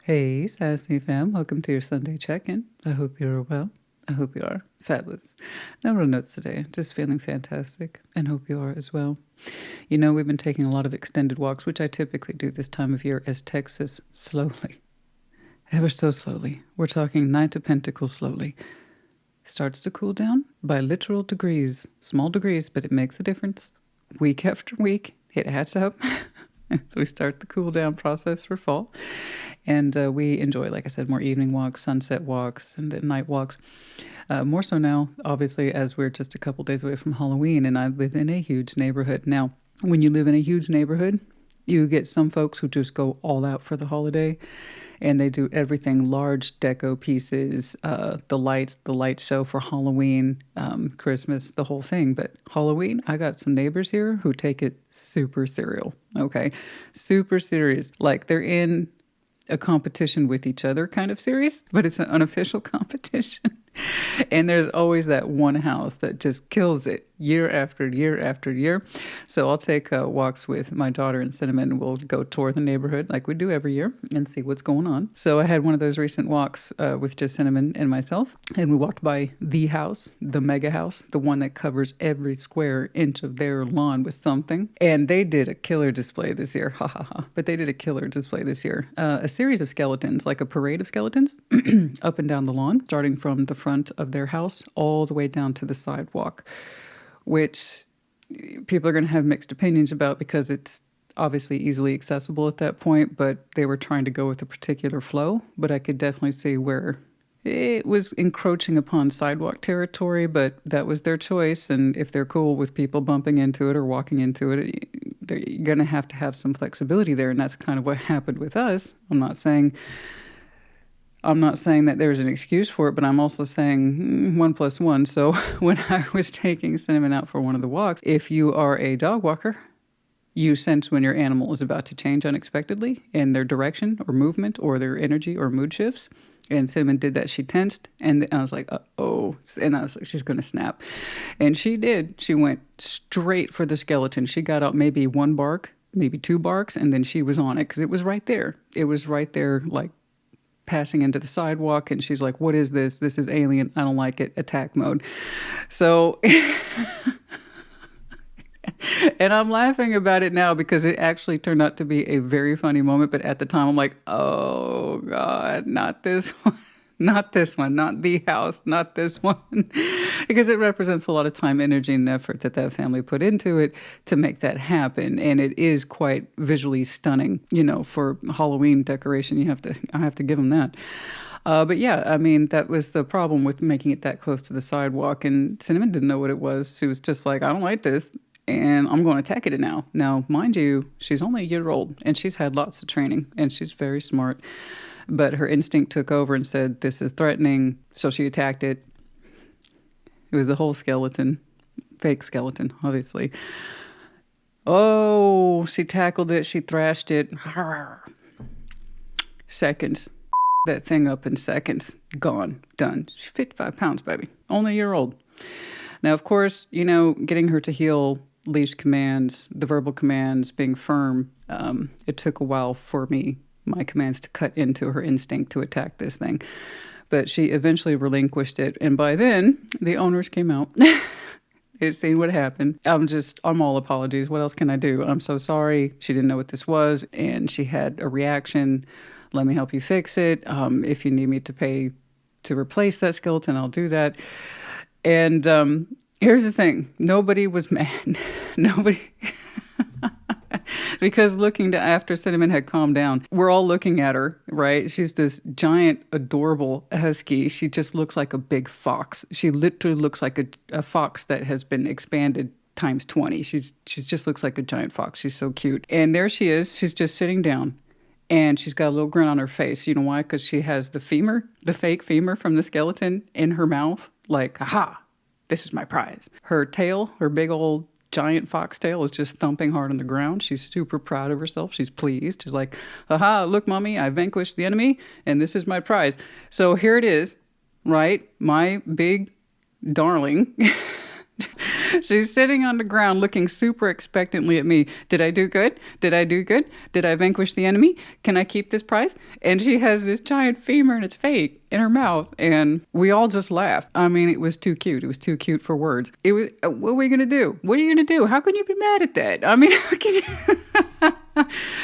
Hey, Sassy fam, welcome to your Sunday check-in. I hope you're well. I hope you are fabulous. No real notes today, just feeling fantastic, and hope you are as well. You know, we've been taking a lot of extended walks, which I typically do this time of year as Texas slowly, ever so slowly. We're talking Knight of Pentacles slowly. Starts to cool down by literal degrees, small degrees, but it makes a difference. Week after week, it adds up. So we start the cool down process for fall. And we enjoy, like I said, more evening walks, sunset walks, and then night walks. More so now, obviously, as we're just a couple days away from Halloween, and I live in a huge neighborhood. Now, when you live in a huge neighborhood, you get some folks who just go all out for the holiday, and they do everything, large deco pieces, the light show for Halloween, Christmas, the whole thing. But Halloween, I got some neighbors here who take it super serial, okay? Super serious. Like they're in a competition with each other kind of serious, but it's an unofficial competition. And there's always that one house that just kills it year after year after year. So I'll take walks with my daughter and Cinnamon. We'll go tour the neighborhood like we do every year and see what's going on. So I had one of those recent walks with just Cinnamon and myself, and we walked by the house, the mega house, the one that covers every square inch of their lawn with something. And they did a killer display this year. Ha ha ha. But they did a killer display this year. A series of skeletons, like a parade of skeletons, up and down the lawn, starting from the front of their house all the way down to the sidewalk, which people are going to have mixed opinions about because it's obviously easily accessible at that point, but they were trying to go with a particular flow. But I could definitely see where it was encroaching upon sidewalk territory, but that was their choice. And if they're cool with people bumping into it or walking into it, they're going to have some flexibility there. And that's kind of what happened with us. I'm not saying that there's an excuse for it, but I'm also saying 1 + 1. So when I was taking Cinnamon out for one of the walks, if you are a dog walker, you sense when your animal is about to change unexpectedly in their direction or movement or their energy or mood shifts. And Cinnamon did that. She tensed, and I was like, uh-oh. And I was like, she's going to snap. And she did. She went straight for the skeleton. She got out maybe 1 bark, maybe 2 barks, and then she was on it because it was right there. It was right there, like, passing into the sidewalk, and she's like, what is this? This is alien. I don't like it. Attack mode. So, and I'm laughing about it now because it actually turned out to be a very funny moment. But at the time, I'm like, oh God, not this one. Not this one, not the house, not this one. Because it represents a lot of time, energy, and effort that family put into it to make that happen. And it is quite visually stunning, you know, for Halloween decoration. I have to give them that. But yeah, I mean, that was the problem with making it that close to the sidewalk. And Cinnamon didn't know what it was. She was just like, I don't like this, and I'm going to attack it now. Now, mind you, she's only a year old, and she's had lots of training, and she's very smart. But her instinct took over and said, this is threatening. So she attacked it. It was a whole skeleton, fake skeleton, obviously. Oh, she tackled it. She thrashed it. Seconds. That thing up in seconds. Gone. Done. She's 55 pounds, baby. Only a year old. Now, of course, you know, getting her to heel, leash commands, the verbal commands, being firm, it took a while for my commands to cut into her instinct to attack this thing. But she eventually relinquished it. And by then, the owners came out. They'd seen what happened. I'm all apologies. What else can I do? I'm so sorry. She didn't know what this was, and she had a reaction. Let me help you fix it. If you need me to pay to replace that skeleton, I'll do that. And here's the thing. Nobody was mad. Nobody... Because after Cinnamon had calmed down, we're all looking at her, right? She's this giant, adorable husky. She just looks like a big fox. She literally looks like a fox that has been expanded times 20. She just looks like a giant fox. She's so cute. And there she is. She's just sitting down. And she's got a little grin on her face. You know why? Because she has the fake femur from the skeleton in her mouth. Like, aha, this is my prize. Her tail, her big old giant foxtail is just thumping hard on the ground. She's super proud of herself. She's pleased. She's like, aha, look, mommy, I vanquished the enemy, and this is my prize. So here it is, right? My big darling She's sitting on the ground looking super expectantly at me. Did I do good? Did I do good? Did I vanquish the enemy? Can I keep this prize? And she has this giant femur and it's fake in her mouth. And we all just laughed. I mean, it was too cute. It was too cute for words. It was, what are we going to do? What are you going to do? How can you be mad at that? I mean, how can you?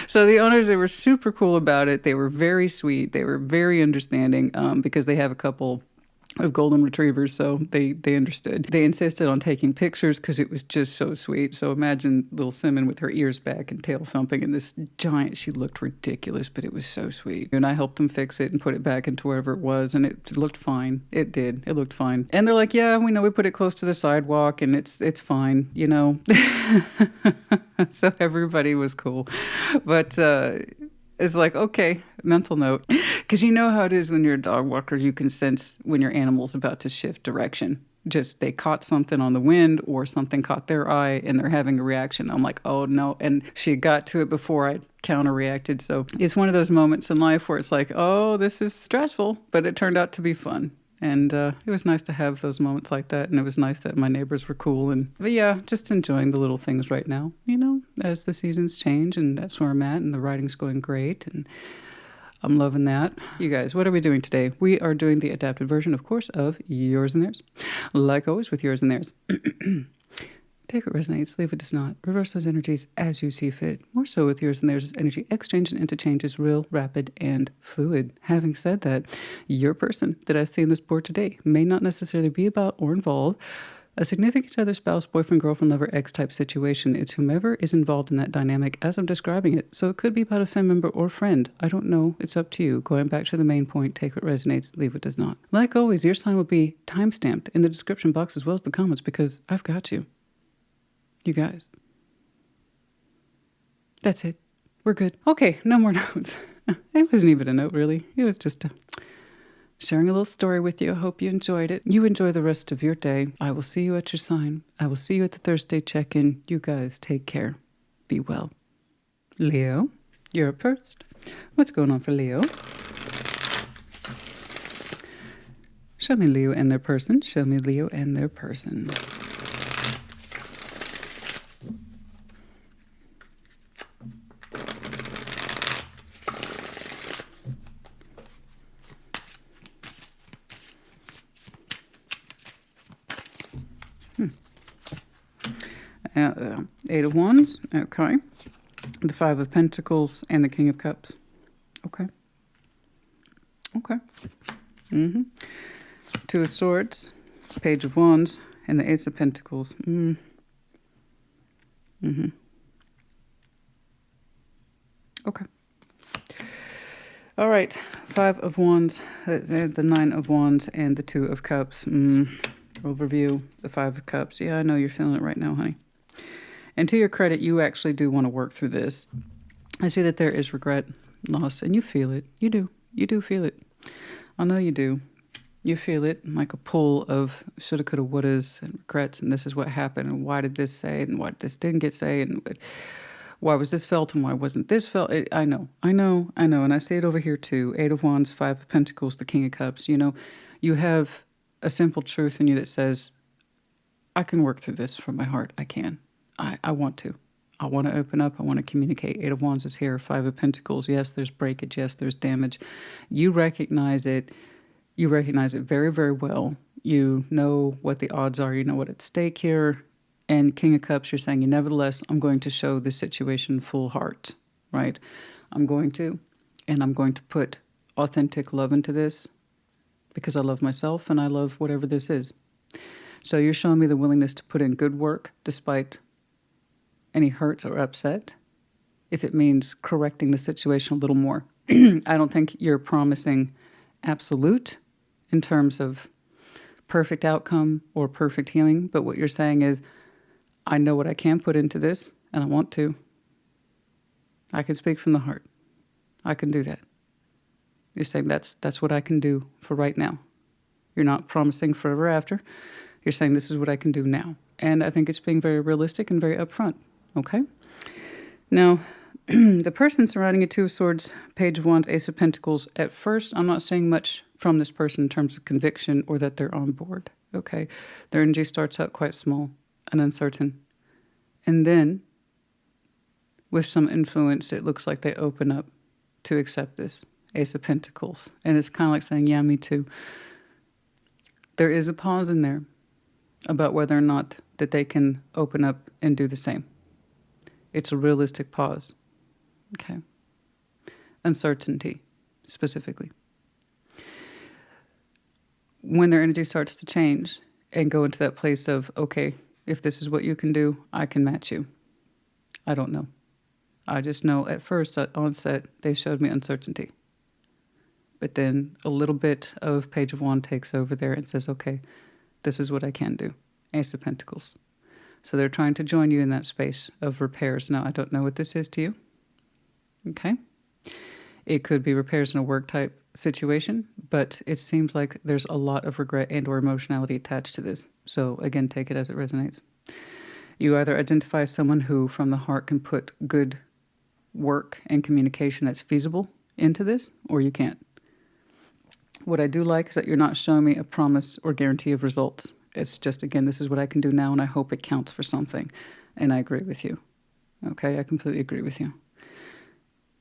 So the owners, they were super cool about it. They were very sweet. They were very understanding because they have a couple of golden retrievers, so they understood. They insisted on taking pictures because it was just so sweet. So imagine little Simon with her ears back and tail thumping and this giant, she looked ridiculous, but it was so sweet. And I helped them fix it and put it back into wherever it was, and it looked fine. It did. It looked fine. And they're like, yeah, we know we put it close to the sidewalk and it's fine, you know. So everybody was cool. But it's like, okay, mental note. Because you know how it is when you're a dog walker, you can sense when your animal's about to shift direction. Just they caught something on the wind or something caught their eye and they're having a reaction. I'm like, oh no. And she got to it before I counter-reacted. So it's one of those moments in life where it's like, oh, this is stressful, but it turned out to be fun. And it was nice to have those moments like that. And it was nice that my neighbors were cool. But yeah, just enjoying the little things right now, you know, as the seasons change. And that's where I'm at. And the writing's going great. And I'm loving that. You guys, what are we doing today? We are doing the adapted version, of course, of Yours and Theirs. Like always with Yours and Theirs. Take what resonates, leave what does not. Reverse those energies as you see fit. More so with Yours and Theirs, energy exchange and interchange is real, rapid, and fluid. Having said that, your person that I see in this board today may not necessarily be about or involve a significant other, spouse, boyfriend, girlfriend, lover, ex-type situation. It's whomever is involved in that dynamic as I'm describing it. So it could be about a family member or friend. I don't know. It's up to you. Going back to the main point, take what resonates, leave what does not. Like always, your sign will be timestamped in the description box as well as the comments because I've got you. You guys. That's it. We're good. Okay, no more notes. It wasn't even a note, really. It was just sharing a little story with you. I hope you enjoyed it. You enjoy the rest of your day. I will see you at your sign. I will see you at the Thursday check-in. You guys take care. Be well. Leo, you're up first. What's going on for Leo? Show me Leo and their person. Show me Leo and their person. Eight of Wands, okay. The Five of Pentacles and the King of Cups, okay. Okay. Two of Swords, Page of Wands, and the Ace of Pentacles. Okay. All right, Five of Wands, the Nine of Wands, and the Two of Cups. Overview, the Five of Cups. Yeah, I know you're feeling it right now, honey. And to your credit, you actually do want to work through this. I see that there is regret, loss, and you feel it. You do. You do feel it. I know you do. You feel it like a pull of shoulda, coulda, wouldas, and regrets, and this is what happened, and why did this say, and why this didn't get say, and why was this felt, and why wasn't this felt? I know, and I see it over here too. Eight of Wands, Five of Pentacles, the King of Cups. You know, you have a simple truth in you that says, I can work through this from my heart. I can. I want to. I want to open up. I want to communicate. Eight of Wands is here. Five of Pentacles. Yes, there's breakage. Yes, there's damage. You recognize it. You recognize it very, very well. You know what the odds are. You know what at stake here. And King of Cups, you're saying, nevertheless, I'm going to show this situation full heart, right? I'm going to. And I'm going to put authentic love into this because I love myself and I love whatever this is. So you're showing me the willingness to put in good work despite any hurt or upset, if it means correcting the situation a little more. I don't think you're promising absolute in terms of perfect outcome or perfect healing, but what you're saying is, I know what I can put into this, and I want to. I can speak from the heart. I can do that. You're saying that's what I can do for right now. You're not promising forever after. You're saying this is what I can do now. And I think it's being very realistic and very upfront. Okay? Now, the person surrounding a Two of Swords, Page of Wands, Ace of Pentacles, at first, I'm not saying much from this person in terms of conviction or that they're on board. Okay? Their energy starts out quite small. and uncertain. And then, with some influence, it looks like they open up to accept this. Ace of Pentacles. And it's kind of like saying, yeah, me too. There is a pause in there about whether or not that they can open up and do the same. It's a realistic pause. Okay. Uncertainty, specifically. When their energy starts to change and go into that place of, okay, if this is what you can do, I can match you. I don't know. I just know at first, at onset, they showed me uncertainty. But then a little bit of Page of Wands takes over there and says, okay, this is what I can do. Ace of Pentacles. So they're trying to join you in that space of repairs. Now, I don't know what this is to you. Okay. It could be repairs in a work type situation, but it seems like there's a lot of regret and or emotionality attached to this. So again, take it as it resonates. You either identify someone who from the heart can put good work and communication that's feasible into this, or you can't. What I do like is that you're not showing me a promise or guarantee of results. It's just, again, this is what I can do now, and I hope it counts for something. And I agree with you. Okay, I completely agree with you.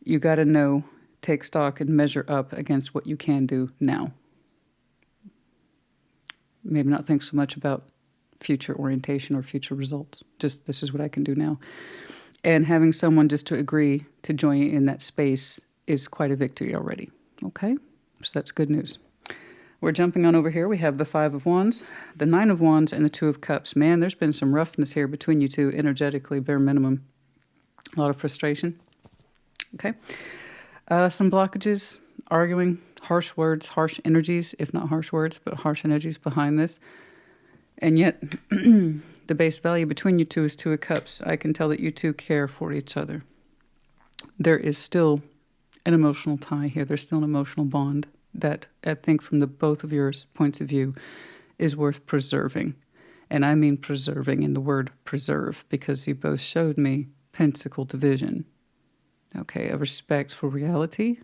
You got to know, take stock, and measure up against what you can do now. Maybe not think so much about future orientation or future results. Just, this is what I can do now. And having someone just to agree to join you in that space is quite a victory already. Okay? So that's good news. We're jumping on over here. We have the Five of Wands, the Nine of Wands, and the Two of Cups. Man, there's been some roughness here between you two, energetically, bare minimum. A lot of frustration. Okay. Some blockages, arguing, harsh words, harsh energies, if not harsh words, but harsh energies behind this. And yet, the base value between you two is Two of Cups. I can tell that you two care for each other. There is still an emotional tie here. There's still an emotional bond that I think from the both of your points of view is worth preserving. And I mean preserving in the word preserve, because you both showed me pentacle division. Okay, a respect for reality,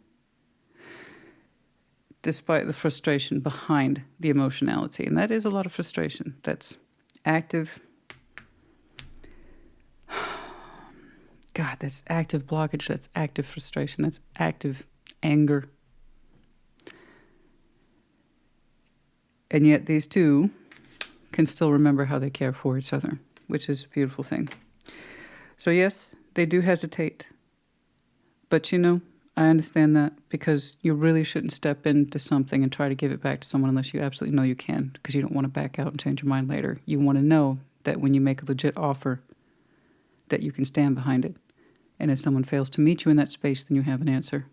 despite the frustration behind the emotionality. And that is a lot of frustration. That's active. God, that's active blockage. That's active frustration. That's active anger. And yet these two can still remember how they care for each other, which is a beautiful thing. So yes, they do hesitate. But I understand that, because you really shouldn't step into something and try to give it back to someone unless you absolutely know you can, because you don't want to back out and change your mind later. You want to know that when you make a legit offer, that you can stand behind it. And if someone fails to meet you in that space, then you have an answer.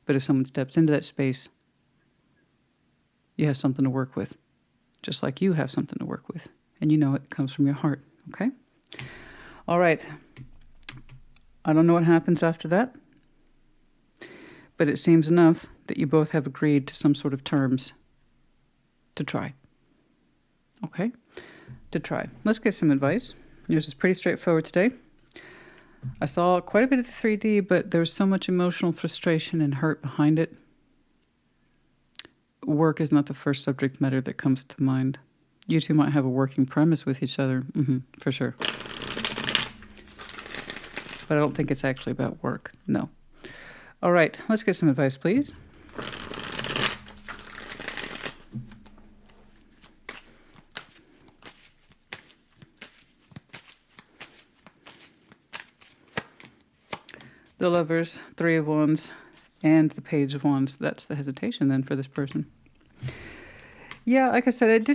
But if someone steps into that space, you have something to work with, just like you have something to work with. And it comes from your heart, okay? All right. I don't know what happens after that, but it seems enough that you both have agreed to some sort of terms to try. Okay? To try. Let's get some advice. This is pretty straightforward today. I saw quite a bit of the 3D, but there was so much emotional frustration and hurt behind it. Work is not the first subject matter that comes to mind. You two might have a working premise with each other, for sure. But I don't think it's actually about work, no. All right, let's get some advice, please. The Lovers, Three of Wands, and the Page of Wands. That's the hesitation then for this person. Yeah, like I said,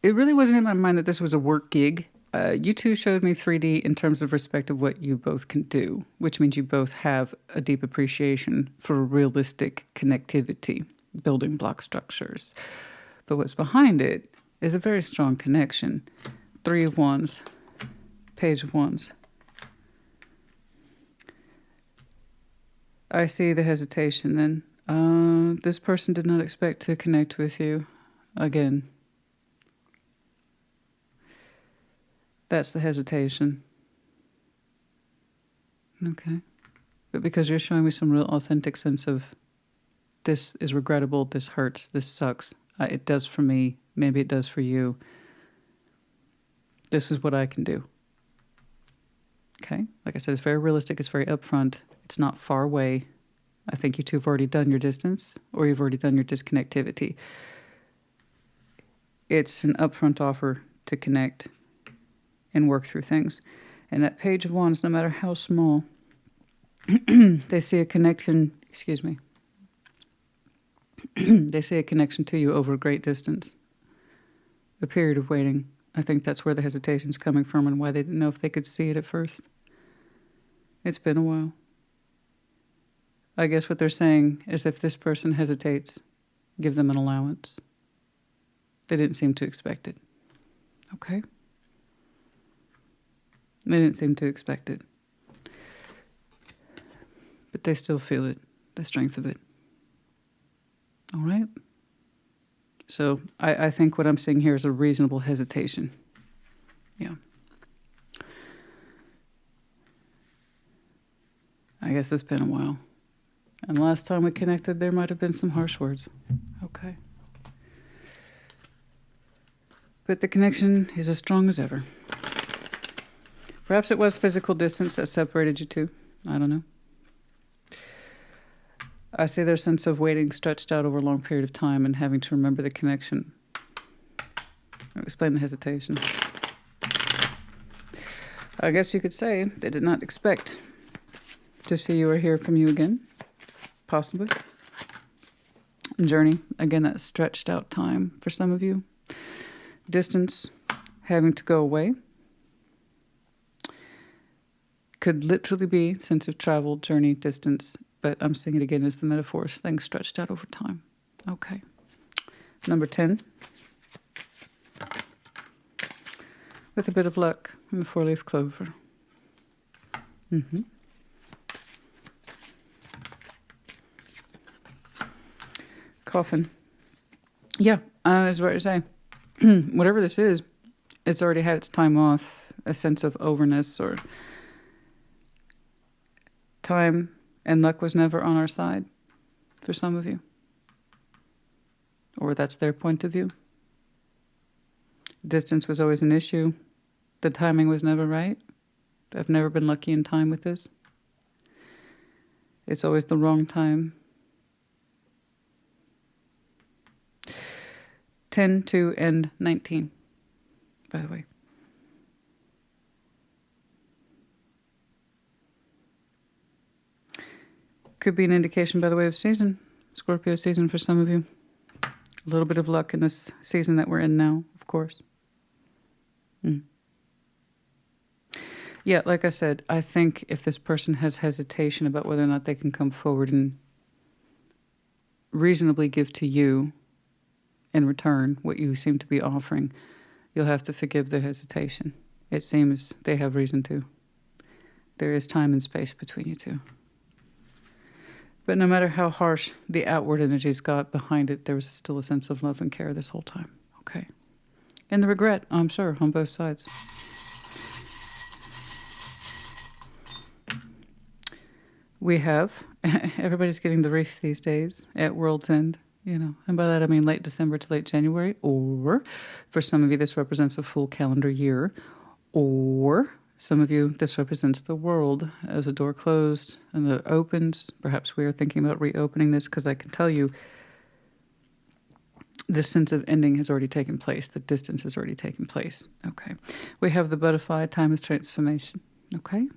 it really wasn't in my mind that this was a work gig. You two showed me 3D in terms of respect of what you both can do, which means you both have a deep appreciation for realistic connectivity, building block structures. But what's behind it is a very strong connection. Three of Wands, Page of Wands. I see the hesitation then. This person did not expect to connect with you again. That's the hesitation. Okay. But because you're showing me some real authentic sense of this is regrettable, this hurts, this sucks. It does for me. Maybe it does for you. This is what I can do. Okay? Like I said, it's very realistic. It's very upfront. It's not far away. I think you two have already done your distance, or you've already done your disconnectivity. It's an upfront offer to connect and work through things. And that Page of Wands, no matter how small, they see a connection, excuse me, they see a connection to you over a great distance. A period of waiting. I think that's where the hesitation's coming from and why they didn't know if they could see it at first. It's been a while. I guess what they're saying is if this person hesitates, give them an allowance. They didn't seem to expect it. Okay? They didn't seem to expect it. But they still feel it, the strength of it. All right? So I think what I'm seeing here is a reasonable hesitation. Yeah. I guess it's been a while. And last time we connected, there might have been some harsh words. Okay. But the connection is as strong as ever. Perhaps it was physical distance that separated you two. I don't know. I see their sense of waiting stretched out over a long period of time and having to remember the connection. I'll explain the hesitation. I guess you could say they did not expect to see you or hear from you again. Possibly. Journey. Again, that stretched out time for some of you. Distance. Having to go away. Could literally be sense of travel, journey, distance. But I'm seeing it again as the metaphors, things stretched out over time. Okay. Number 10. With a bit of luck in the 4-leaf clover. Coffin. Yeah, I was about to say, whatever this is, it's already had its time off. A sense of overness or time and luck was never on our side for some of you. Or that's their point of view. Distance was always an issue. The timing was never right. I've never been lucky in time with this. It's always the wrong time. 10, 2, and 19, by the way. Could be an indication, by the way, of season. Scorpio season for some of you. A little bit of luck in this season that we're in now, of course. Yeah, like I said, I think if this person has hesitation about whether or not they can come forward and reasonably give to you in return what you seem to be offering, you'll have to forgive their hesitation. It seems they have reason to. There is time and space between you two. But no matter how harsh the outward energies got behind it, there was still a sense of love and care this whole time. Okay. And the regret, I'm sure, on both sides. We have, everybody's getting the wreath these days at World's End, you know, and by that I mean late December to late January, or for some of you this represents a full calendar year, or some of you this represents the world as a door closed and that opens. Perhaps we are thinking about reopening this because I can tell you this sense of ending has already taken place. The distance has already taken place. Okay. We have the butterfly, time of transformation. Okay.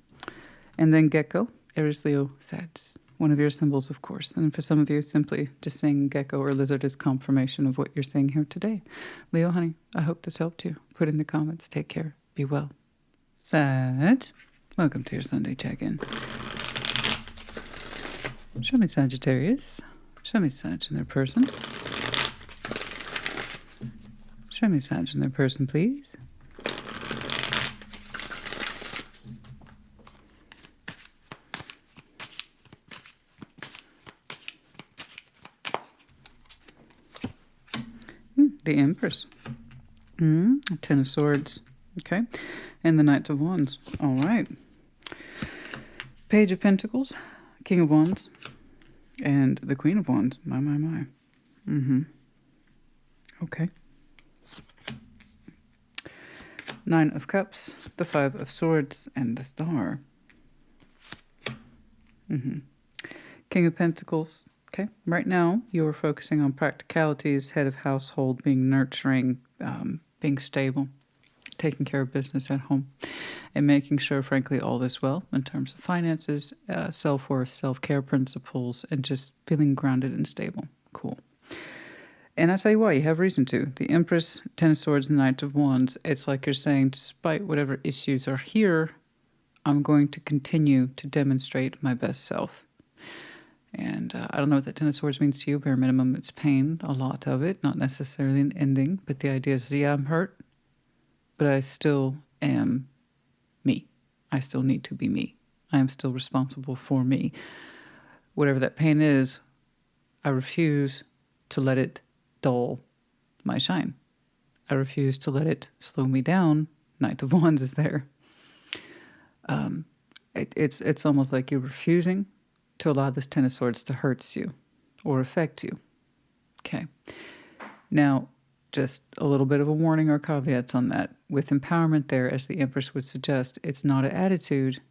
And then gecko, Aries, Leo, Sag. One of your symbols, of course. And for some of you, simply just saying gecko or lizard is confirmation of what you're seeing here today. Leo, honey, I hope this helped you. Put in the comments. Take care. Be well. Sag, welcome to your Sunday check-in. Show me Sagittarius. Show me Sag in their person. Show me Sag in their person, please. The Empress. Ten of Swords. Okay. And the Knight of Wands. All right. Page of Pentacles. King of Wands. And the Queen of Wands. My, my, my. Okay. Nine of Cups, the Five of Swords, and the Star. King of Pentacles. Okay, right now you are focusing on practicalities, head of household, being nurturing, being stable, taking care of business at home, and making sure, frankly, all is well in terms of finances, self-worth, self-care principles, and just feeling grounded and stable. Cool. And I tell you why, you have reason to. The Empress, Ten of Swords, and Knight of Wands, it's like you're saying, despite whatever issues are here, I'm going to continue to demonstrate my best self. And I don't know what that Ten of Swords means to you. Bare minimum, it's pain, a lot of it, not necessarily an ending. But the idea is, yeah, I'm hurt, but I still am me. I still need to be me. I am still responsible for me. Whatever that pain is, I refuse to let it dull my shine. I refuse to let it slow me down. Knight of Wands is there. It's almost like you're refusing to allow this Ten of Swords to hurt you or affect you. Okay. Now, just a little bit of a warning or caveat on that. With empowerment there, as the Empress would suggest, it's not an attitude.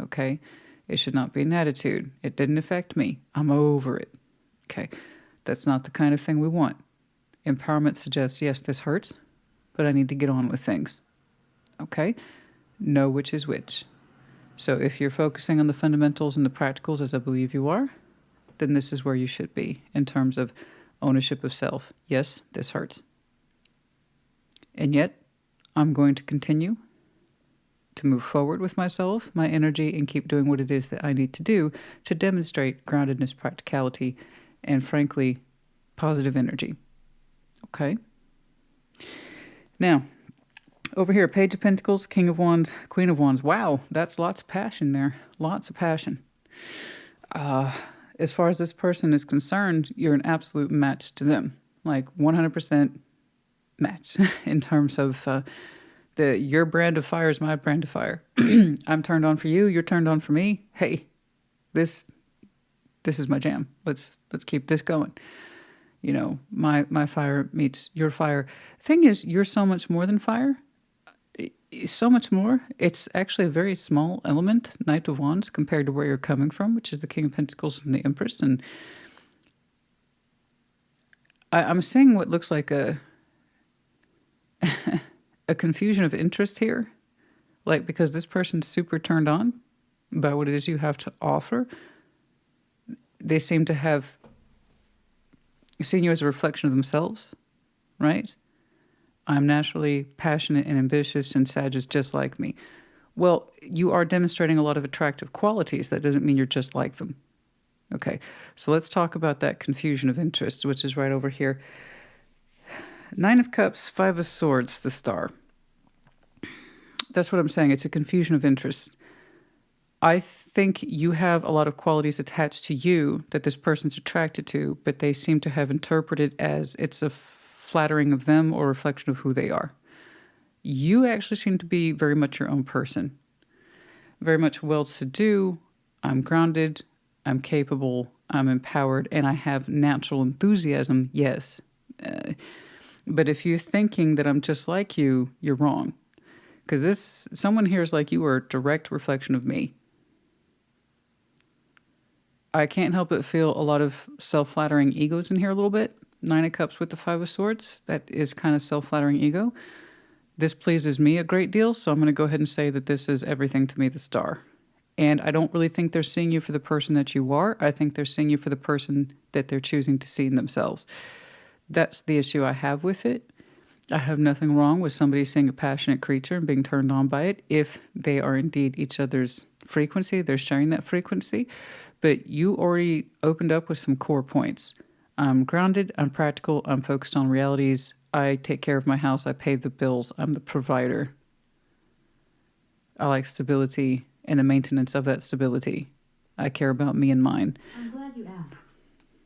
Okay. It should not be an attitude. It didn't affect me. I'm over it. Okay. That's not the kind of thing we want. Empowerment suggests, yes, this hurts, but I need to get on with things. Okay? Know which is which. So if you're focusing on the fundamentals and the practicals, as I believe you are, then this is where you should be in terms of ownership of self. Yes, this hurts. And yet, I'm going to continue to move forward with myself, my energy, and keep doing what it is that I need to do to demonstrate groundedness, practicality, and frankly, positive energy. Okay? Now, over here, Page of Pentacles, King of Wands, Queen of Wands. Wow, that's lots of passion there. Lots of passion. As far as this person is concerned, you're an absolute match to them. Like 100% match in terms of your brand of fire is my brand of fire. I'm turned on for you. You're turned on for me. Hey, this is my jam. Let's keep this going. You know, my fire meets your fire. Thing is, you're so much more than fire. So much more. It's actually a very small element, Knight of Wands, compared to where you're coming from, which is the King of Pentacles and the Empress. And I'm seeing what looks like a confusion of interest here. Like, because this person's super turned on by what it is you have to offer. They seem to have seen you as a reflection of themselves, right? I'm naturally passionate and ambitious, and Sag is just like me. Well, you are demonstrating a lot of attractive qualities. That doesn't mean you're just like them. Okay, so let's talk about that confusion of interest, which is right over here. Nine of Cups, Five of Swords, the Star. That's what I'm saying. It's a confusion of interest. I think you have a lot of qualities attached to you that this person's attracted to, but they seem to have interpreted as it's a flattering of them or reflection of who they are. You actually seem to be very much your own person. Very much well-to-do. I'm grounded. I'm capable. I'm empowered. And I have natural enthusiasm. Yes. But if you're thinking that I'm just like you, you're wrong. Because someone here is like you are a direct reflection of me. I can't help but feel a lot of self-flattering egos in here a little bit. Nine of Cups with the Five of Swords. That is kind of self-flattering ego. This pleases me a great deal, so I'm going to go ahead and say that this is everything to me, the Star. And I don't really think they're seeing you for the person that you are. I think they're seeing you for the person that they're choosing to see in themselves. That's the issue I have with it. I have nothing wrong with somebody seeing a passionate creature and being turned on by it if they are indeed each other's frequency. They're sharing that frequency. But you already opened up with some core points. I'm grounded, I'm practical, I'm focused on realities. I take care of my house, I pay the bills, I'm the provider. I like stability and the maintenance of that stability. I care about me and mine. I'm glad you asked.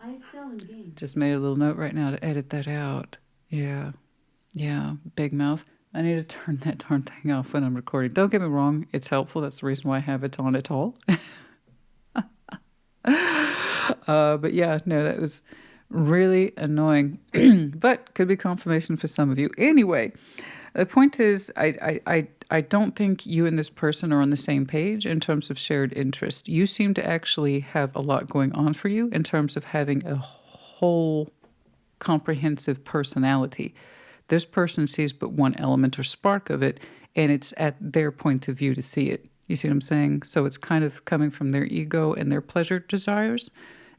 I excel in games. Just made a little note right now to edit that out. Yeah, big mouth. I need to turn that darn thing off when I'm recording. Don't get me wrong, it's helpful. That's the reason why I have it on at all. But yeah, no, that was really annoying. But could be confirmation for some of you. Anyway, The point is, I don't think you and this person are on the same page in terms of shared interest. You seem to actually have a lot going on for you in terms of having a whole comprehensive personality. This person sees but one element or spark of it, and it's at their point of view to see it. You see what I'm saying? So it's kind of coming from their ego and their pleasure desires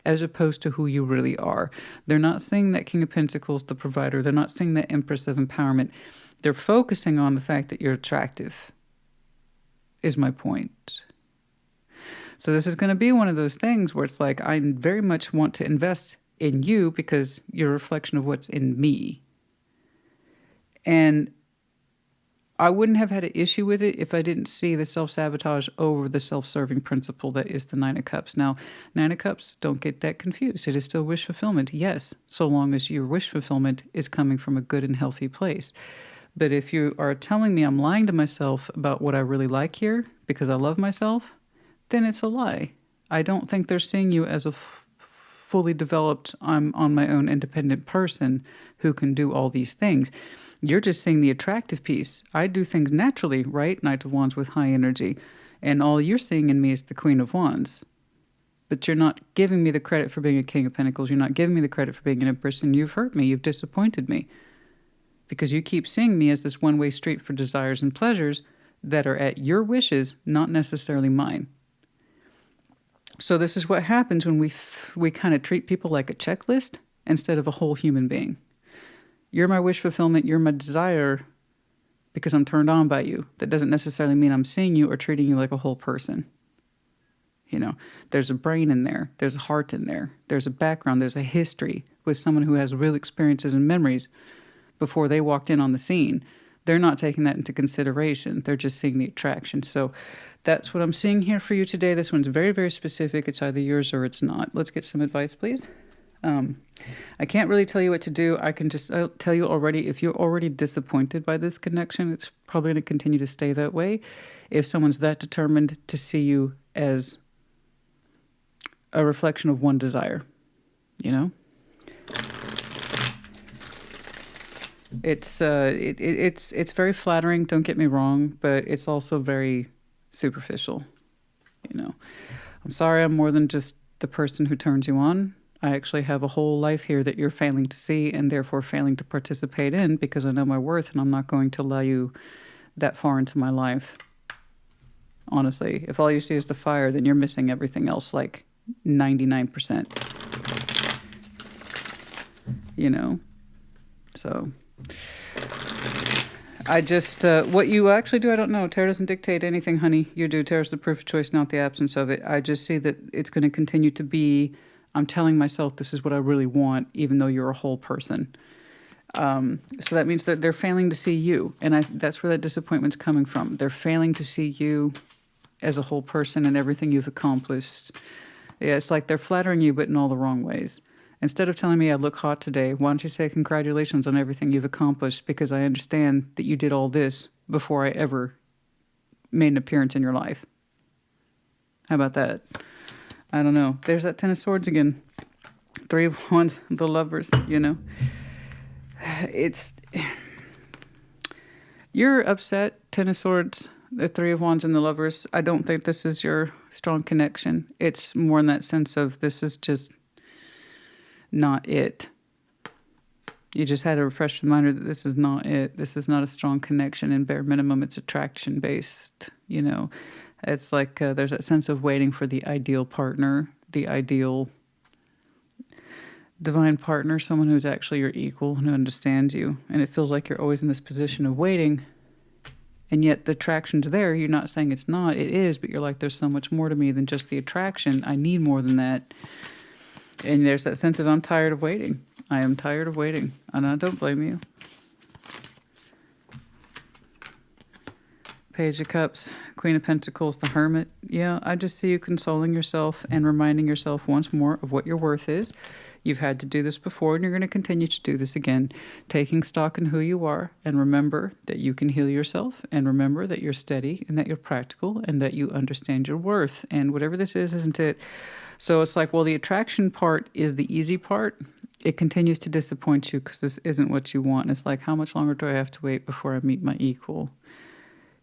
as opposed to who you really are. They're not seeing that King of Pentacles, the provider. They're not seeing that Empress of Empowerment. They're focusing on the fact that you're attractive, is my point. So this is going to be one of those things where it's like, I very much want to invest in you because you're a reflection of what's in me. And I wouldn't have had an issue with it if I didn't see the self-sabotage over the self-serving principle that is the Nine of Cups. Now, Nine of Cups, don't get that confused. It is still wish fulfillment, yes, so long as your wish fulfillment is coming from a good and healthy place. But if you are telling me I'm lying to myself about what I really like here because I love myself, then it's a lie. I don't think they're seeing you as a fully developed, I'm on my own independent person who can do all these things. You're just seeing the attractive piece. I do things naturally, right? Knight of Wands with high energy. And all you're seeing in me is the Queen of Wands. But you're not giving me the credit for being a King of Pentacles. You're not giving me the credit for being an Empress. And you've hurt me. You've disappointed me. Because you keep seeing me as this one-way street for desires and pleasures that are at your wishes, not necessarily mine. So this is what happens when we kind of treat people like a checklist instead of a whole human being. You're my wish fulfillment, you're my desire because I'm turned on by you. That doesn't necessarily mean I'm seeing you or treating you like a whole person. You know, there's a brain in there, there's a heart in there, there's a background, there's a history with someone who has real experiences and memories before they walked in on the scene. They're not taking that into consideration. They're just seeing the attraction. So that's what I'm seeing here for you today. This one's very, very specific. It's either yours or it's not. Let's get some advice, please. I can't really tell you what to do. I can just tell you already, if you're already disappointed by this connection, it's probably going to continue to stay that way. If someone's that determined to see you as a reflection of one desire, you know? It's very flattering, don't get me wrong, but it's also very superficial, you know? I'm sorry, I'm more than just the person who turns you on. I actually have a whole life here that you're failing to see and therefore failing to participate in because I know my worth and I'm not going to allow you that far into my life. Honestly, if all you see is the fire, then you're missing everything else, like 99%. You know? So I just, what you actually do, I don't know. Tarot doesn't dictate anything, honey. You do. Tarot's the proof of choice, not the absence of it. I just see that it's going to continue to be, I'm telling myself this is what I really want, even though you're a whole person. So that means that they're failing to see you. And that's where that disappointment's coming from. They're failing to see you as a whole person and everything you've accomplished. Yeah, it's like they're flattering you, but in all the wrong ways. Instead of telling me I look hot today, why don't you say congratulations on everything you've accomplished because I understand that you did all this before I ever made an appearance in your life. How about that? I don't know. There's that Ten of Swords again. Three of Wands, the Lovers, you know. You're upset, Ten of Swords, the Three of Wands and the Lovers. I don't think this is your strong connection. It's more in that sense of this is just not it. You just had a refresh reminder that this is not it. This is not a strong connection, and bare minimum, it's attraction based, you know. It's like there's that sense of waiting for the ideal partner, the ideal divine partner, someone who's actually your equal and who understands you. And it feels like you're always in this position of waiting. And yet the attraction's there. You're not saying it's not. It is, but you're like, there's so much more to me than just the attraction. I need more than that. And there's that sense of I'm tired of waiting. I am tired of waiting. And I don't blame you. Page of Cups, Queen of Pentacles, the Hermit. Yeah, I just see you consoling yourself and reminding yourself once more of what your worth is. You've had to do this before and you're going to continue to do this again. Taking stock in who you are and remember that you can heal yourself and remember that you're steady and that you're practical and that you understand your worth. And whatever this is, isn't it? So it's like, well, the attraction part is the easy part. it continues to disappoint you because this isn't what you want. And it's like, how much longer do I have to wait before I meet my equal?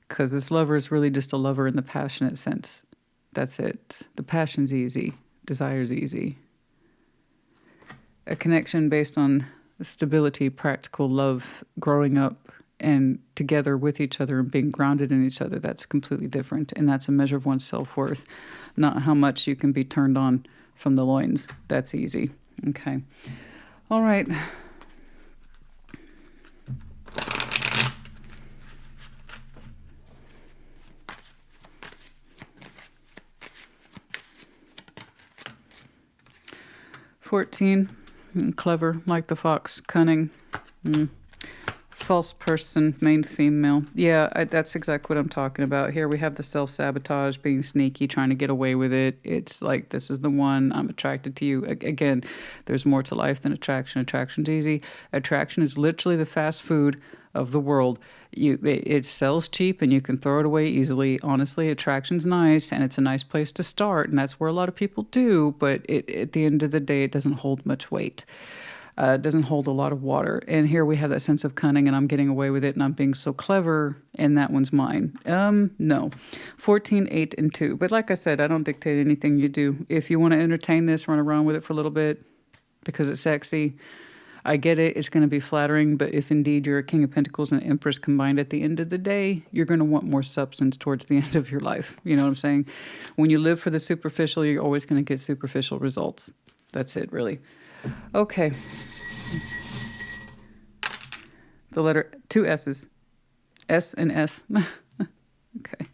Because this lover is really just a lover in the passionate sense. That's it. The passion's easy. Desire's easy. A connection based on stability, practical love, growing up and together with each other and being grounded in each other, that's completely different. And that's a measure of one's self-worth, not how much you can be turned on from the loins. That's easy. Okay. All right. $14. Clever, like the fox. Cunning. False person, main female. Yeah, that's exactly what I'm talking about. Here we have the self-sabotage, being sneaky, trying to get away with it. It's like, this is the one, I'm attracted to you. Again, there's more to life than attraction. Attraction's easy. Attraction is literally the fast food of the world. It sells cheap and you can throw it away easily. Honestly, attraction's nice and it's a nice place to start, and that's where a lot of people do, but at the end of the day, it doesn't hold much weight. It doesn't hold a lot of water. And here we have that sense of cunning, and I'm getting away with it, and I'm being so clever, and that one's mine. No. 14, 8, and 2. But like I said, I don't dictate anything you do. If you want to entertain this, run around with it for a little bit because it's sexy, I get it. It's going to be flattering. But if indeed you're a King of Pentacles and an Empress combined at the end of the day, you're going to want more substance towards the end of your life. You know what I'm saying? When you live for the superficial, you're always going to get superficial results. That's it, really. Okay. The letter, 2 S's. S and S. Okay.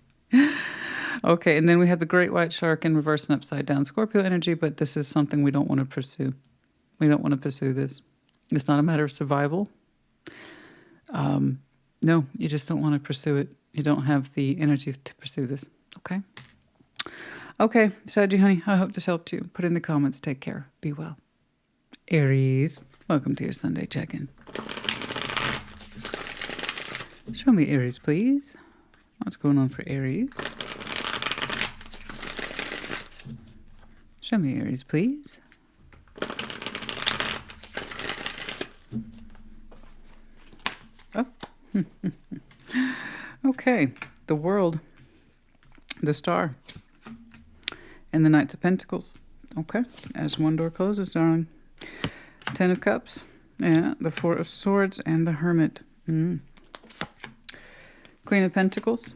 Okay, and then we have the great white shark in reverse and upside down. Scorpio energy, but this is something we don't want to pursue. We don't want to pursue this. It's not a matter of survival. No, you just don't want to pursue it. You don't have the energy to pursue this. Okay? Okay, Saggy honey, I hope this helped you. Put in the comments. Take care. Be well. Aries, welcome to your Sunday check-in. Show me Aries, please. What's going on for Aries? Show me Aries, please. Oh. Okay. The World, the Star, and the Knights of Pentacles. Okay. As one door closes, darling. 10 of Cups. Yeah. The 4 of Swords and the Hermit. Queen of Pentacles.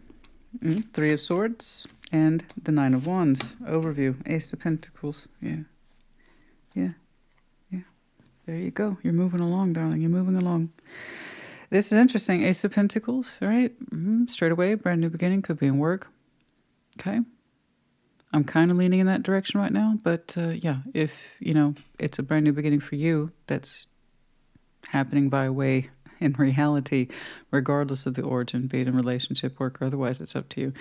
3 of Swords. And the 9 of Wands. Overview. Ace of Pentacles. Yeah. Yeah. Yeah. There you go. You're moving along, darling. You're moving along. This is interesting. Ace of Pentacles, right? Straight away, brand new beginning. Could be in work. Okay. I'm kind of leaning in that direction right now. But yeah, if, it's a brand new beginning for you, that's happening by way in reality, regardless of the origin, be it in relationship, work, or otherwise, it's up to you.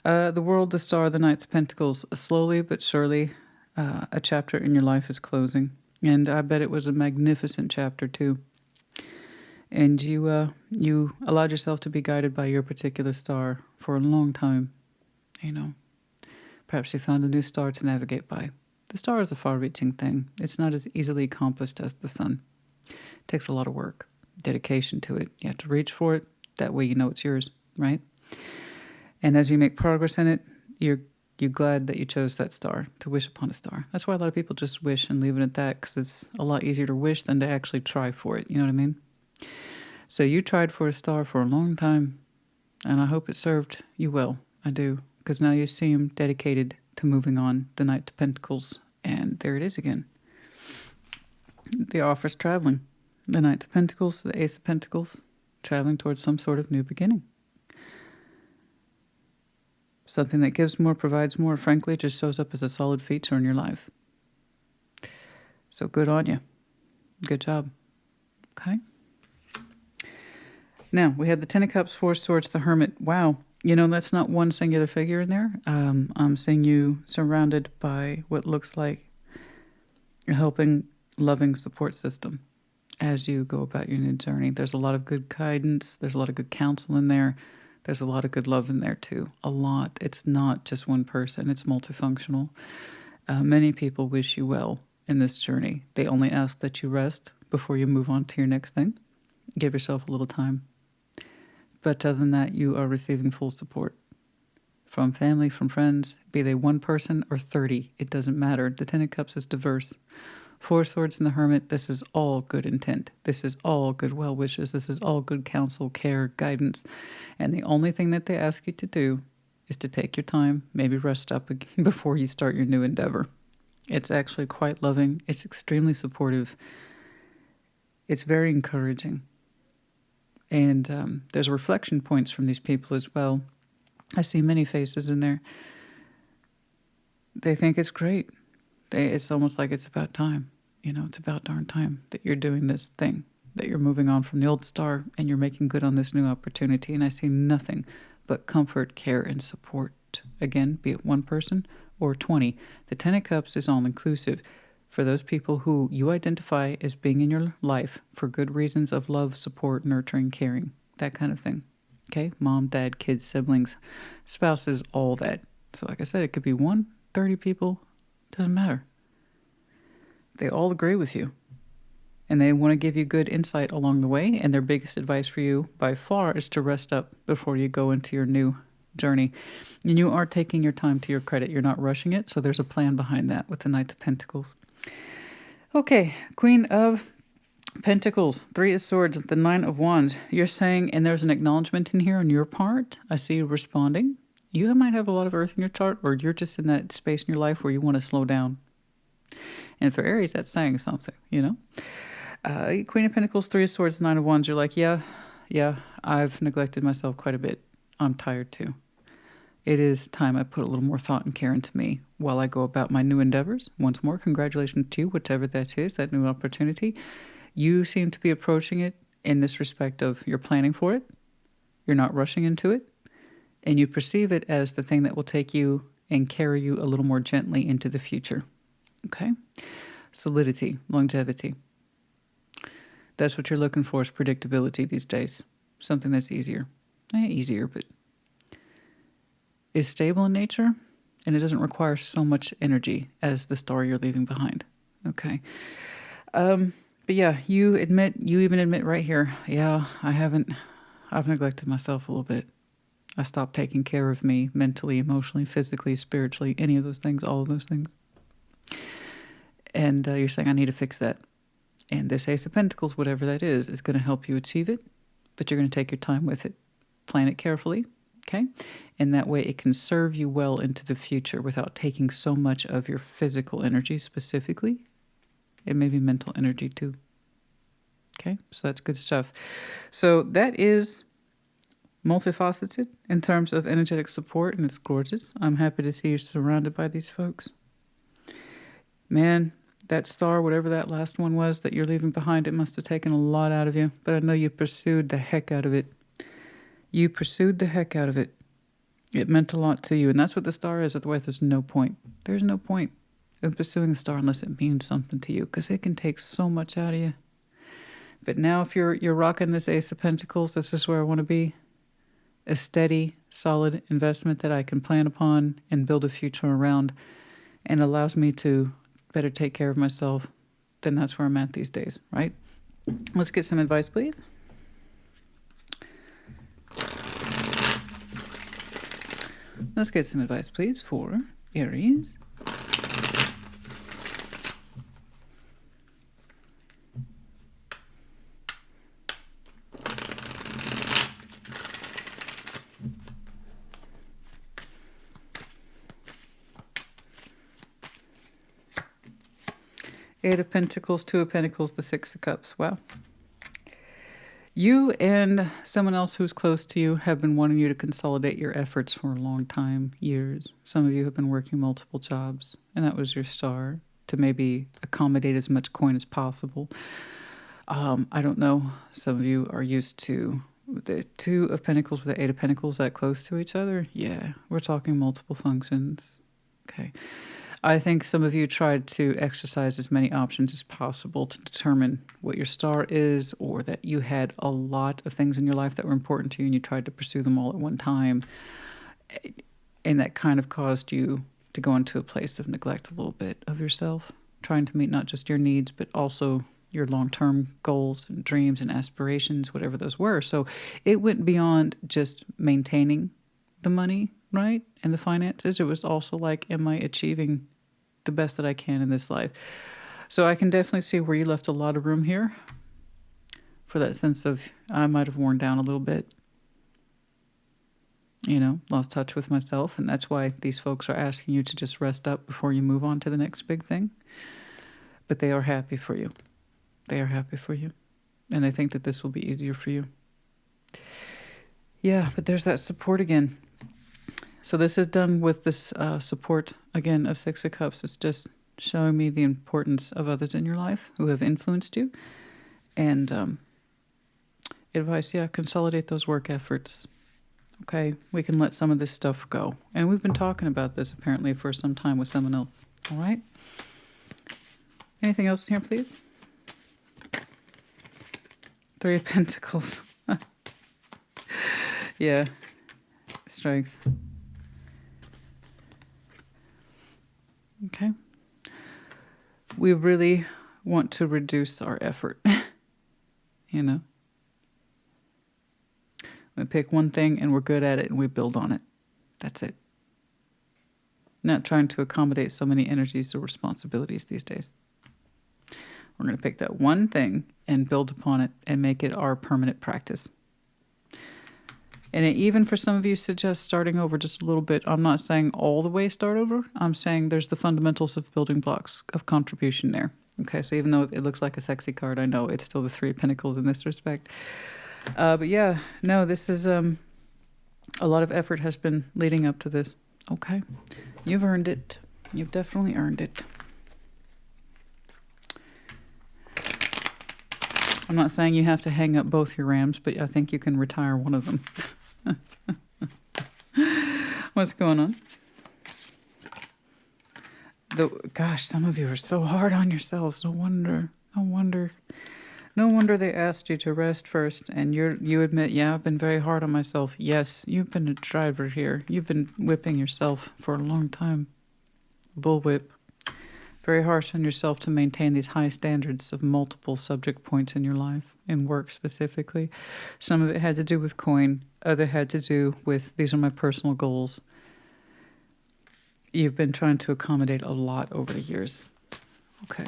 The World, the Star, the Knights of Pentacles, slowly but surely, a chapter in your life is closing. And I bet it was a magnificent chapter, too. And you allowed yourself to be guided by your particular star for a long time. Perhaps you found a new star to navigate by. The star is a far-reaching thing. It's not as easily accomplished as the sun. It takes a lot of work, dedication to it. You have to reach for it. That way you know it's yours, right? And as you make progress in it, you're glad that you chose that star, to wish upon a star. That's why a lot of people just wish and leave it at that, because it's a lot easier to wish than to actually try for it. You know what I mean? So you tried for a star for a long time, and I hope it served you well. I do, because now you seem dedicated to moving on. The Knight of Pentacles, and there it is again. The offer's traveling. The Knight of Pentacles, the Ace of Pentacles, traveling towards some sort of new beginning. Something that gives more, provides more, frankly, just shows up as a solid feature in your life. So good on you. Good job. Okay. Now, we have the 10 of Cups, 4 of Swords, the Hermit. Wow. That's not one singular figure in there. I'm seeing you surrounded by what looks like a helping, loving support system as you go about your new journey. There's a lot of good guidance. There's a lot of good counsel in there. There's a lot of good love in there, too. A lot. It's not just one person. It's multifunctional. Many people wish you well, in this journey. They only ask that you rest before you move on to your next thing. Give yourself a little time. But other than that, you are receiving full support from family, from friends, be they one person or 30. It doesn't matter. The Ten of Cups is diverse. Four Swords and the Hermit, this is all good intent. This is all good well wishes. This is all good counsel, care, guidance. And the only thing that they ask you to do is to take your time, maybe rest up before you start your new endeavor. It's actually quite loving. It's extremely supportive. It's very encouraging. And there's reflection points from these people as well. I see many faces in there. They think it's great. It's almost like it's about time. You know, it's about darn time that you're doing this thing, that you're moving on from the old star and you're making good on this new opportunity. And I see nothing but comfort, care, and support. Again, be it one person or 20. The Ten of Cups is all-inclusive for those people who you identify as being in your life for good reasons of love, support, nurturing, caring, that kind of thing. Okay? Mom, dad, kids, siblings, spouses, all that. So like I said, it could be 30 people. Doesn't matter. They all agree with you. And they want to give you good insight along the way. And their biggest advice for you by far is to rest up before you go into your new journey. And you are taking your time to your credit. You're not rushing it. So there's a plan behind that with the Knight of Pentacles. Okay, Queen of Pentacles, Three of Swords, the Nine of Wands. You're saying, and there's an acknowledgement in here on your part. I see you responding. You might have a lot of earth in your chart, or you're just in that space in your life where you want to slow down. And for Aries, that's saying something, you know? Queen of Pentacles, Three of Swords, Nine of Wands. You're like, yeah, I've neglected myself quite a bit. I'm tired too. It is time I put a little more thought and care into me while I go about my new endeavors. Once more, congratulations to you, whatever that is, that new opportunity. You seem to be approaching it in this respect of you're planning for it, you're not rushing into it, and you perceive it as the thing that will take you and carry you a little more gently into the future. Okay? Solidity, longevity. That's what you're looking for, is predictability these days. Something that's easier. Easier, but is stable in nature, and it doesn't require so much energy as the star you're leaving behind. Okay. But yeah, you even admit right here, yeah, I've neglected myself a little bit. I stopped taking care of me mentally, emotionally, physically, spiritually, any of those things, all of those things. And you're saying, I need to fix that. And this Ace of Pentacles, whatever that is going to help you achieve it, but you're going to take your time with it. Plan it carefully, okay? And that way it can serve you well into the future without taking so much of your physical energy specifically, and maybe mental energy too. Okay, so that's good stuff. So that is multifaceted in terms of energetic support, and it's gorgeous. I'm happy to see you surrounded by these folks. Man, that star, whatever that last one was that you're leaving behind, it must have taken a lot out of you, but I know you pursued the heck out of it. You pursued the heck out of it. It meant a lot to you, and that's what the star is. Otherwise, there's no point. There's no point in pursuing the star unless it means something to you, because it can take so much out of you. But now if you're rocking this Ace of Pentacles, this is where I want to be. A steady, solid investment that I can plan upon and build a future around, and allows me to better take care of myself, then that's where I'm at these days, right? Let's get some advice, please. Let's get some advice, please, for Aries. Eight of Pentacles, Two of Pentacles, the Six of Cups. Wow. You and someone else who's close to you have been wanting you to consolidate your efforts for a long time, years. Some of you have been working multiple jobs, and that was your star, to maybe accommodate as much coin as possible. I don't know. Some of you are used to the Two of Pentacles with the Eight of Pentacles that close to each other. Yeah, we're talking multiple functions. Okay. I think some of you tried to exercise as many options as possible to determine what your star is, or that you had a lot of things in your life that were important to you and you tried to pursue them all at one time. And that kind of caused you to go into a place of neglect a little bit of yourself. trying to meet not just your needs, but also your long-term goals and dreams and aspirations, whatever those were. So it went beyond just maintaining the money, right, and the finances. It was also like, am I achieving the best that I can in this life? So I can definitely see where you left a lot of room here for that sense of, I might have worn down a little bit, you know, lost touch with myself. And that's why these folks are asking you to just rest up before you move on to the next big thing. But they are happy for you. They are happy for you. And they think that this will be easier for you. Yeah, but there's that support again. So this is done with this support, again, of Six of Cups. It's just showing me the importance of others in your life who have influenced you. And advice, yeah, consolidate those work efforts. Okay, we can let some of this stuff go. And we've been talking about this apparently for some time with someone else. All right? Anything else in here, please? Three of Pentacles. Yeah. Strength. Okay. We really want to reduce our effort. You know? We pick one thing and we're good at it and we build on it. That's it. Not trying to accommodate so many energies or responsibilities these days. We're going to pick that one thing and build upon it and make it our permanent practice. And it even for some of you suggests starting over just a little bit. I'm not saying all the way start over. I'm saying there's the fundamentals of building blocks of contribution there. Okay, so even though it looks like a sexy card, I know it's still the Three of Pentacles in this respect. But yeah, no, this is a lot of effort has been leading up to this. Okay, you've earned it. You've definitely earned it. I'm not saying you have to hang up both your rams, but I think you can retire one of them. What's going on? Gosh, some of you are so hard on yourselves. No wonder. No wonder. No wonder they asked you to rest first, and you admit, yeah, I've been very hard on myself. Yes, you've been a driver here. You've been whipping yourself for a long time. Bullwhip. Very harsh on yourself to maintain these high standards of multiple subject points in your life, in work specifically. Some of it had to do with coin. Other had to do with, these are my personal goals. You've been trying to accommodate a lot over the years. Okay.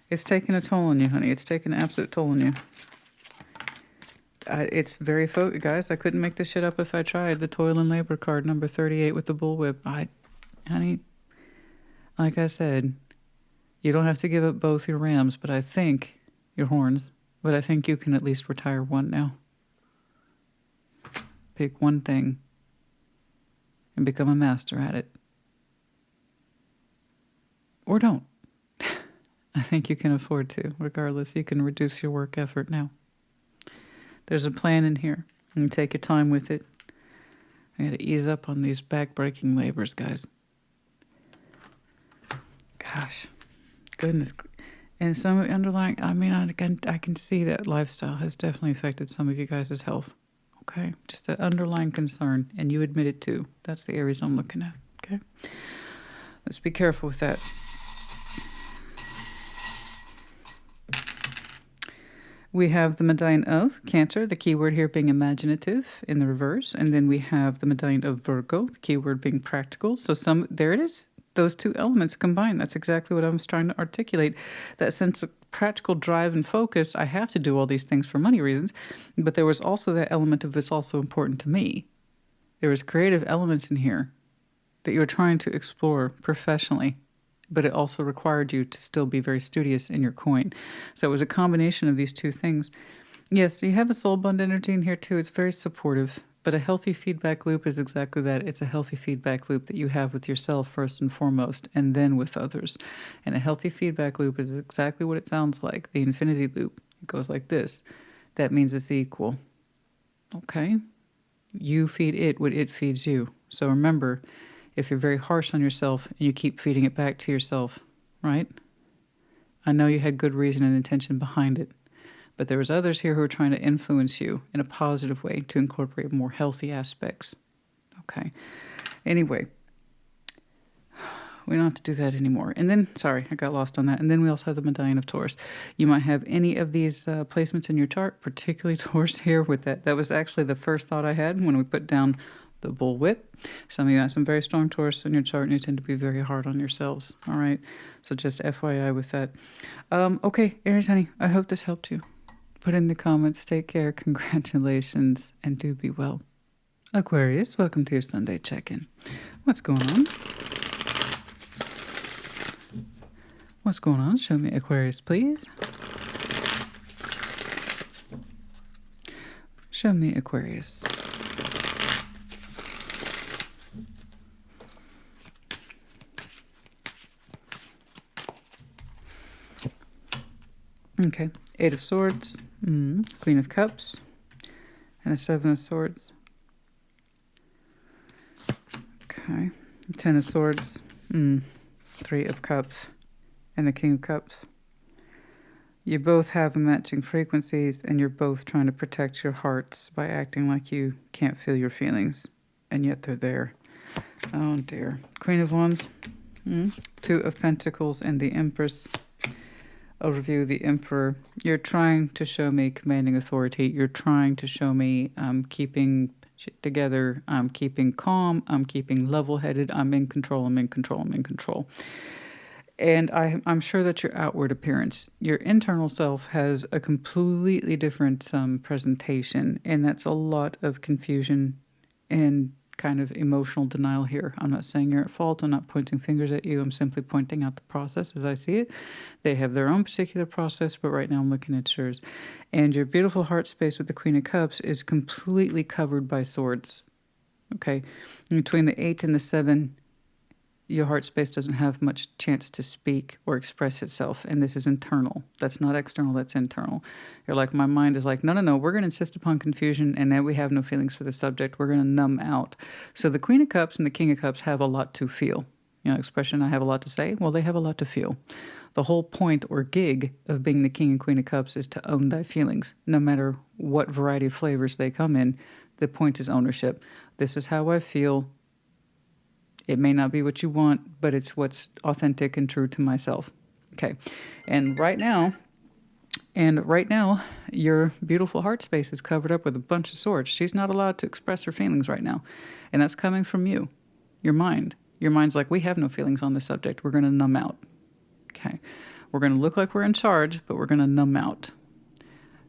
It's taken a toll on you, honey. It's taken an absolute toll on you. It's very guys, I couldn't make this shit up if I tried. The Toil and Labor card, number 38 with the bullwhip. Honey, like I said, you don't have to give up both your rams, but I think, your horns, but I think you can at least retire one now. Pick one thing and become a master at it. Or don't. I think you can afford to. Regardless, you can reduce your work effort now. There's a plan in here. And take your time with it. I gotta ease up on these back-breaking labors, guys. Gosh. Goodness. And some underlying, I mean, I can see that lifestyle has definitely affected some of you guys' health. Okay? Just an underlying concern. And you admit it too. That's the Aries I'm looking at. Okay? Let's be careful with that. We have the medallion of Cancer, the keyword here being imaginative in the reverse. And then we have the medallion of Virgo, the keyword being practical. So there it is. Those two elements combined. That's exactly what I was trying to articulate. That sense of practical drive and focus. I have to do all these things for money reasons. But there was also that element of it's also important to me. There was creative elements in here that you were trying to explore professionally. But it also required you to still be very studious in your coin. So it was a combination of these two things. Yes, you have a soul bond energy in here too. It's very supportive. But a healthy feedback loop is exactly that. It's a healthy feedback loop that you have with yourself first and foremost, and then with others. And a healthy feedback loop is exactly what it sounds like, the infinity loop. It goes like this. That means it's equal. Okay? You feed it what it feeds you. So remember, if you're very harsh on yourself and you keep feeding it back to yourself, right? I know you had good reason and intention behind it, but there was others here who were trying to influence you in a positive way to incorporate more healthy aspects. Okay. Anyway, We don't have to do that anymore. And then, sorry, I got lost on that. And then we also have the Medallion of Taurus. You might have any of these placements in your chart, particularly Taurus here with that. That was actually the first thought I had when we put down the bullwhip. Some of you have some very strong Taurus in your chart and you tend to be very hard on yourselves. All right. So just FYI with that. Okay, Aries, honey, I hope this helped you. Put in the comments. Take care. Congratulations. And do be well. Aquarius, welcome to your Sunday check-in. What's going on? What's going on? Show me Aquarius, please. Show me Aquarius. Okay, Eight of Swords, Queen of Cups, and a Seven of Swords. Okay, Ten of Swords, Three of Cups, and the King of Cups. You both have matching frequencies, and you're both trying to protect your hearts by acting like you can't feel your feelings, and yet they're there. Oh dear. Queen of Wands, Two of Pentacles, and the Empress. Overview, the Emperor. You're trying to show me commanding authority. You're trying to show me keeping shit together. I'm keeping calm. I'm keeping level-headed. I'm in control. I'm in control. I'm in control. And I'm sure that your outward appearance, your internal self has a completely different presentation. And that's a lot of confusion and kind of emotional denial here. I'm not saying you're at fault. I'm not pointing fingers at you. I'm simply pointing out the process as I see it. They have their own particular process, but right now I'm looking at yours. And your beautiful heart space with the Queen of Cups is completely covered by swords. Okay? Between the 8 and the 7, your heart space doesn't have much chance to speak or express itself. And this is internal. That's not external, that's internal. You're like, my mind is like, no, we're going to insist upon confusion and now we have no feelings for the subject. We're going to numb out. So the Queen of Cups and the King of Cups have a lot to feel. You know, expression, I have a lot to say. Well, they have a lot to feel. The whole point or gig of being the King and Queen of Cups is to own thy feelings. No matter what variety of flavors they come in, the point is ownership. This is how I feel. It may not be what you want, but it's what's authentic and true to myself. Okay. And right now, your beautiful heart space is covered up with a bunch of swords. She's not allowed to express her feelings right now. And that's coming from you, your mind. Your mind's like, we have no feelings on this subject. We're going to numb out. Okay. We're going to look like we're in charge, but we're going to numb out.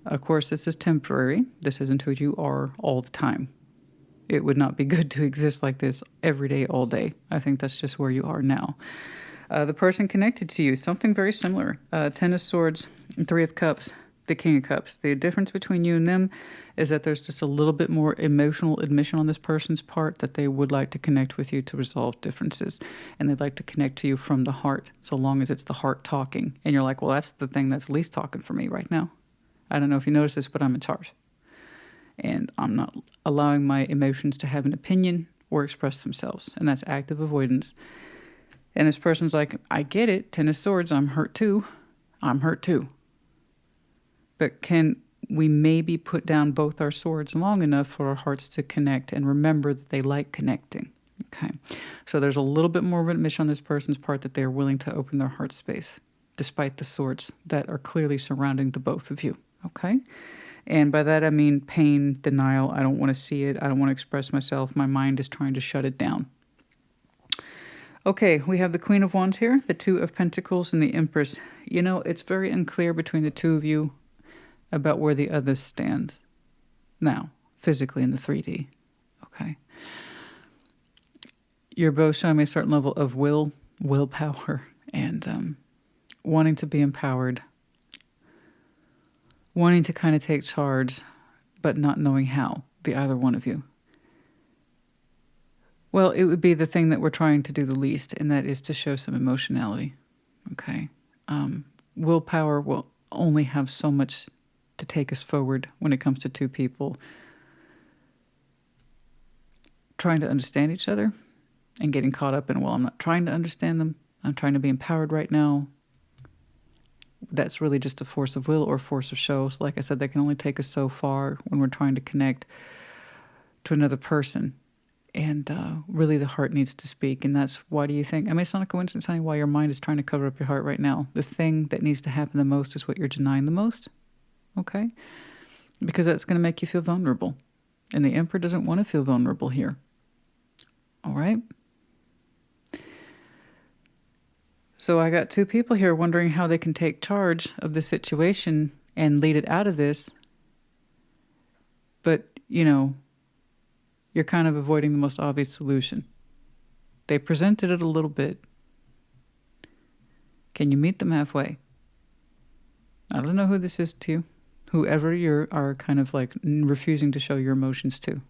Of course, this is temporary. This isn't who you are all the time. It would not be good to exist like this every day, all day. I think that's just where you are now. The person connected to you, something very similar. Ten of Swords, and Three of Cups, the King of Cups. The difference between you and them is that there's just a little bit more emotional admission on this person's part that they would like to connect with you to resolve differences. And they'd like to connect to you from the heart, so long as it's the heart talking. And you're like, well, that's the thing that's least talking for me right now. I don't know if you notice this, but I'm in charge. And I'm not allowing my emotions to have an opinion or express themselves. And that's active avoidance. And this person's like, I get it. Ten of Swords, I'm hurt too. I'm hurt too. But can we maybe put down both our swords long enough for our hearts to connect and remember that they like connecting? Okay. So there's a little bit more of an admission on this person's part that they're willing to open their heart space, despite the swords that are clearly surrounding the both of you. Okay. And by that, I mean pain, denial. I don't want to see it. I don't want to express myself. My mind is trying to shut it down. Okay, we have the Queen of Wands here, the Two of Pentacles, and the Empress. You know, it's very unclear between the two of you about where the other stands. Now, physically in the 3D. Okay. You're both showing me a certain level of willpower, and wanting to be empowered. Wanting to kind of take charge, but not knowing how, the either one of you. Well, it would be the thing that we're trying to do the least, and that is to show some emotionality. Okay. Willpower will only have so much to take us forward when it comes to two people trying to understand each other and getting caught up in, well, I'm not trying to understand them. I'm trying to be empowered right now. That's really just a force of will or force of show. So like I said, that can only take us so far when we're trying to connect to another person. And really the heart needs to speak. And that's, why do you think? I mean, it's not a coincidence, honey, why your mind is trying to cover up your heart right now. The thing that needs to happen the most is what you're denying the most. Okay? Because that's going to make you feel vulnerable. And the Emperor doesn't want to feel vulnerable here. All right? So I got two people here wondering how they can take charge of the situation and lead it out of this. But, you know, you're kind of avoiding the most obvious solution. They presented it a little bit. Can you meet them halfway? I don't know who this is to you. Whoever you are kind of like refusing to show your emotions to.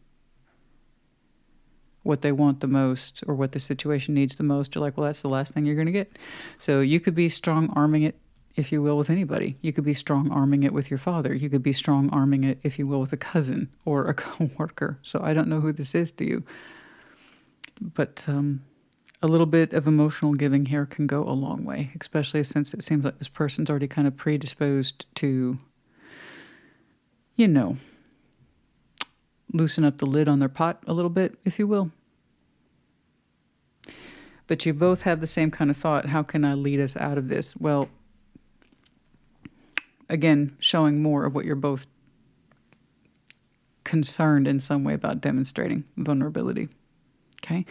What they want the most or what the situation needs the most, you're like, well, that's the last thing you're going to get. So you could be strong-arming it, if you will, with anybody. You could be strong-arming it with your father. You could be strong-arming it, if you will, with a cousin or a co-worker. So I don't know who this is to you. But a little bit of emotional giving here can go a long way, especially since it seems like this person's already kind of predisposed to, you know, loosen up the lid on their pot a little bit, if you will. But you both have the same kind of thought. How can I lead us out of this? Well, again, showing more of what you're both concerned in some way about demonstrating, vulnerability. Okay?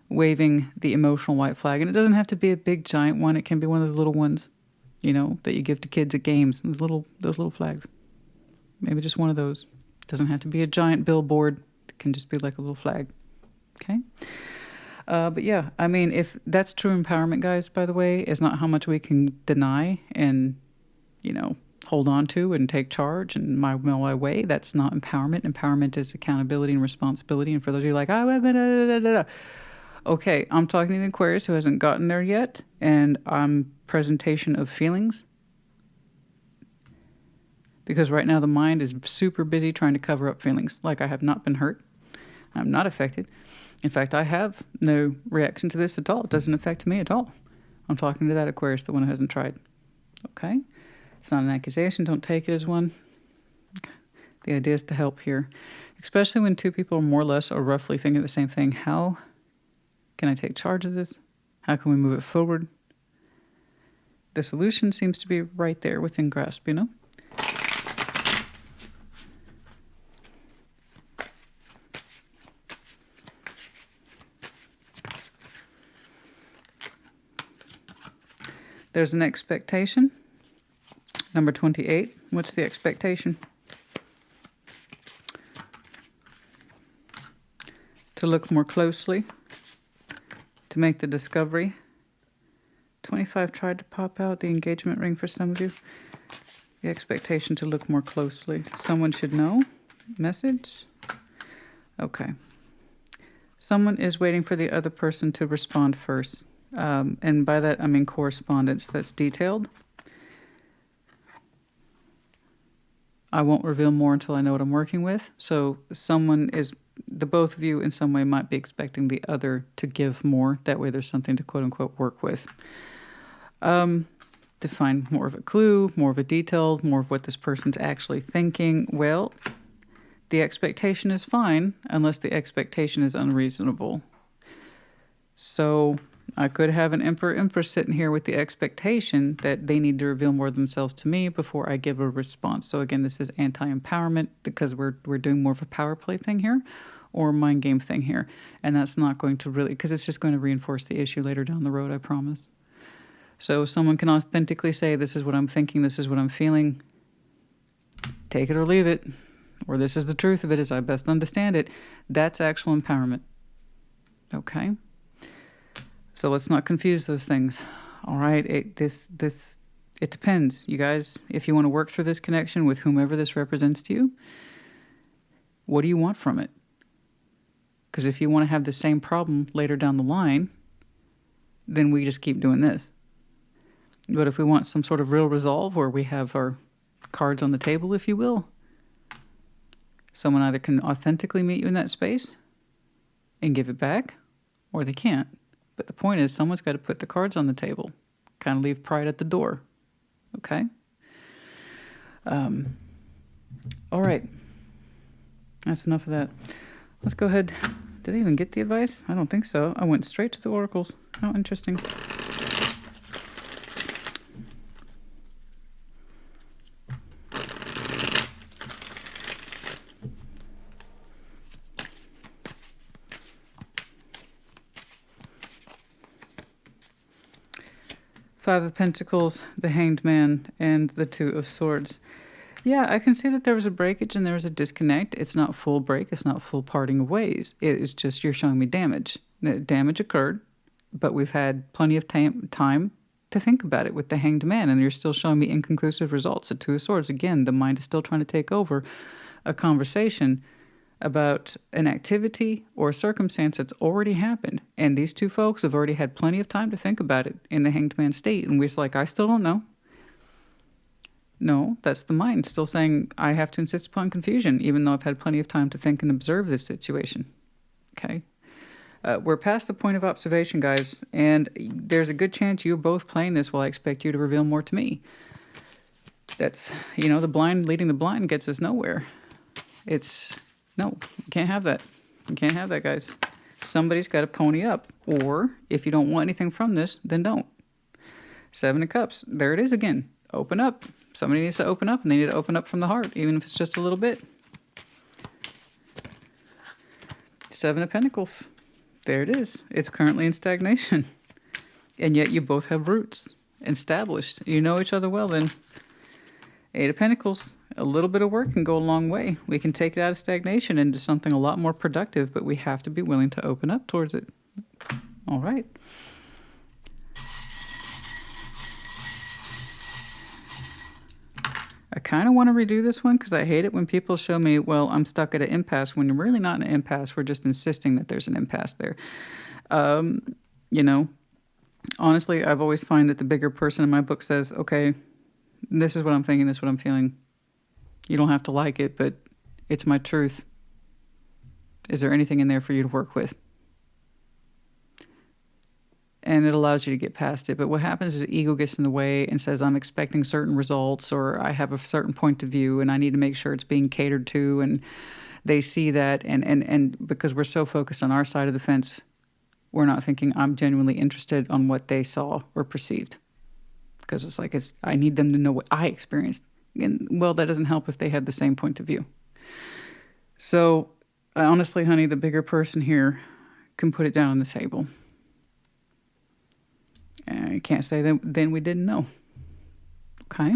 Waving the emotional white flag. And it doesn't have to be a big giant one. It can be one of those little ones, you know, that you give to kids at games. Those little flags. Maybe just one of those. It doesn't have to be a giant billboard. It can just be like a little flag. Okay? But yeah, I mean, if that's true empowerment, guys, by the way, is not how much we can deny and, you know, hold on to and take charge and my way. That's not empowerment. Empowerment is accountability and responsibility. And for those of you like, okay, I'm talking to the Aquarius who hasn't gotten there yet, and I'm presentation of feelings. Because right now the mind is super busy trying to cover up feelings. Like, I have not been hurt. I'm not affected. In fact, I have no reaction to this at all. It doesn't affect me at all. I'm talking to that Aquarius, the one who hasn't tried. Okay? It's not an accusation. Don't take it as one. Okay. The idea is to help here. Especially when two people are more or less or roughly thinking the same thing. How can I take charge of this? How can we move it forward? The solution seems to be right there within grasp, you know? There's an expectation. Number 28. What's the expectation? To look more closely. To make the discovery. 25 tried to pop out the engagement ring for some of you. The expectation to look more closely. Someone should know. Message. Okay. Someone is waiting for the other person to respond first. And by that, I mean correspondence that's detailed. I won't reveal more until I know what I'm working with. So someone is, the both of you in some way might be expecting the other to give more. That way there's something to quote unquote work with. To find more of a clue, more of a detail, more of what this person's actually thinking. Well, the expectation is fine unless the expectation is unreasonable. So I could have an Emperor-Empress sitting here with the expectation that they need to reveal more of themselves to me before I give a response. So again, this is anti-empowerment because we're doing more of a power play thing here or mind game thing here. And that's not going to really, because it's just going to reinforce the issue later down the road, I promise. So someone can authentically say, this is what I'm thinking, this is what I'm feeling. Take it or leave it. Or this is the truth of it as I best understand it. That's actual empowerment. Okay? So let's not confuse those things. All right? It depends, you guys. If you want to work through this connection with whomever this represents to you, what do you want from it? Because if you want to have the same problem later down the line, then we just keep doing this. But if we want some sort of real resolve where we have our cards on the table, if you will, someone either can authentically meet you in that space and give it back, or they can't. But the point is, someone's got to put the cards on the table, kind of leave pride at the door. Okay? All right. That's enough of that. Let's go ahead Did I even get the advice? I don't think so. I went straight to the oracles. How interesting. Five of Pentacles, the Hanged Man, and the Two of Swords. Yeah, I can see that there was a breakage and there was a disconnect. It's not full break. It's not full parting of ways. It is just you're showing me damage. Damage occurred, but we've had plenty of time to think about it with the Hanged Man, and you're still showing me inconclusive results. The Two of Swords, again, the mind is still trying to take over a conversation about an activity or a circumstance that's already happened. And these two folks have already had plenty of time to think about it in the Hanged Man state. And we're like, I still don't know. No, that's the mind still saying, I have to insist upon confusion, even though I've had plenty of time to think and observe this situation. Okay. We're past the point of observation, guys. And there's a good chance you're both playing this while I expect you to reveal more to me. That's, the blind leading the blind gets us nowhere. No, you can't have that. You can't have that, guys. Somebody's got to pony up. Or, if you don't want anything from this, then don't. Seven of Cups. There it is again. Open up. Somebody needs to open up, and they need to open up from the heart, even if it's just a little bit. Seven of Pentacles. There it is. It's currently in stagnation. And yet you both have roots established. You know each other well then. Eight of Pentacles. A little bit of work can go a long way. We can take it out of stagnation into something a lot more productive, but we have to be willing to open up towards it. All right. I kind of want to redo this one because I hate it when people show me, well, I'm stuck at an impasse, when you're really not in an impasse. We're just insisting that there's an impasse there. Honestly, I've always find that the bigger person in my book says, okay, this is what I'm thinking, this is what I'm feeling. You don't have to like it, but it's my truth. Is there anything in there for you to work with? And it allows you to get past it. But what happens is the ego gets in the way and says, I'm expecting certain results, or I have a certain point of view and I need to make sure it's being catered to. And they see that. And because we're so focused on our side of the fence, we're not thinking I'm genuinely interested on what they saw or perceived. Because it's like, I need them to know what I experienced. And, well, that doesn't help if they had the same point of view. So, honestly, honey, the bigger person here can put it down on the table. I can't say that then we didn't know. Okay?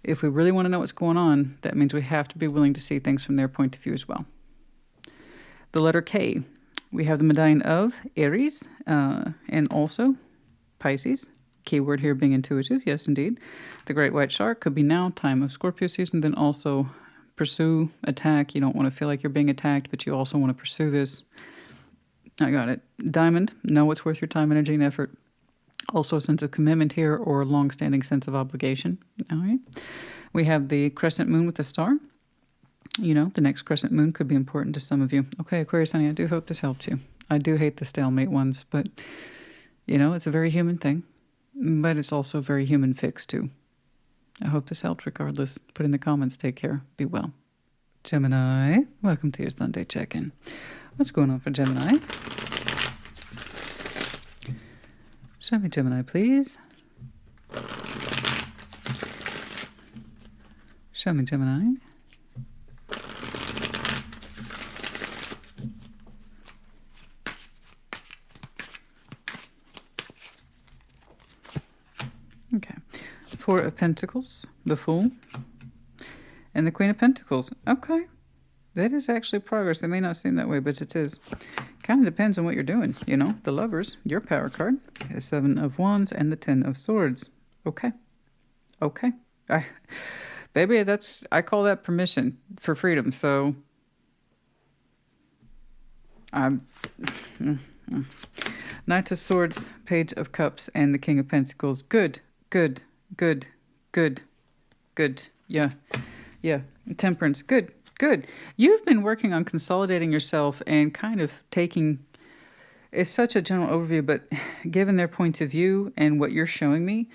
If we really want to know what's going on, that means we have to be willing to see things from their point of view as well. The letter K. We have the medallion of Aries and also Pisces. Keyword here being intuitive. Yes, indeed. The great white shark could be now, time of Scorpio season, then also pursue, attack. You don't want to feel like you're being attacked, but you also want to pursue this. I got it. Diamond, know what's worth your time, energy, and effort. Also a sense of commitment here, or a long-standing sense of obligation. All right. We have the crescent moon with the star. The next crescent moon could be important to some of you. Okay, Aquarius, honey, I do hope this helped you. I do hate the stalemate ones, but, it's a very human thing. But it's also a very human fix, too. I hope this helped regardless. Put in the comments. Take care. Be well. Gemini, welcome to your Sunday check-in. What's going on for Gemini? Show me Gemini, please. Show me Gemini. Okay. Four of Pentacles, the Fool, and the Queen of Pentacles. Okay. That is actually progress. It may not seem that way, but it is. Kind of depends on what you're doing. The Lovers, your power card, the Seven of Wands, and the Ten of Swords. Okay. Okay. Baby, I call that permission for freedom. So, Knight of Swords, Page of Cups, and the King of Pentacles. Good. Good. Good. Good. Good. Yeah. Yeah. Temperance. Good. Good. You've been working on consolidating yourself and kind of taking, it's such a general overview, but given their point of view and what you're showing me,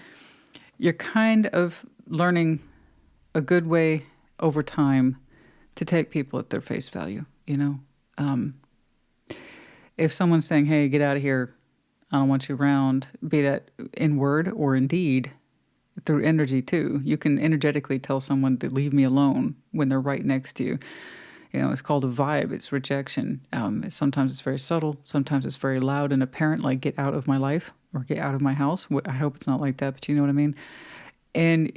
you're kind of learning a good way over time to take people at their face value, If someone's saying, hey, get out of here, I don't want you around, be that in word or in deed, through energy too. You can energetically tell someone to leave me alone when they're right next to you. You know, it's called a vibe. It's rejection. Sometimes it's very subtle. Sometimes it's very loud and apparent, like get out of my life or get out of my house. I hope it's not like that, but you know what I mean. And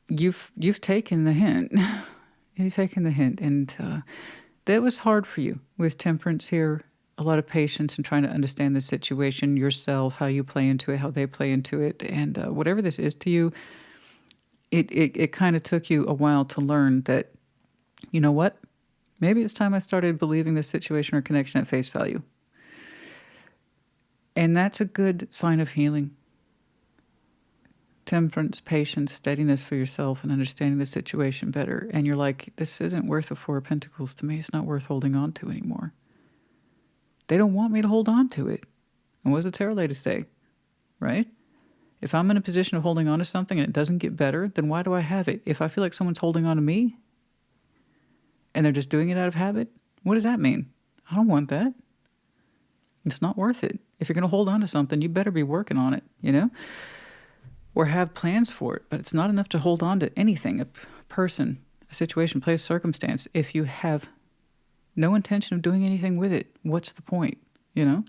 you've taken the hint. You've taken the hint, and that was hard for you with temperance here. A lot of patience and trying to understand the situation yourself, how you play into it, how they play into it, and whatever this is to you, it kind of took you a while to learn that, you know what, maybe it's time I started believing this situation or connection at face value. And that's a good sign of healing. Temperance, patience, steadiness for yourself, and understanding the situation better. And you're like, this isn't worth the Four of Pentacles to me. It's not worth holding on to anymore. They don't want me to hold on to it. And what does the tarot lady say? Right? If I'm in a position of holding on to something and it doesn't get better, then why do I have it? If I feel like someone's holding on to me and they're just doing it out of habit, what does that mean? I don't want that. It's not worth it. If you're going to hold on to something, you better be working on it, you know? Or have plans for it. But it's not enough to hold on to anything, a person, a situation, place, circumstance, if you have no intention of doing anything with it. What's the point, you know?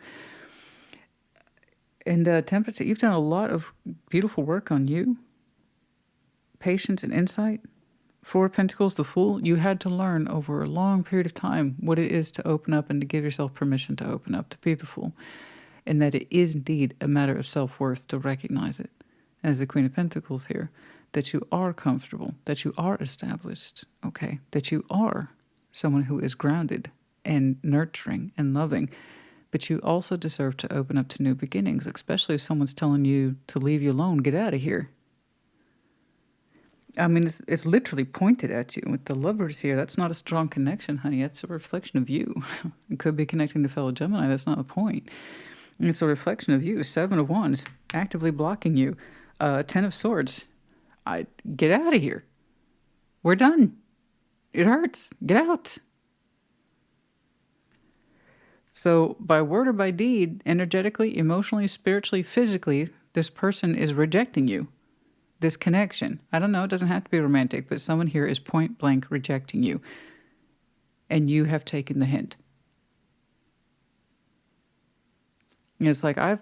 And temperance, you've done a lot of beautiful work on you. Patience and insight. Four of Pentacles, the Fool, you had to learn over a long period of time what it is to open up and to give yourself permission to open up, to be the Fool. And that it is indeed a matter of self-worth to recognize it. As the Queen of Pentacles here, that you are comfortable, that you are established, okay? That you are someone who is grounded and nurturing and loving. But you also deserve to open up to new beginnings, especially if someone's telling you to leave you alone, get out of here. I mean, it's literally pointed at you. With the Lovers here, that's not a strong connection, honey. That's a reflection of you. It could be connecting to fellow Gemini. That's not the point. It's a reflection of you. Seven of Wands, actively blocking you. Ten of Swords. Get out of here. We're done. It hurts. Get out. So by word or by deed, energetically, emotionally, spiritually, physically, this person is rejecting you. This connection. I don't know, it doesn't have to be romantic, but someone here is point blank rejecting you. And you have taken the hint. And it's like, I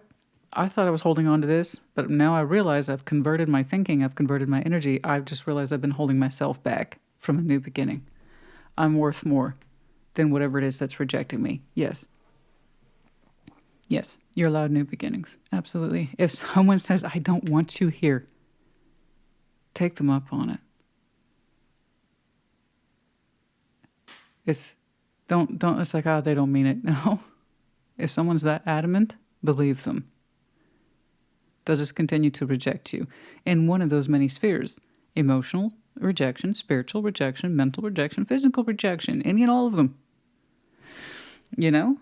thought I was holding on to this, but now I realize I've converted my thinking, I've converted my energy. I've just realized I've been holding myself back from a new beginning. I'm worth more than whatever it is that's rejecting me. Yes. Yes, you're allowed new beginnings. Absolutely. If someone says, I don't want you here, take them up on it. It's like, oh, they don't mean it. No. If someone's that adamant, believe them. They'll just continue to reject you in one of those many spheres. Emotional rejection, spiritual rejection, mental rejection, physical rejection, any and all of them. You know?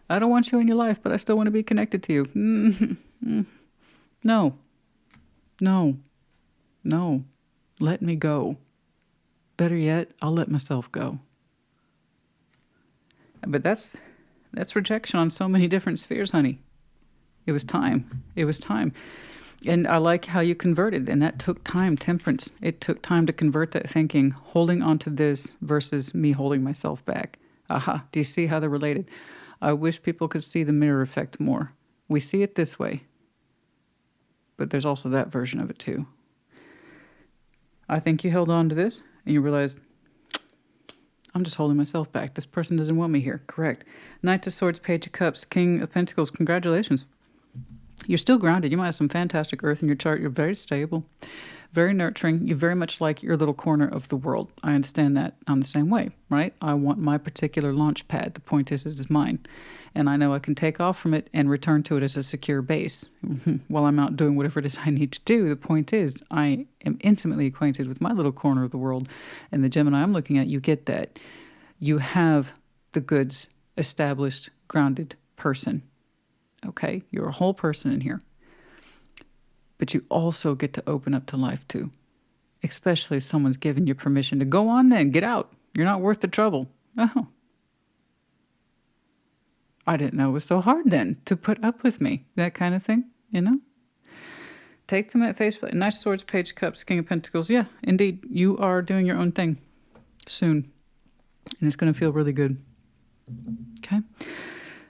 I don't want you in your life, but I still want to be connected to you. No. No. No. Let me go. Better yet, I'll let myself go. But that's rejection on so many different spheres, honey. It was time. It was time. And I like how you converted, and that took time. Temperance. It took time to convert that thinking, holding on to this versus me holding myself back. Aha. Do you see how they're related? I wish people could see the mirror effect more. We see it this way, but there's also that version of it too. I think you held on to this, and you realized, I'm just holding myself back. This person doesn't want me here. Correct. Knight of Swords, Page of Cups, King of Pentacles. Congratulations. You're still grounded. You might have some fantastic earth in your chart. You're very stable, very nurturing. You very much like your little corner of the world. I understand that. I'm the same way, right? I want my particular launch pad. The point is, it's mine. And I know I can take off from it and return to it as a secure base while I'm out doing whatever it is I need to do. The point is, I am intimately acquainted with my little corner of the world. And the Gemini I'm looking at, you get that. You have the goods, established, grounded person. Okay? You're a whole person in here. But you also get to open up to life too. Especially if someone's given you permission to go on then, get out. You're not worth the trouble. Oh. I didn't know it was so hard then to put up with me. That kind of thing, you know? Take them at face value. Knight of Swords, Page of Cups, King of Pentacles. Yeah, indeed. You are doing your own thing soon. And it's going to feel really good. Okay?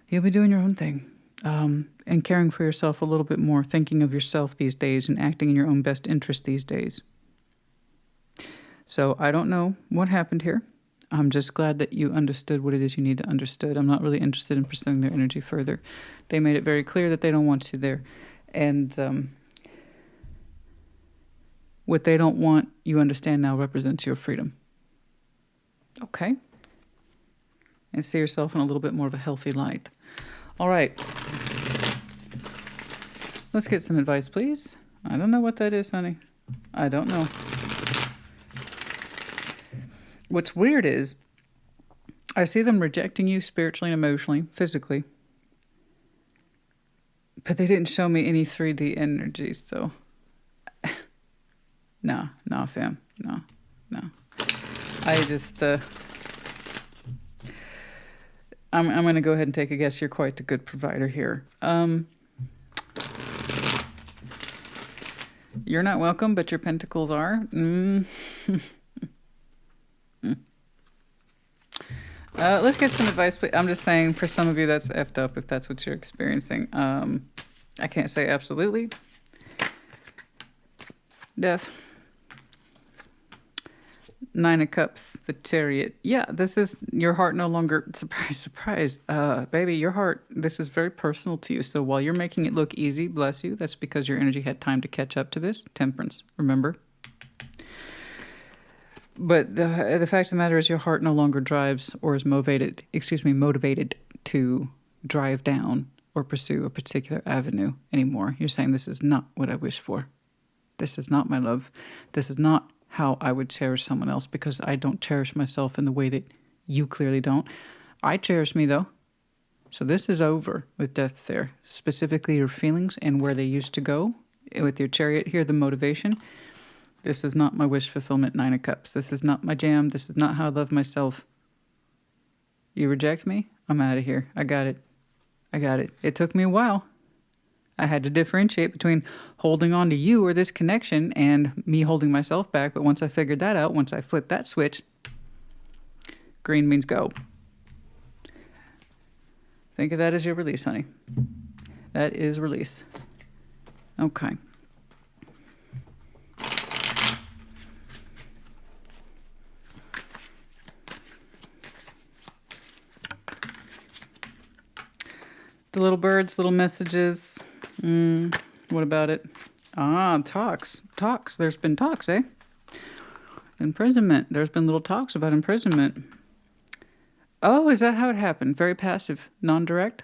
You'll be doing your own thing. And caring for yourself a little bit more. Thinking of yourself these days and acting in your own best interest these days. So I don't know what happened here. I'm just glad that you understood what it is you need to understood. I'm not really interested in pursuing their energy further. They made it very clear that they don't want you there. And what they don't want, you understand now, represents your freedom. Okay? And see yourself in a little bit more of a healthy light. All right. Let's get some advice, please. I don't know what that is, honey. I don't know. What's weird is I see them rejecting you spiritually and emotionally, physically. But they didn't show me any 3D energy, so... No, fam. No. I just... I'm going to go ahead and take a guess. You're quite the good provider here. You're not welcome, but your pentacles are. Let's get some advice, please. I'm just saying, for some of you, that's effed up if that's what you're experiencing. I can't say absolutely. Death. 9 of Cups, the Chariot. Yeah, this is your heart no longer... Surprise. Baby, your heart, this is very personal to you. So while you're making it look easy, bless you, that's because your energy had time to catch up to this. Temperance, remember? But the fact of the matter is your heart no longer drives or is motivated to drive down or pursue a particular avenue anymore. You're saying, this is not what I wish for. This is not my love. This is not how I would cherish someone else, because I don't cherish myself in the way that you clearly don't. I cherish me, though. So this is over with death there. Specifically your feelings and where they used to go. With your Chariot here, the motivation. This is not my wish fulfillment, 9 of Cups. This is not my jam. This is not how I love myself. You reject me? I'm out of here. I got it. It took me a while. I had to differentiate between holding on to you or this connection and me holding myself back. But once I figured that out, once I flipped that switch, green means go. Think of that as your release, honey. That is release. Okay. The little birds, little messages. What about it? Talks. There's been talks, eh? Imprisonment. There's been little talks about imprisonment. Oh, is that how it happened? Very passive, non-direct?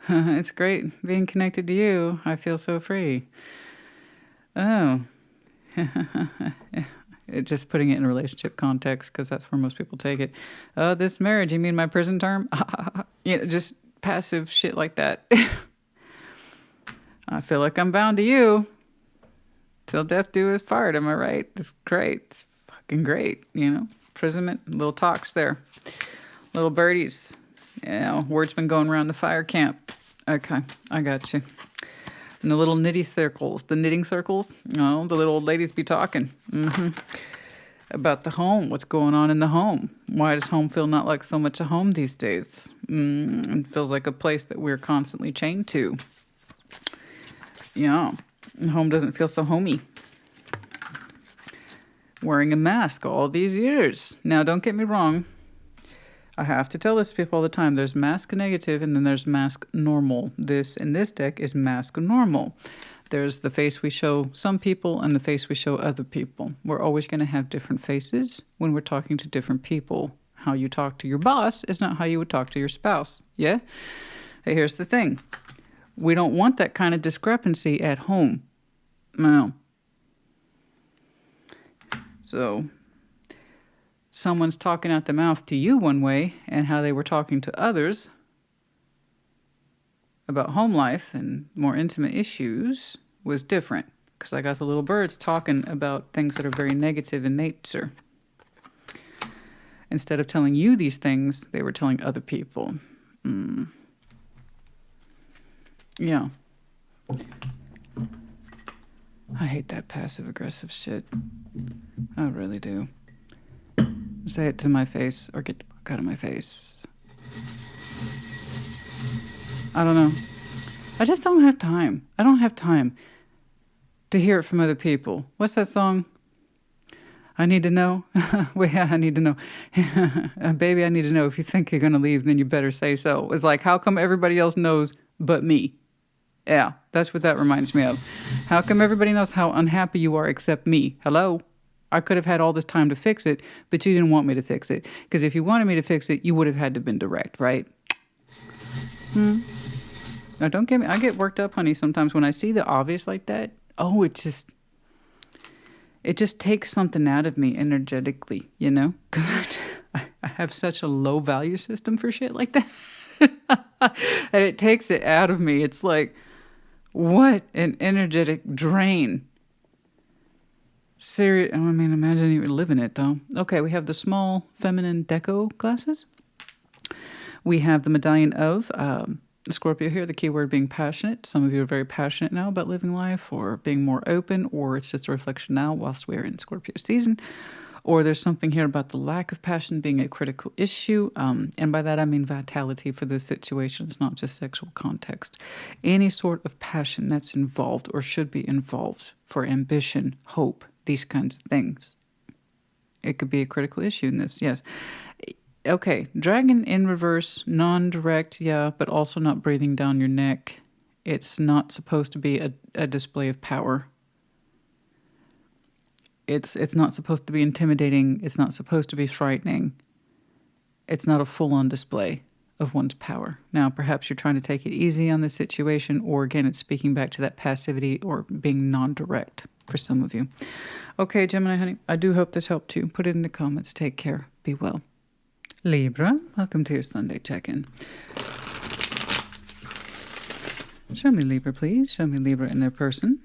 It's great being connected to you. I feel so free. Oh. Just putting it in a relationship context, because that's where most people take it. Oh, this marriage, you mean my prison term? Just passive shit like that. I feel like I'm bound to you. Till death do us part, am I right? It's great. It's fucking great, Imprisonment, little talks there. Little birdies. Word's been going around the fire camp. Okay, I got you. And the little knitting circles. The little old ladies be talking. About the home. What's going on in the home? Why does home feel not like so much a home these days? It feels like a place that we're constantly chained to. Yeah. Home doesn't feel so homey. Wearing a mask all these years. Now, don't get me wrong. I have to tell this to people all the time. There's mask negative and then there's mask normal. This in this deck is mask normal. There's the face we show some people and the face we show other people. We're always going to have different faces when we're talking to different people. How you talk to your boss is not how you would talk to your spouse. Yeah? Hey, here's the thing. We don't want that kind of discrepancy at home. No. So, someone's talking out the mouth to you one way, and how they were talking to others about home life and more intimate issues was different. Because I got the little birds talking about things that are very negative in nature. Instead of telling you these things, they were telling other people. Yeah. I hate that passive-aggressive shit. I really do. Say it to my face or get the fuck out of my face. I don't know. I just don't have time. I don't have time to hear it from other people. What's that song? I need to know. Well, yeah, I need to know. Baby, I need to know. If you think you're going to leave, then you better say so. It's like, how come everybody else knows but me? Yeah, that's what that reminds me of. How come everybody knows how unhappy you are except me? Hello? I could have had all this time to fix it, but you didn't want me to fix it. Because if you wanted me to fix it, you would have had to have been direct, right? Now, don't get me. I get worked up, honey, sometimes when I see the obvious like that. Oh, it just takes something out of me energetically, you know? Because I have such a low value system for shit like that. And it takes it out of me. It's like, what an energetic drain. Serious. I mean, imagine you were living it, though. Okay, we have the small feminine deco glasses. We have the medallion of Scorpio here, the keyword being passionate. Some of you are very passionate now about living life or being more open, or it's just a reflection now whilst we're in Scorpio season. Or there's something here about the lack of passion being a critical issue. And by that, I mean vitality for this situation. It's not just sexual context. Any sort of passion that's involved or should be involved for ambition, hope, these kinds of things. It could be a critical issue in this, yes. Okay, dragon in reverse, non-direct, yeah, but also not breathing down your neck. It's not supposed to be a display of power. It's not supposed to be intimidating. It's not supposed to be frightening. It's not a full-on display of one's power. Now, perhaps you're trying to take it easy on this situation, or again, it's speaking back to that passivity or being non-direct for some of you. Okay, Gemini, honey, I do hope this helped you. Put it in the comments. Take care. Be well. Libra, welcome to your Sunday check-in. Show me Libra, please. Show me Libra in their person.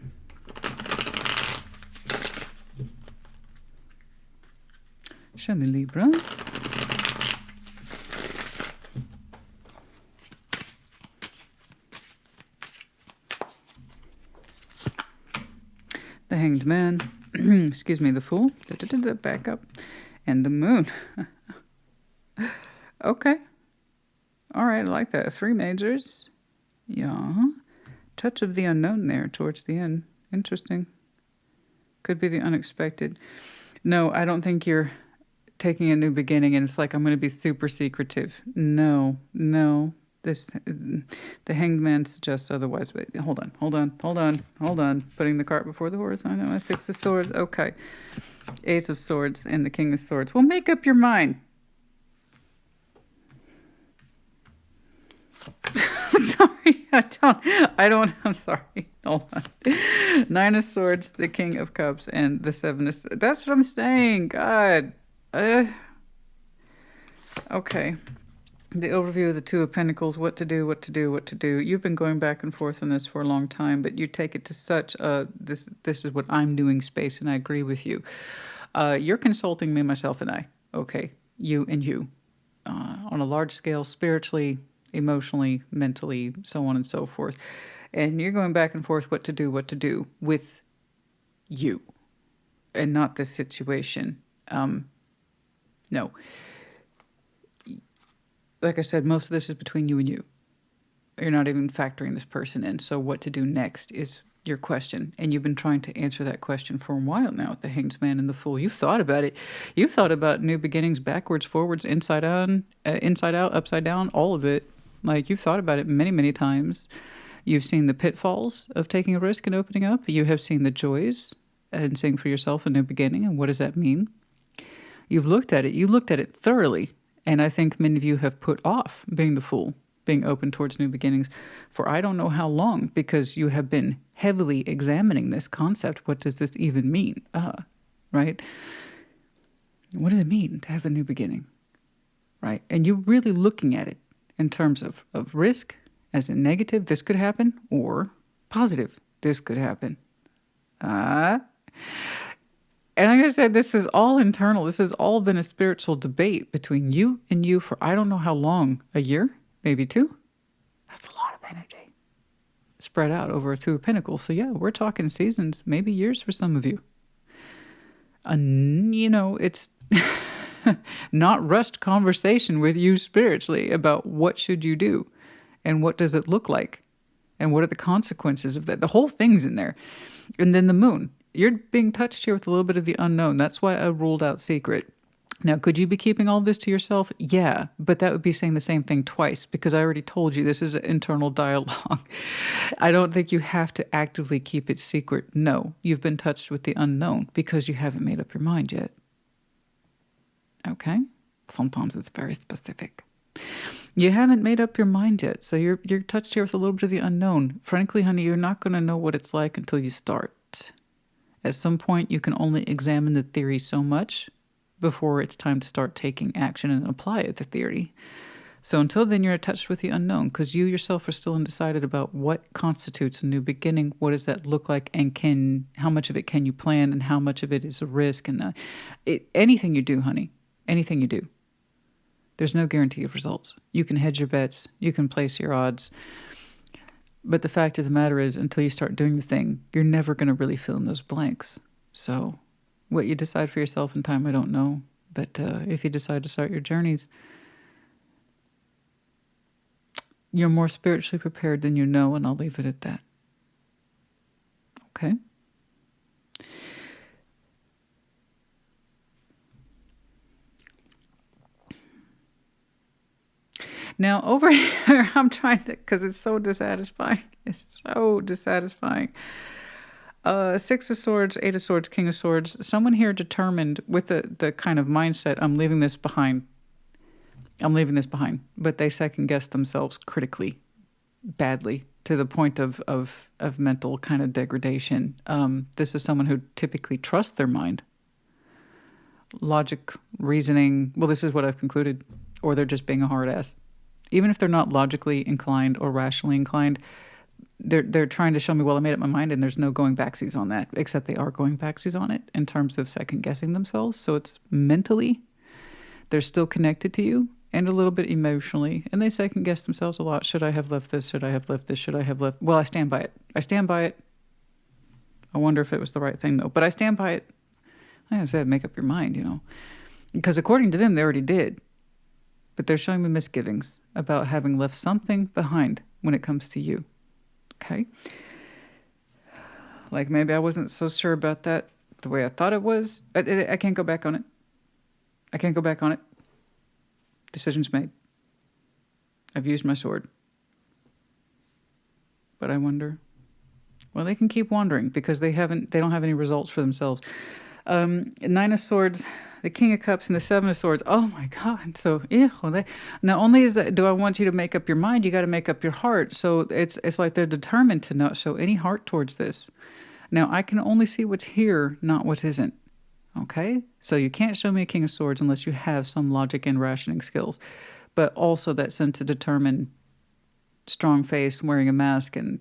Show me Libra. The Hanged Man. Excuse me, the Fool. Back up. And the Moon. Okay. All right, I like that. 3 majors. Yeah. Touch of the unknown there towards the end. Interesting. Could be the unexpected. No, I don't think you're taking a new beginning and it's like, I'm going to be super secretive. No. The Hanged Man suggests otherwise, but hold on. Putting the cart before the horse. I know. 6 of Swords. Okay. Ace of Swords and the King of Swords. Well, make up your mind. I'm sorry. I'm sorry. Hold on. 9 of Swords, the King of Cups, and the 7 of... That's what I'm saying. God. Okay. The overview of the 2 of Pentacles, what to do. You've been going back and forth on this for a long time, but you take it to such a, this is what I'm doing space, and I agree with you. You're consulting me, myself, and I. Okay. You and you. On a large scale, spiritually, emotionally, mentally, so on and so forth. And you're going back and forth what to do with you and not this situation. No. Like I said, most of this is between you and you. You're not even factoring this person in. So what to do next is your question. And you've been trying to answer that question for a while now with the Hanged Man and the Fool. You've thought about it. You've thought about new beginnings, backwards, forwards, inside out, upside down, all of it. Like, you've thought about it many, many times. You've seen the pitfalls of taking a risk and opening up. You have seen the joys and seeing for yourself a new beginning. And what does that mean? You've looked at it. You looked at it thoroughly. And I think many of you have put off being the Fool, being open towards new beginnings for I don't know how long, because you have been heavily examining this concept. What does this even mean? Right? What does it mean to have a new beginning? Right? And you're really looking at it in terms of risk, as in negative, this could happen, or positive, this could happen. And like I said, this is all internal. This has all been a spiritual debate between you and you for I don't know how long, a year, maybe 2. That's a lot of energy spread out over a 2 of Pentacles. So yeah, we're talking seasons, maybe years for some of you. You know, it's not rushed conversation with you spiritually about what should you do and what does it look like and what are the consequences of that. The whole thing's in there. And then the moon. You're being touched here with a little bit of the unknown. That's why I ruled out secret. Now, could you be keeping all this to yourself? Yeah, but that would be saying the same thing twice because I already told you this is an internal dialogue. I don't think you have to actively keep it secret. No, you've been touched with the unknown because you haven't made up your mind yet. Okay? Sometimes it's very specific. You haven't made up your mind yet, so you're touched here with a little bit of the unknown. Frankly, honey, you're not going to know what it's like until you start. At some point, you can only examine the theory so much before it's time to start taking action and apply the theory. So until then, you're touched with the unknown because you yourself are still undecided about what constitutes a new beginning. What does that look like, and how much of it can you plan, and how much of it is a risk? And anything you do, honey, anything you do, there's no guarantee of results. You can hedge your bets, you can place your odds, but the fact of the matter is, until you start doing the thing, you're never going to really fill in those blanks. So what you decide for yourself in time, I don't know. But if you decide to start your journeys, you're more spiritually prepared than you know, and I'll leave it at that. Okay? Now, over here, I'm trying to, because it's so dissatisfying. It's so dissatisfying. 6 of Swords, 8 of Swords, King of Swords. Someone here determined with the kind of mindset, I'm leaving this behind. I'm leaving this behind. But they second-guess themselves critically, badly, to the point of mental kind of degradation. This is someone who typically trusts their mind. Logic, reasoning, well, this is what I've concluded. Or they're just being a hard ass. Even if they're not logically inclined or rationally inclined, they're trying to show me, well, I made up my mind and there's no going backsies on that, except they are going backsies on it in terms of second guessing themselves. So it's mentally, they're still connected to you and a little bit emotionally, and they second guess themselves a lot. Should I have left this? Should I have left this? Should I have left? Well, I stand by it. I stand by it. I wonder if it was the right thing though, but I stand by it. Like I said, make up your mind, you know, because according to them, they already did, but they're showing me misgivings about having left something behind when it comes to you. Okay. Like maybe I wasn't so sure about that the way I thought it was. I can't go back on it. I can't go back on it. Decision's made. I've used my sword. But I wonder. Well, they can keep wandering because they don't have any results for themselves. 9 of Swords, the King of Cups, and the 7 of Swords. Oh my God. So, not only do I want you to make up your mind, you got to make up your heart. So it's like they're determined to not show any heart towards this. Now, I can only see what's here, not what isn't. Okay? So you can't show me a King of Swords unless you have some logic and rationing skills. But also that sense to determine strong face, wearing a mask, and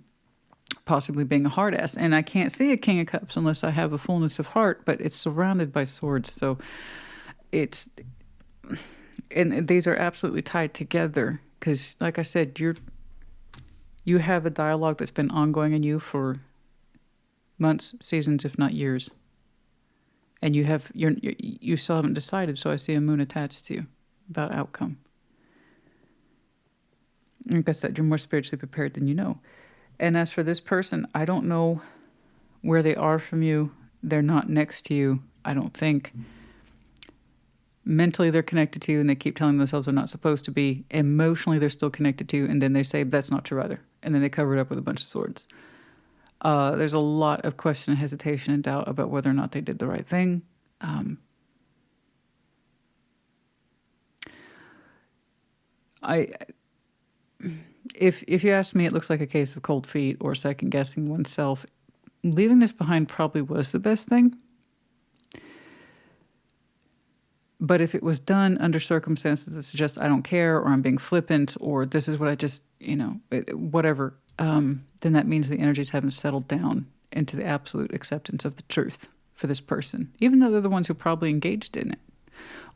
possibly being a hard ass. And I can't see a King of Cups unless I have a fullness of heart, but it's surrounded by swords. So and these are absolutely tied together because, like I said, you have a dialogue that's been ongoing in you for months, seasons, if not years. And you still haven't decided, so I see a moon attached to you about outcome. Like I said, you're more spiritually prepared than you know. And as for this person, I don't know where they are from you. They're not next to you, I don't think. Mentally, they're connected to you, and they keep telling themselves they're not supposed to be. Emotionally, they're still connected to you, and then they say, that's not true either. And then they cover it up with a bunch of swords. There's a lot of question and hesitation and doubt about whether or not they did the right thing. If you ask me, it looks like a case of cold feet or second guessing oneself. Leaving this behind probably was the best thing. But if it was done under circumstances that suggest I don't care, or I'm being flippant, or this is what I just, whatever, then that means the energies haven't settled down into the absolute acceptance of the truth for this person. Even though they're the ones who probably engaged in it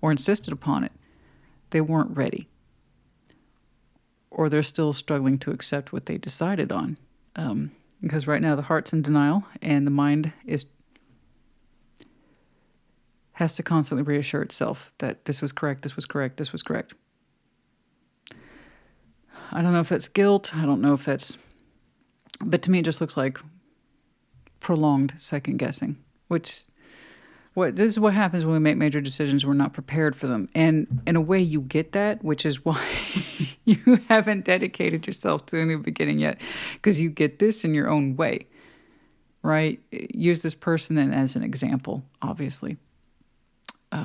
or insisted upon it, they weren't ready. or they're still struggling to accept what they decided on. Because right now the heart's in denial and the mind has to constantly reassure itself that this was correct, this was correct, this was correct. I don't know if that's guilt. I don't know if that's... But to me, it just looks like prolonged second guessing, which... This is what happens when we make major decisions. We're not prepared for them. And in a way, you get that, which is why you haven't dedicated yourself to a new beginning yet. Because you get this in your own way, right? Use this person as an example, obviously,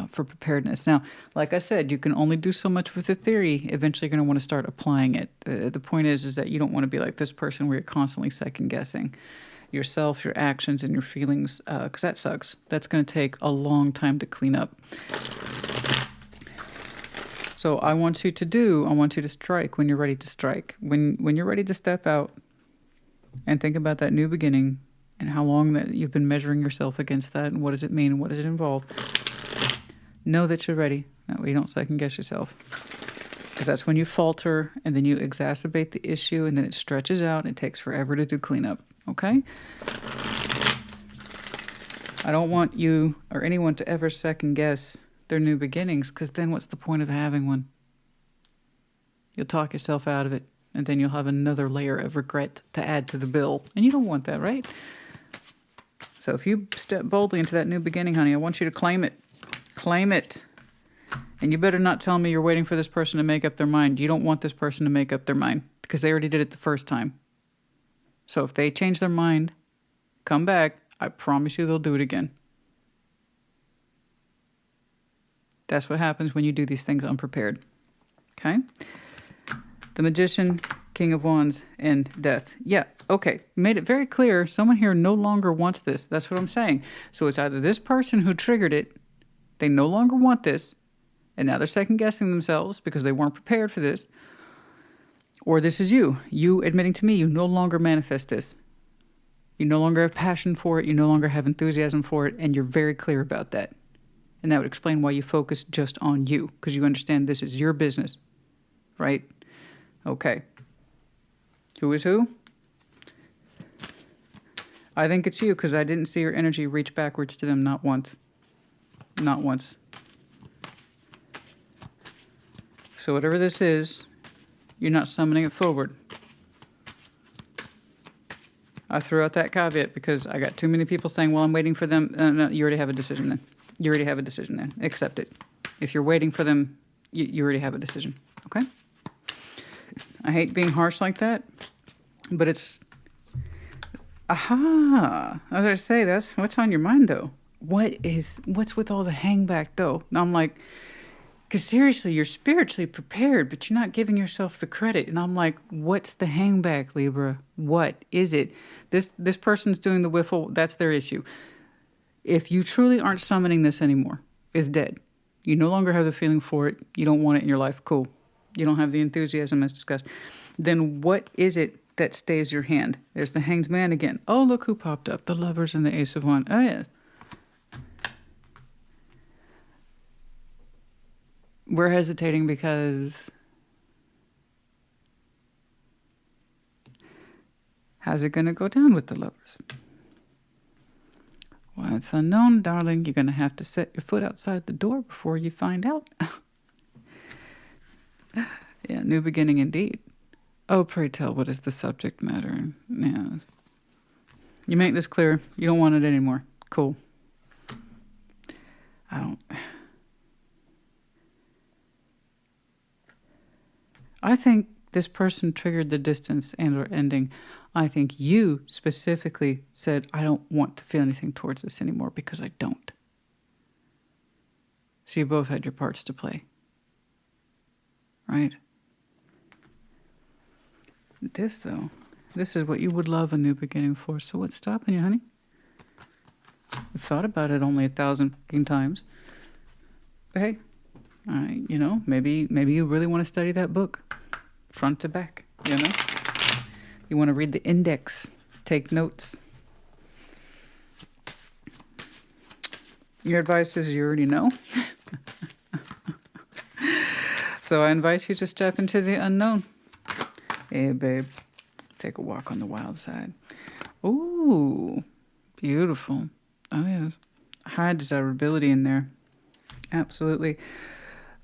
for preparedness. Now, like I said, you can only do so much with a theory. Eventually, you're going to want to start applying it. The point is that you don't want to be like this person where you're constantly second guessing yourself, your actions, and your feelings, because that sucks. That's going to take a long time to clean up. So I want you to strike when you're ready to strike. When you're ready to step out and think about that new beginning and how long that you've been measuring yourself against that and what does it mean and what does it involve, know that you're ready. That way you don't second guess yourself. Because that's when you falter and then you exacerbate the issue and then it stretches out and it takes forever to do cleanup. Okay? I don't want you or anyone to ever second guess their new beginnings, because then what's the point of having one? You'll talk yourself out of it, and then you'll have another layer of regret to add to the bill. And you don't want that, right? So if you step boldly into that new beginning, honey, I want you to claim it. Claim it. And you better not tell me you're waiting for this person to make up their mind. You don't want this person to make up their mind, because they already did it the first time. So if they change their mind, come back, I promise you they'll do it again. That's what happens when you do these things unprepared. Okay? The Magician, King of Wands, and Death. Yeah, okay. Made it very clear. Someone here no longer wants this. That's what I'm saying. So it's either this person who triggered it, they no longer want this, and now they're second guessing themselves because they weren't prepared for this. Or this is you. You admitting to me you no longer manifest this. You no longer have passion for it. You no longer have enthusiasm for it. And you're very clear about that. And that would explain why you focus just on you. Because you understand this is your business. Right? Okay. Who is who? I think it's you, because I didn't see your energy reach backwards to them not once. Not once. So whatever this is, you're not summoning it forward. I threw out that caveat because I got too many people saying, well, I'm waiting for them. No, you already have a decision then. You already have a decision then. Accept it. If you're waiting for them, you already have a decision. Okay? I hate being harsh like that, but it's... Aha! I was going to say, that's what's on your mind, though. What's with all the hangback, though? And I'm like... Because seriously, you're spiritually prepared, but you're not giving yourself the credit. And I'm like, what's the hangback, Libra? What is it? This person's doing the whiffle. That's their issue. If you truly aren't summoning this anymore, it's dead. You no longer have the feeling for it. You don't want it in your life. Cool. You don't have the enthusiasm as discussed. Then what is it that stays your hand? There's the Hanged Man again. Oh, look who popped up. The Lovers and the Ace of Wands. Oh, yeah. We're hesitating because how's it going to go down with the Lovers? Well, it's unknown, darling. You're going to have to set your foot outside the door before you find out. Yeah, new beginning indeed. Oh, pray tell, what is the subject matter? Yeah. You make this clear. You don't want it anymore. Cool. I think this person triggered the distance and or ending. I think you specifically said, I don't want to feel anything towards this anymore because I don't. So you both had your parts to play. Right? This, though, this is what you would love a new beginning for. So what's stopping you, honey? I've thought about it only 1,000 times. But hey, you know, maybe you really want to study that book front to back, you know? You want to read the index, take notes. Your advice is you already know. So I invite you to step into the unknown. Hey, babe. Take a walk on the wild side. Ooh, beautiful. Oh, yes. High desirability in there. Absolutely.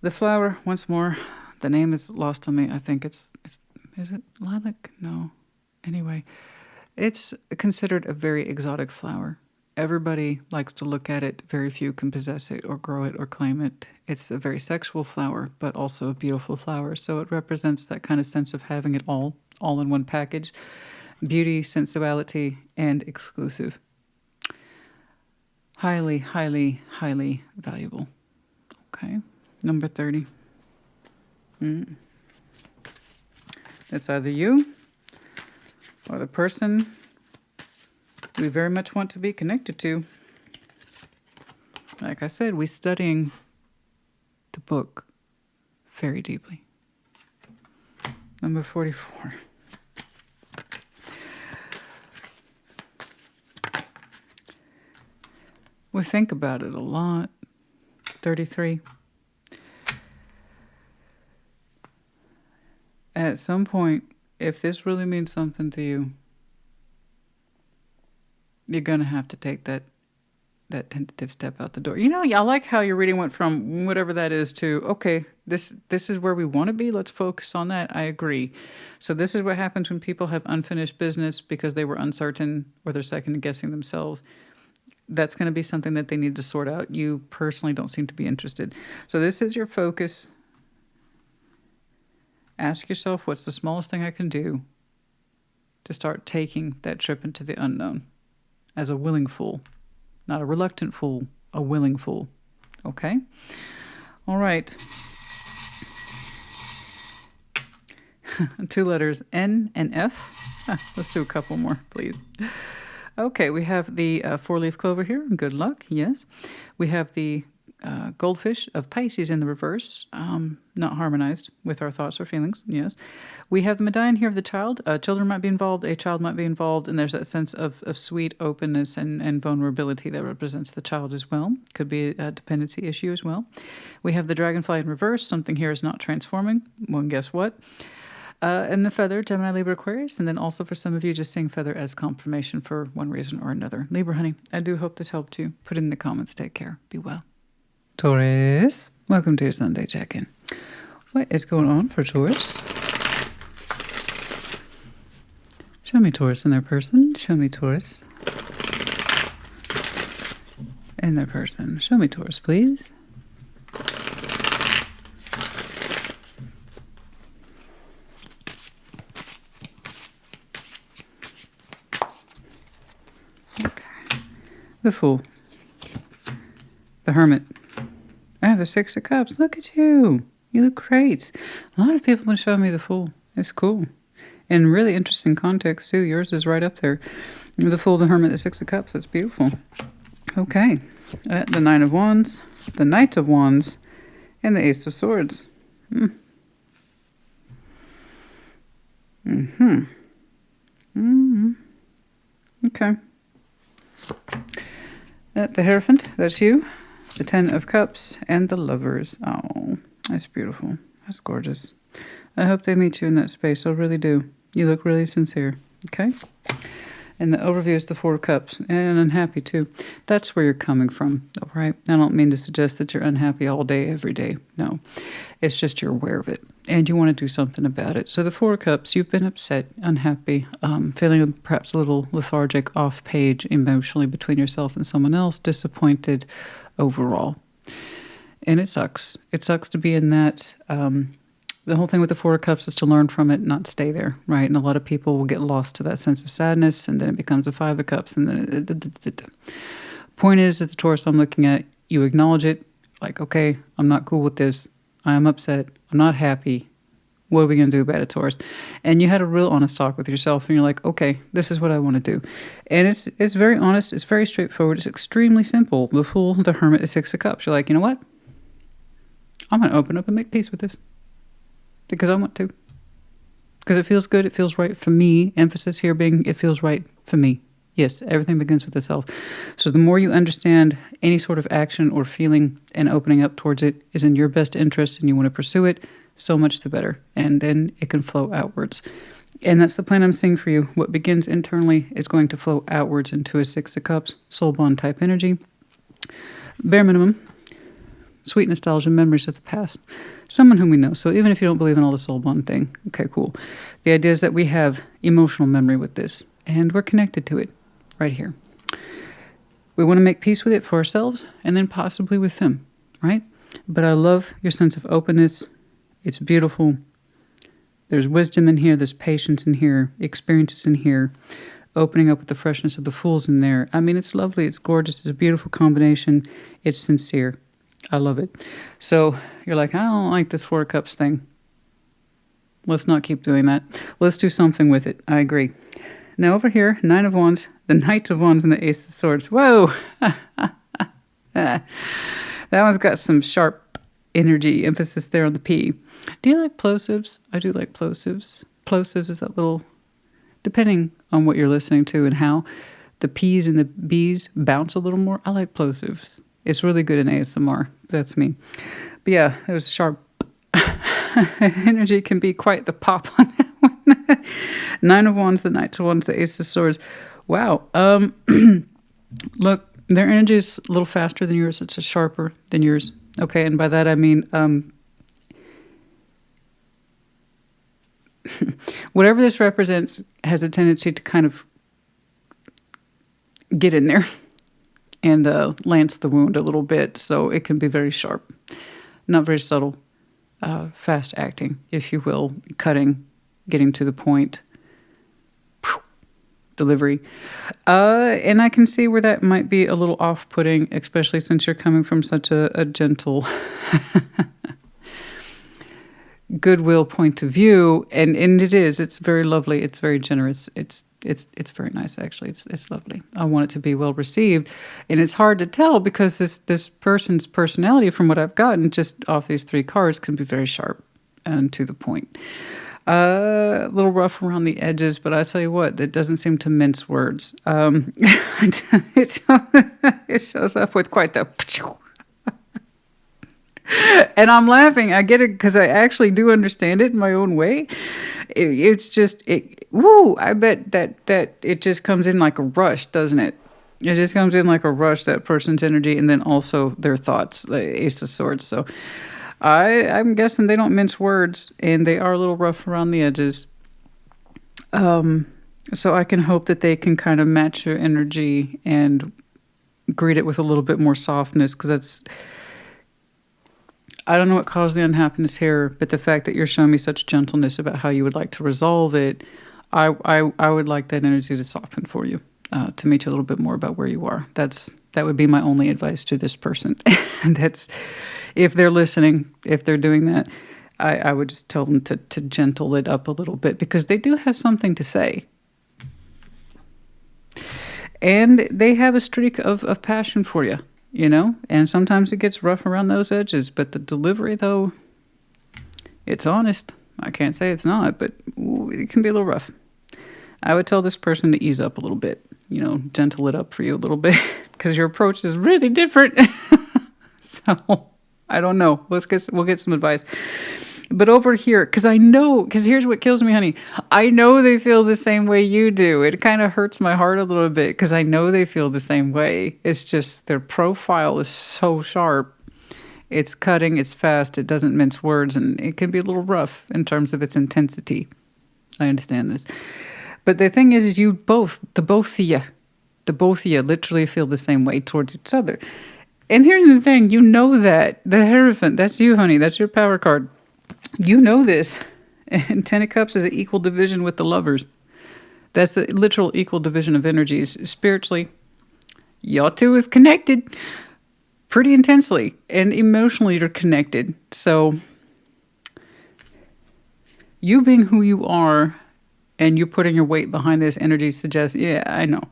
The flower, once more, the name is lost on me. I think it's is it lilac? No. Anyway, it's considered a very exotic flower. Everybody likes to look at it. Very few can possess it or grow it or claim it. It's a very sexual flower, but also a beautiful flower. So it represents that kind of sense of having it all in one package. Beauty, sensuality, and exclusive. Highly, highly, highly valuable. Okay. Number 30. It's either you or the person we very much want to be connected to. Like I said, we're studying the book very deeply. Number 44. We think about it a lot. 33. At some point, if this really means something to you, you're going to have to take that tentative step out the door. You know, I like how your reading went from whatever that is to, okay, this is where we want to be. Let's focus on that. I agree. So this is what happens when people have unfinished business because they were uncertain or they're second guessing themselves. That's going to be something that they need to sort out. You personally don't seem to be interested. So this is your focus. Ask yourself, what's the smallest thing I can do to start taking that trip into the unknown as a willing fool? Not a reluctant fool, a willing fool. Okay? All right. 2 letters, N and F. Let's do a couple more, please. Okay, we have the 4-leaf clover here. Good luck, yes. We have the goldfish of Pisces in the reverse, not harmonized with our thoughts or feelings, yes. We have the medallion here of the child. Children might be involved, a child might be involved, and there's that sense of sweet openness and vulnerability that represents the child as well. Could be a dependency issue as well. We have the dragonfly in reverse. Something here is not transforming. Well, guess what? And the feather, Gemini, Libra, Aquarius, and then also for some of you, just seeing feather as confirmation for one reason or another. Libra, honey, I do hope this helped you. Put it in the comments. Take care. Be well. Taurus, welcome to your Sunday check-in. What is going on for Taurus? Show me Taurus in their person. Show me Taurus in their person. Show me Taurus, please. The Fool. The Hermit. Ah, the 6 of Cups. Look at you. You look great. A lot of people have been showing me the Fool. It's cool. In really interesting context, too. Yours is right up there. The Fool, the Hermit, the 6 of Cups. That's beautiful. Okay. The 9 of Wands, the Knight of Wands, and the Ace of Swords. Okay. The Hierophant, that's you. The 10 of Cups and the Lovers. Oh, that's beautiful. That's gorgeous. I hope they meet you in that space. I really do. You look really sincere. Okay? And the overview is the 4 of Cups. And unhappy, too. That's where you're coming from, all right? I don't mean to suggest that you're unhappy all day, every day. No. It's just you're aware of it. And you want to do something about it. So the 4 of Cups, you've been upset, unhappy, feeling perhaps a little lethargic, off page emotionally between yourself and someone else, disappointed overall. And it sucks. It sucks to be in that. The whole thing with the 4 of Cups is to learn from it, not stay there, right? And a lot of people will get lost to that sense of sadness, and then it becomes a 5 of Cups. And then point is, as a Taurus I'm looking at, you acknowledge it, like, okay, I'm not cool with this. I am upset. I'm not happy. What are we going to do about it, Taurus? And you had a real honest talk with yourself, and you're like, okay, this is what I want to do. And it's very honest. It's very straightforward. It's extremely simple. The Fool, the Hermit, the 6 of Cups. You're like, you know what? I'm going to open up and make peace with this. Because I want to. Because it feels good. It feels right for me. Emphasis here being it feels right for me. Yes, everything begins with the self. So the more you understand any sort of action or feeling and opening up towards it is in your best interest and you want to pursue it, so much the better. And then it can flow outwards. And that's the plan I'm seeing for you. What begins internally is going to flow outwards into a Six of Cups, soul bond type energy. Bare minimum, sweet nostalgia, memories of the past. Someone whom we know. So even if you don't believe in all the soul bond thing, okay, cool. The idea is that we have emotional memory with this, and we're connected to it right here. We want to make peace with it for ourselves, and then possibly with them, right? But I love your sense of openness. It's beautiful. There's wisdom in here. There's patience in here. Experiences in here. Opening up with the freshness of the Fools in there. I mean, it's lovely. It's gorgeous. It's a beautiful combination. It's sincere. I love it. So you're like, I don't like this Four of Cups thing. Let's not keep doing that. Let's do something with it. I agree. Now over here, Nine of Wands, the Knight of Wands, and the Ace of Swords. Whoa! That one's got some sharp energy, emphasis there on the P. Do you like plosives? I do like plosives. Plosives is that little, depending on what you're listening to and how the P's and the B's bounce a little more. I like plosives. It's really good in ASMR. That's me. But yeah, it was sharp. Energy can be quite the pop on that one. Nine of Wands, the Knight of Wands, the Ace of Swords. Wow. Look, their energy is a little faster than yours. It's sharper than yours. Okay, and by that I mean whatever this represents has a tendency to kind of get in there and lance the wound a little bit, so it can be very sharp, not very subtle, fast acting, if you will, cutting, getting to the point, delivery. And I can see where that might be a little off-putting, especially since you're coming from such a gentle goodwill point of view, and it is. It's very lovely. It's very generous. It's very nice, actually. It's lovely. I want it to be well received, and it's hard to tell because this person's personality, from what I've gotten just off these three cards, can be very sharp and to the point. A little rough around the edges, but I tell you what, it doesn't seem to mince words. It shows up with quite the. And I'm laughing. I get it because I actually do understand it in my own way. It's just, I bet that it just comes in like a rush, doesn't it? It just comes in like a rush, that person's energy, and then also their thoughts, the Ace of Swords. So I'm guessing they don't mince words, and they are a little rough around the edges. So I can hope that they can kind of match your energy and greet it with a little bit more softness, because that's, I don't know what caused the unhappiness here, but the fact that you're showing me such gentleness about how you would like to resolve it, I would like that energy to soften for you, to meet you a little bit more about where you are. That would be my only advice to this person. And that's, if they're listening, if they're doing that, I would just tell them to gentle it up a little bit, because they do have something to say. And they have a streak of passion for you, you know? And sometimes it gets rough around those edges, but the delivery, though, it's honest. I can't say it's not, but it can be a little rough. I would tell this person to ease up a little bit, you know, gentle it up for you a little bit, because your approach is really different. So I don't know. We'll get some advice. But over here, because here's what kills me, honey. I know they feel the same way you do. It kind of hurts my heart a little bit, because I know they feel the same way. It's just their profile is so sharp. It's cutting, it's fast, it doesn't mince words, and it can be a little rough in terms of its intensity. I understand this. But the thing is the both of you literally feel the same way towards each other. And here's the thing, you know that. The Hierophant, that's you, honey. That's your power card. You know this. And Ten of Cups is an equal division with the Lovers. That's the literal equal division of energies. Spiritually, y'all two is connected pretty intensely. And emotionally, you're connected. So you being who you are and you putting your weight behind this energy suggests, yeah, I know.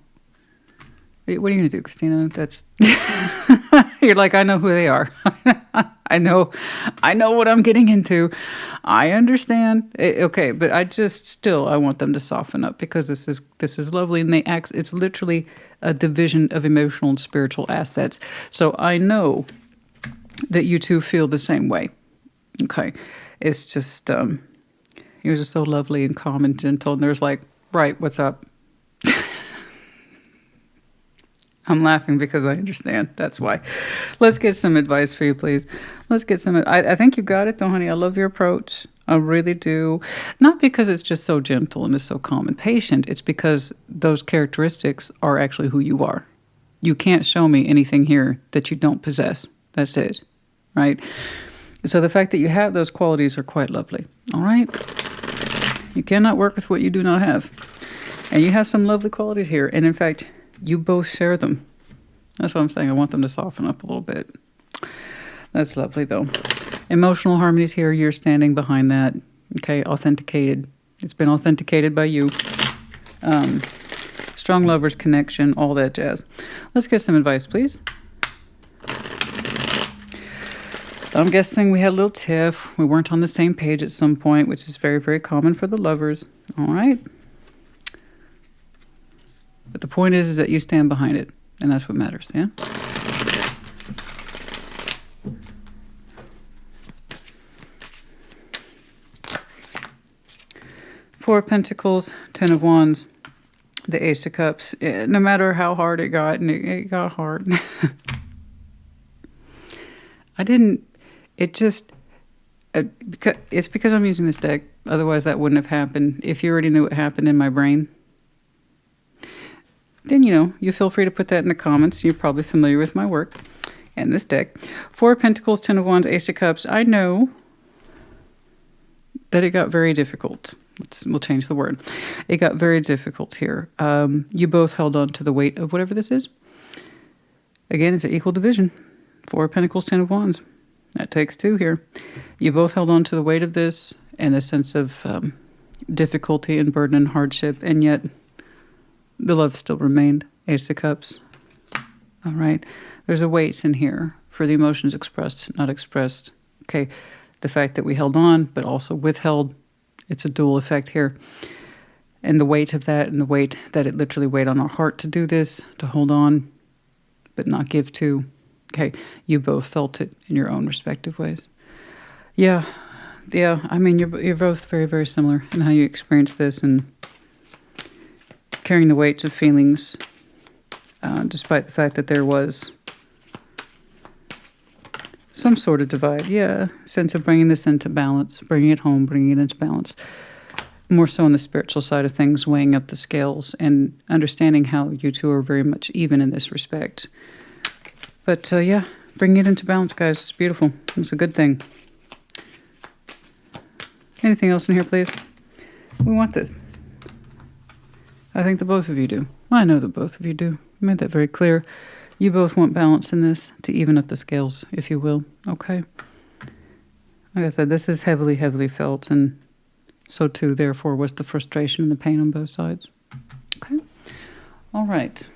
What are you going to do, Christina? That's you're like, I know who they are. I know what I'm getting into. I understand. Okay, but I want them to soften up, because this is lovely, and it's literally a division of emotional and spiritual assets. So I know that you two feel the same way. Okay. It's just, he was just so lovely and calm and gentle. And there's like, right, what's up? I'm laughing because I understand. That's why. Let's get some advice for you, please. Let's get some. I think you got it, though, honey. I love your approach. I really do. Not because it's just so gentle and it's so calm and patient. It's because those characteristics are actually who you are. You can't show me anything here that you don't possess. That's it. Right? So the fact that you have those qualities are quite lovely. All right? You cannot work with what you do not have. And you have some lovely qualities here. And in fact, you both share them. That's what I'm saying. I want them to soften up a little bit. That's lovely, though. Emotional harmonies here. You're standing behind that. Okay, authenticated. It's been authenticated by you. Strong lovers connection, all that jazz. Let's get some advice, please. I'm guessing we had a little tiff. We weren't on the same page at some point, which is very, very common for the lovers. All right. But the point is that you stand behind it, and that's what matters, yeah? Four of Pentacles, Ten of Wands, the Ace of Cups. No matter how hard it got, and it got hard. It's because I'm using this deck. Otherwise, that wouldn't have happened. If you already knew what happened in my brain, then, you feel free to put that in the comments. You're probably familiar with my work and this deck. Four of Pentacles, Ten of Wands, Ace of Cups. I know that it got very difficult. We'll change the word. It got very difficult here. You both held on to the weight of whatever this is. Again, it's an equal division. Four of Pentacles, Ten of Wands. That takes two here. You both held on to the weight of this and a sense of difficulty and burden and hardship, and yet the love still remained. Ace of Cups. All right. There's a weight in here for the emotions expressed, not expressed. Okay. The fact that we held on, but also withheld. It's a dual effect here. And the weight of that, and the weight that it literally weighed on our heart to do this, to hold on, but not give to. Okay. You both felt it in your own respective ways. Yeah. I mean, you're both very, very similar in how you experience this, and carrying the weights of feelings, despite the fact that there was some sort of divide. Yeah, sense of bringing this into balance, bringing it home, bringing it into balance. More so on the spiritual side of things, weighing up the scales and understanding how you two are very much even in this respect. But yeah, bringing it into balance, guys. It's beautiful. It's a good thing. Anything else in here, please? We want this. I think the both of you do. I know that both of you do. I made that very clear. You both want balance in this to even up the scales, if you will. Okay. Like I said, this is heavily, heavily felt, and so too, therefore, was the frustration and the pain on both sides. Okay. All right.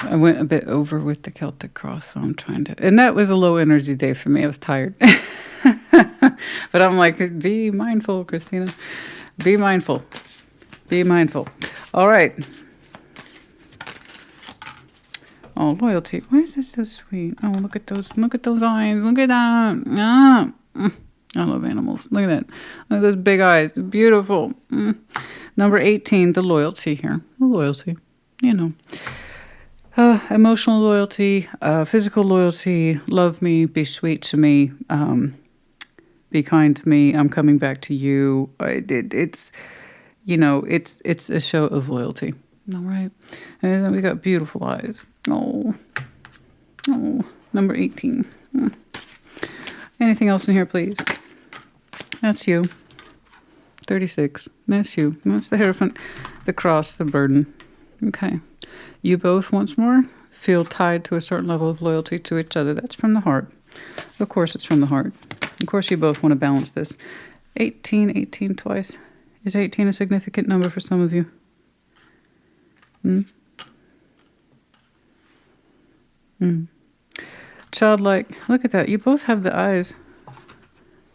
I went a bit over with the Celtic cross, so I'm trying to... And that was a low energy day for me. I was tired. But I'm like, be mindful, Christina. Be mindful. Be mindful. All right. Oh, loyalty. Why is this so sweet? Oh, look at those. Look at those eyes. Look at that. Ah. I love animals. Look at that. Look at those big eyes. Beautiful. Number 18, the loyalty here. The loyalty. Emotional loyalty, physical loyalty. Love me. Be sweet to me. Be kind to me. I'm coming back to you. It's a show of loyalty. All right. And then we got beautiful eyes. Oh, number 18. Anything else in here, please? That's you. 36. That's you. That's the Hierophant, the cross, the burden. Okay. You both, once more, feel tied to a certain level of loyalty to each other. That's from the heart. Of course, it's from the heart. Of course, you both want to balance this. 18 twice. Is 18 a significant number for some of you? Childlike. Look at that. You both have the eyes.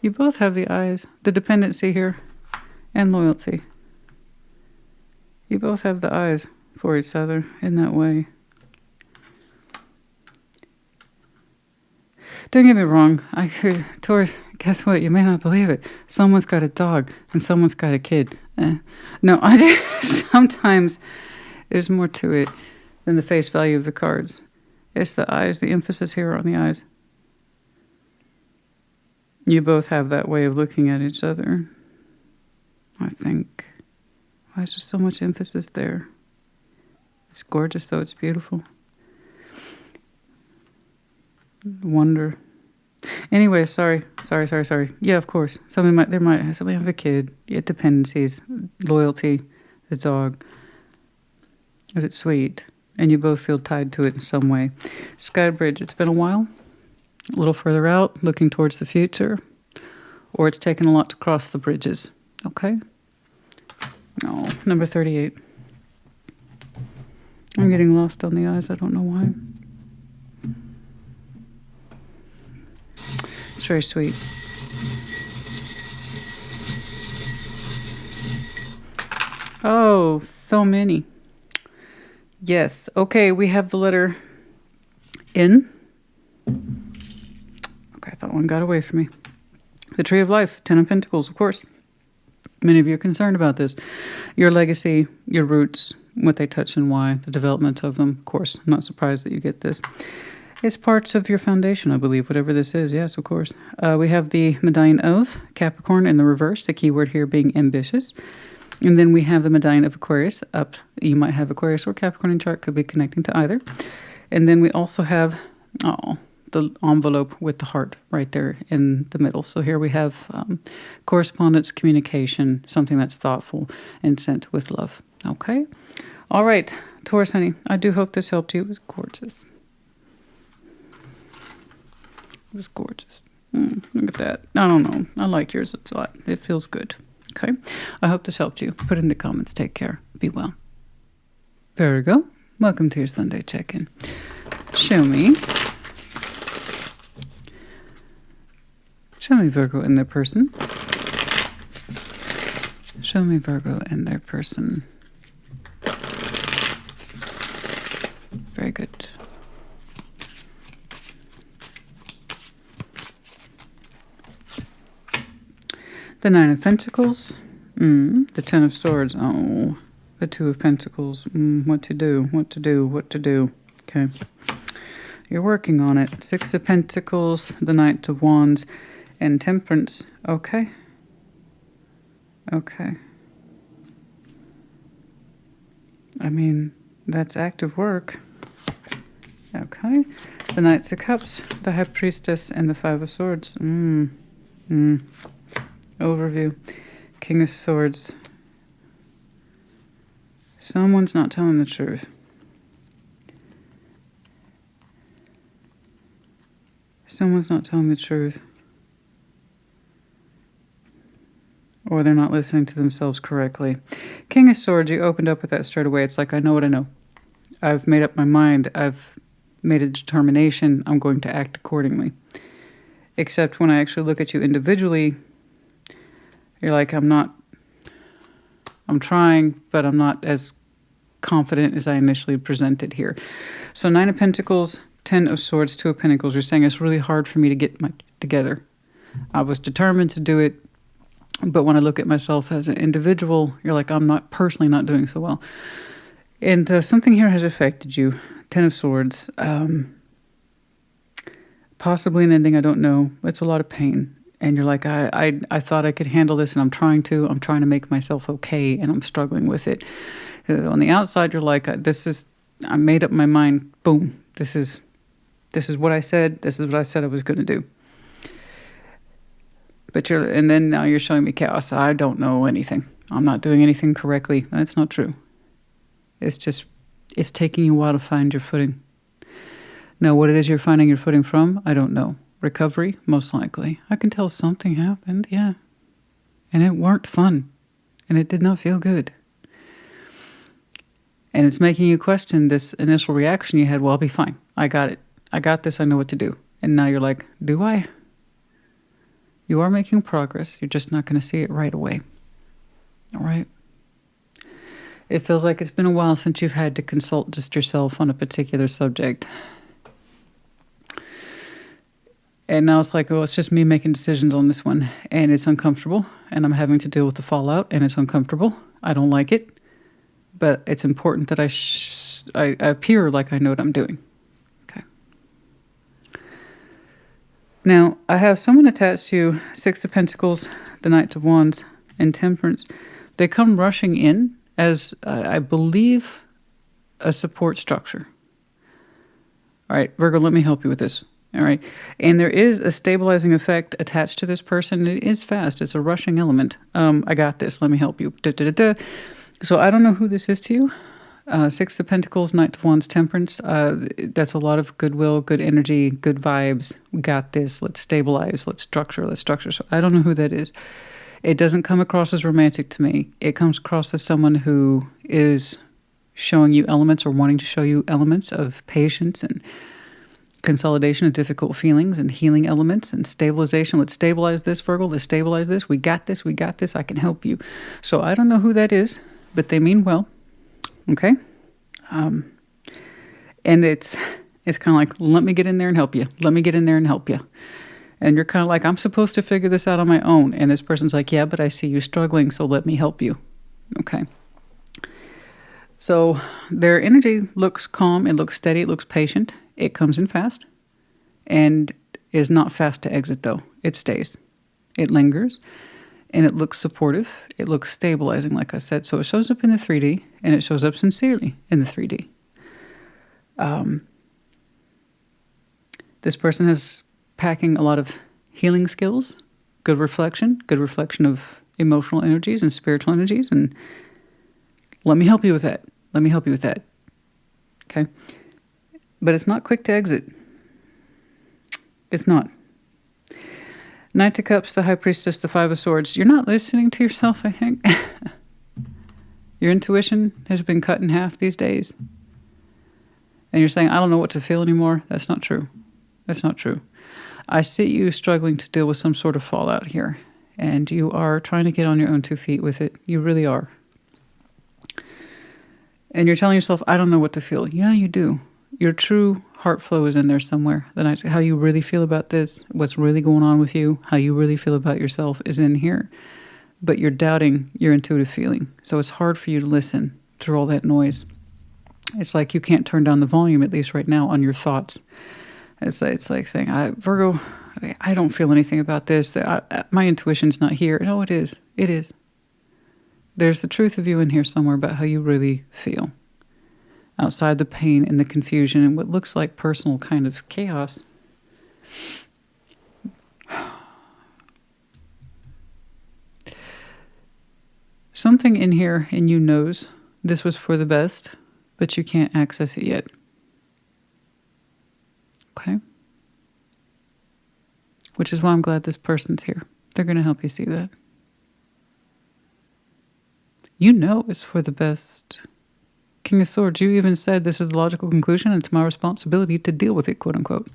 You both have the eyes. The dependency here and loyalty. You both have the eyes for each other in that way. Don't get me wrong. Taurus, guess what? You may not believe it. Someone's got a dog and someone's got a kid. No, sometimes there's more to it than the face value of the cards. It's the eyes, the emphasis here on the eyes. You both have that way of looking at each other, I think. Why is there so much emphasis there? It's gorgeous, though. It's beautiful. Wonder. Anyway, sorry. Yeah, of course. Somebody have a kid. Yeah, dependencies, loyalty, the dog. But it's sweet. And you both feel tied to it in some way. Sky Bridge, it's been a while. A little further out, looking towards the future. Or it's taken a lot to cross the bridges. Okay? Oh, number 38. I'm getting lost on the eyes. I don't know why. It's very sweet. Oh, so many. Yes. Okay, we have the letter N. Okay, I thought one got away from me. The Tree of Life, 10 of Pentacles, of course. Many of you are concerned about this. Your legacy, your roots, what they touch and why, the development of them. Of course, I'm not surprised that you get this. It's parts of your foundation, I believe, whatever this is. Yes, of course. We have the Medallion of Capricorn in the reverse, the key word here being ambitious. And then we have the Medallion of Aquarius up. You might have Aquarius or Capricorn in chart, could be connecting to either. And then we also have the envelope with the heart right there in the middle. So here we have correspondence, communication, something that's thoughtful and sent with love. Okay? All right, Taurus, honey, I do hope this helped you. It was gorgeous. It was gorgeous. Look at that. I don't know. I like yours a lot. It feels good. Okay? I hope this helped you. Put it in the comments. Take care. Be well. Virgo, welcome to your Sunday check-in. Show me Virgo and their person. Show me Virgo and their person. Very good. The Nine of Pentacles. The Ten of Swords. Oh, the Two of Pentacles. What to do. Okay. You're working on it. Six of Pentacles, the Knight of Wands, and Temperance. Okay. I mean, that's active work. Okay. The Knights of Cups, the High Priestess, and the Five of Swords. Overview. King of Swords. Someone's not telling the truth. Someone's not telling the truth. Or they're not listening to themselves correctly. King of Swords, you opened up with that straight away. It's like, I know what I know. I've made up my mind. I've made a determination. I'm going to act accordingly. Except when I actually look at you individually, you're like, I'm trying, but I'm not as confident as I initially presented here. So 9 of Pentacles, 10 of Swords, 2 of Pentacles. You're saying it's really hard for me to get together. I was determined to do it, but when I look at myself as an individual, you're like, I'm not personally not doing so well. And something here has affected you. 10 of Swords. Possibly an ending, I don't know. It's a lot of pain. And you're like, I thought I could handle this, and I'm trying to make myself okay, and I'm struggling with it. On the outside, you're like, I made up my mind. Boom. This is what I said. This is what I said I was going to do. And then now you're showing me chaos. I don't know anything. I'm not doing anything correctly. That's not true. It's taking you a while to find your footing. Now, what it is you're finding your footing from, I don't know. Recovery, most likely. I can tell something happened, yeah. And it weren't fun. And it did not feel good. And it's making you question this initial reaction you had. Well, I'll be fine. I got it. I got this. I know what to do. And now you're like, do I? You are making progress. You're just not going to see it right away. All right? It feels like it's been a while since you've had to consult just yourself on a particular subject. And now it's like, oh, it's just me making decisions on this one. And it's uncomfortable. And I'm having to deal with the fallout. And it's uncomfortable. I don't like it. But it's important that I appear like I know what I'm doing. Okay. Now, I have someone attached to you, Six of Pentacles, the Knight of Wands, and Temperance. They come rushing in as, I believe, a support structure. All right, Virgo, let me help you with this. All right. And there is a stabilizing effect attached to this person. It is fast. It's a rushing element. I got this. Let me help you. Da, da, da, da. So I don't know who this is to you. Six of Pentacles, Knight of Wands, Temperance. That's a lot of goodwill, good energy, good vibes. We got this. Let's stabilize. Let's structure. So I don't know who that is. It doesn't come across as romantic to me. It comes across as someone who is showing you elements or wanting to show you elements of patience and consolidation of difficult feelings and healing elements and stabilization. Let's stabilize this, Virgo. Let's stabilize this. We got this. We got this. I can help you. So I don't know who that is, but they mean well. Okay? And it's kind of like, let me get in there and help you. Let me get in there and help you. And you're kind of like, I'm supposed to figure this out on my own. And this person's like, yeah, but I see you struggling, so let me help you. Okay. So their energy looks calm, it looks steady, it looks patient. It comes in fast and is not fast to exit though. It stays. It lingers and it looks supportive. It looks stabilizing, like I said. So it shows up in the 3D and it shows up sincerely in the 3D. This person is packing a lot of healing skills, good reflection of emotional energies and spiritual energies, and let me help you with that. Let me help you with that. Okay? But it's not quick to exit. It's not. Knight of Cups, the High Priestess, the Five of Swords. You're not listening to yourself, I think. Your intuition has been cut in half these days. And you're saying, I don't know what to feel anymore. That's not true. That's not true. I see you struggling to deal with some sort of fallout here. And you are trying to get on your own 2 feet with it. You really are. And you're telling yourself, I don't know what to feel. Yeah, you do. Your true heart flow is in there somewhere. How you really feel about this, what's really going on with you, how you really feel about yourself is in here. But you're doubting your intuitive feeling. So it's hard for you to listen through all that noise. It's like you can't turn down the volume, at least right now, on your thoughts. It's like saying, Virgo, I don't feel anything about this. My intuition's not here. No, it is. It is. There's the truth of you in here somewhere about how you really feel. Outside the pain and the confusion and what looks like personal kind of chaos. Something in here in you knows this was for the best, but you can't access it yet. Okay? Which is why I'm glad this person's here. They're going to help you see that. You know it's for the best. King of Swords, you even said this is the logical conclusion and it's my responsibility to deal with it, quote unquote.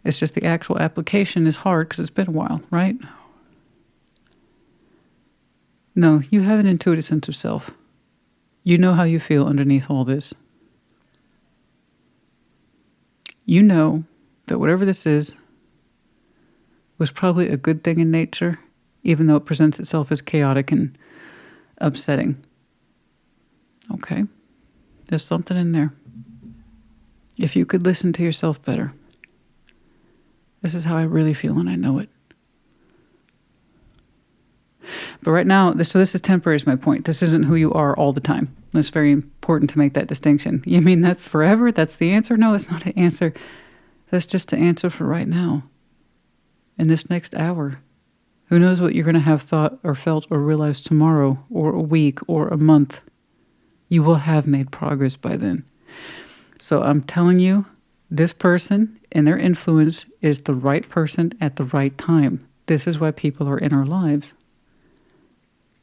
It's just the actual application is hard because it's been a while, right? No, you have an intuitive sense of self. You know how you feel underneath all this. You know that whatever this is was probably a good thing in nature, even though it presents itself as chaotic and upsetting. Okay? There's something in there. If you could listen to yourself better. This is how I really feel and I know it. But right now, this is temporary is my point. This isn't who you are all the time. It's very important to make that distinction. You mean that's forever? That's the answer? No, that's not an answer. That's just the answer for right now. In this next hour. Who knows what you're going to have thought or felt or realized tomorrow or a week or a month. You will have made progress by then. So I'm telling you, this person and their influence is the right person at the right time. This is why people are in our lives.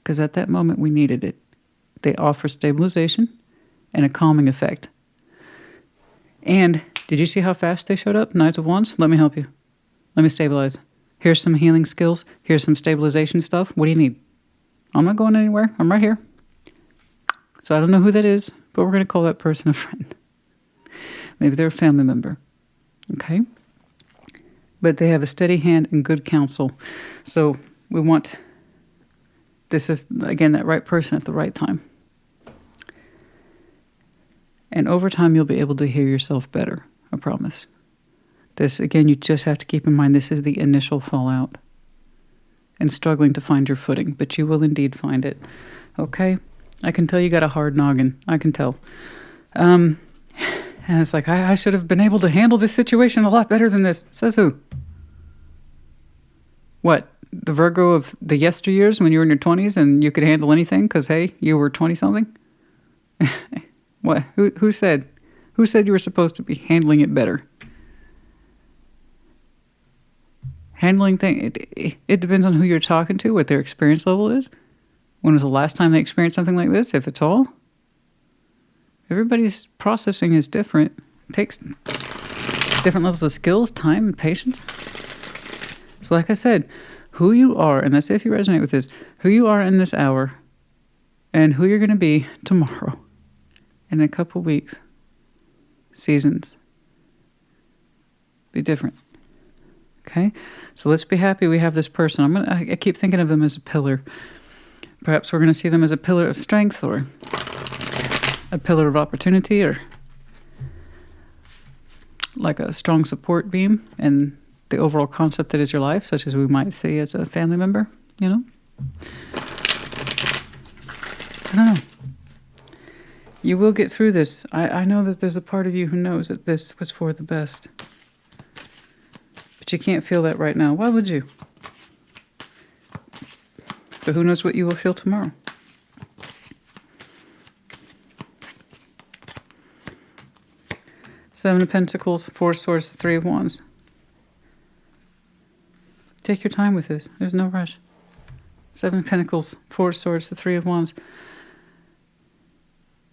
Because at that moment we needed it. They offer stabilization and a calming effect. And did you see how fast they showed up? Knights of Wands? Let me help you. Let me stabilize. Here's some healing skills. Here's some stabilization stuff. What do you need? I'm not going anywhere. I'm right here. So I don't know who that is, but we're going to call that person a friend. Maybe they're a family member. Okay? but they have a steady hand and good counsel. So we want, this is, again, that right person at the right time. And over time, you'll be able to hear yourself better, I promise. This, again, you just have to keep in mind, this is the initial fallout and struggling to find your footing, but you will indeed find it. Okay? I can tell you got a hard noggin. I can tell. And it's like, I should have been able to handle this situation a lot better than this. Says who? What? The Virgo of the yesteryears when you were in your 20s and you could handle anything because, hey, you were 20-something? What? Who said? Who said you were supposed to be handling it better? Handling things, it depends on who you're talking to, what their experience level is. When was the last time they experienced something like this, if at all? Everybody's processing is different. It takes different levels of skills, time, and patience. So like I said, who you are, and that's if you resonate with this, who you are in this hour and who you're going to be tomorrow, in a couple weeks, seasons, be different. Okay? So let's be happy we have this person. I keep thinking of them as a pillar. Perhaps we're going to see them as a pillar of strength or a pillar of opportunity or like a strong support beam in the overall concept that is your life, such as we might see as a family member, you know? I don't know. You will get through this. I know that there's a part of you who knows that this was for the best. But you can't feel that right now. Why would you? But who knows what you will feel tomorrow? Seven of Pentacles, Four of Swords, Three of Wands. Take your time with this. There's no rush. Seven of Pentacles, Four of Swords, the Three of Wands.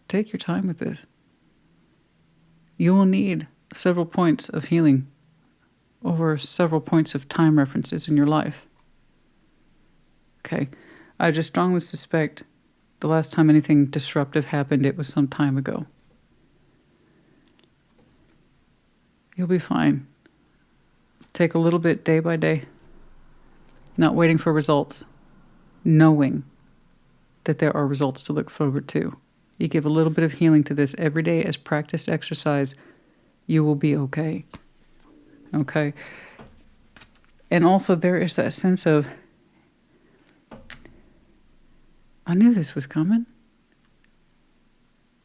Take your time with this. You will need several points of healing over several points of time references in your life. Okay, I just strongly suspect the last time anything disruptive happened, it was some time ago. You'll be fine. Take a little bit day by day. Not waiting for results. Knowing that there are results to look forward to. You give a little bit of healing to this every day as practiced exercise, you will be okay. Okay? And also there is that sense of, I knew this was coming.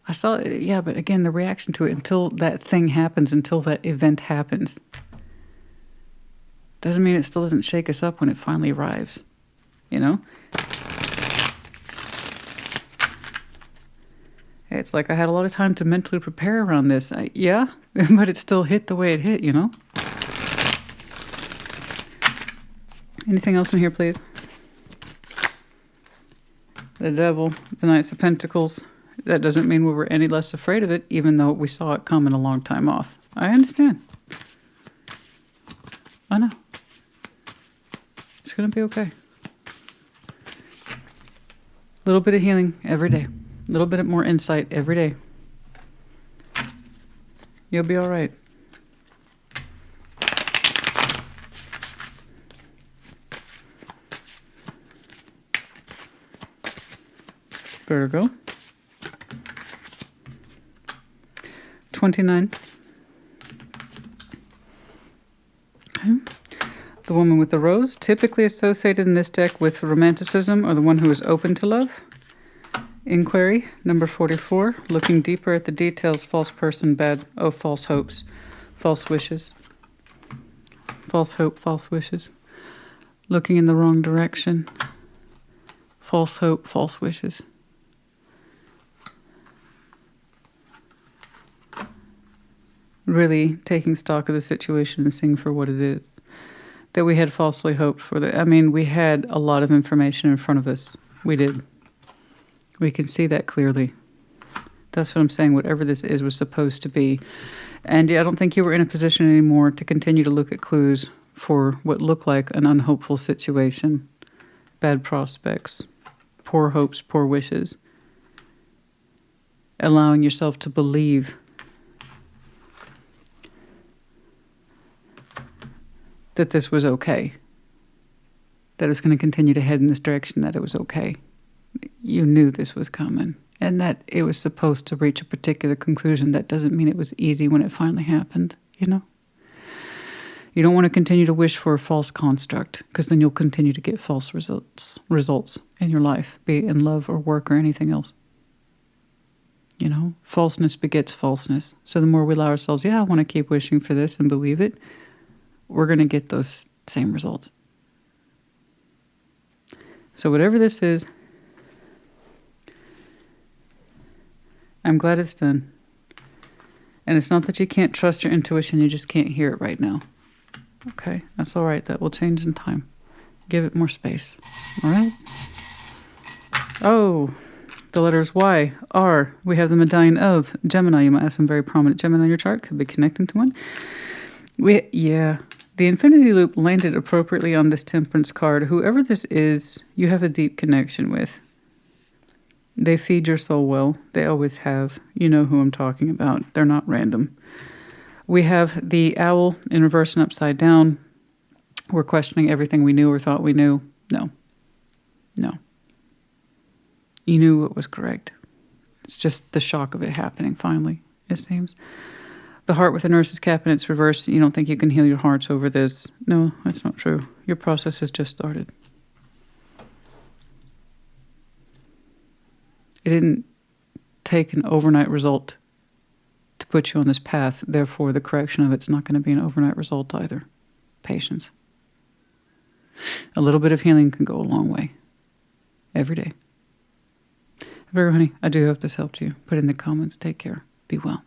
I saw it, yeah, but again, the reaction to it until that thing happens, until that event happens, doesn't mean it still doesn't shake us up when it finally arrives, you know? It's like I had a lot of time to mentally prepare around this. Yeah, but it still hit the way it hit, you know? Anything else in here, please? The Devil, the Knights of Pentacles. That doesn't mean we were any less afraid of it, even though we saw it coming a long time off. I understand. I know. It's going to be okay. A little bit of healing every day. A little bit more insight every day. You'll be all right. Virgo. 29. Okay. The woman with the rose, typically associated in this deck with romanticism or the one who is open to love. Inquiry, number 44, looking deeper at the details, false person, false hopes, false wishes. False hope, false wishes. Looking in the wrong direction. False hope, false wishes. Really taking stock of the situation and seeing for what it is. That we had falsely hoped for. We had a lot of information in front of us. We did. We can see that clearly. That's what I'm saying. Whatever this is was supposed to be. And I don't think you were in a position anymore to continue to look at clues for what looked like an unhopeful situation. Bad prospects. Poor hopes, poor wishes. Allowing yourself to believe that this was okay, that it was going to continue to head in this direction, that it was okay. You knew this was coming, and that it was supposed to reach a particular conclusion. That doesn't mean it was easy when it finally happened, you know? You don't want to continue to wish for a false construct, because then you'll continue to get false results in your life, be it in love or work or anything else. You know, falseness begets falseness. So the more we allow ourselves, I want to keep wishing for this and believe it, we're going to get those same results. So whatever this is, I'm glad it's done. And it's not that you can't trust your intuition, you just can't hear it right now. Okay, that's all right. That will change in time. Give it more space. All right? Oh, the letters Y, R. We have the medallion of Gemini. You might have some very prominent Gemini in your chart. Could be connecting to one. The infinity loop landed appropriately on this temperance card. Whoever this is, you have a deep connection with. They feed your soul well. They always have. You know who I'm talking about. They're not random. We have the owl in reverse and upside down. We're questioning everything we knew or thought we knew. No. You knew what was correct. It's just the shock of it happening finally, it seems. The heart with the nurse's cap in its reverse. You don't think you can heal your hearts over this. No, that's not true. Your process has just started. It didn't take an overnight result to put you on this path. Therefore, the correction of it's not going to be an overnight result either. Patience. A little bit of healing can go a long way. Every day. Virgo, honey, I do hope this helped you. Put in the comments. Take care. Be well.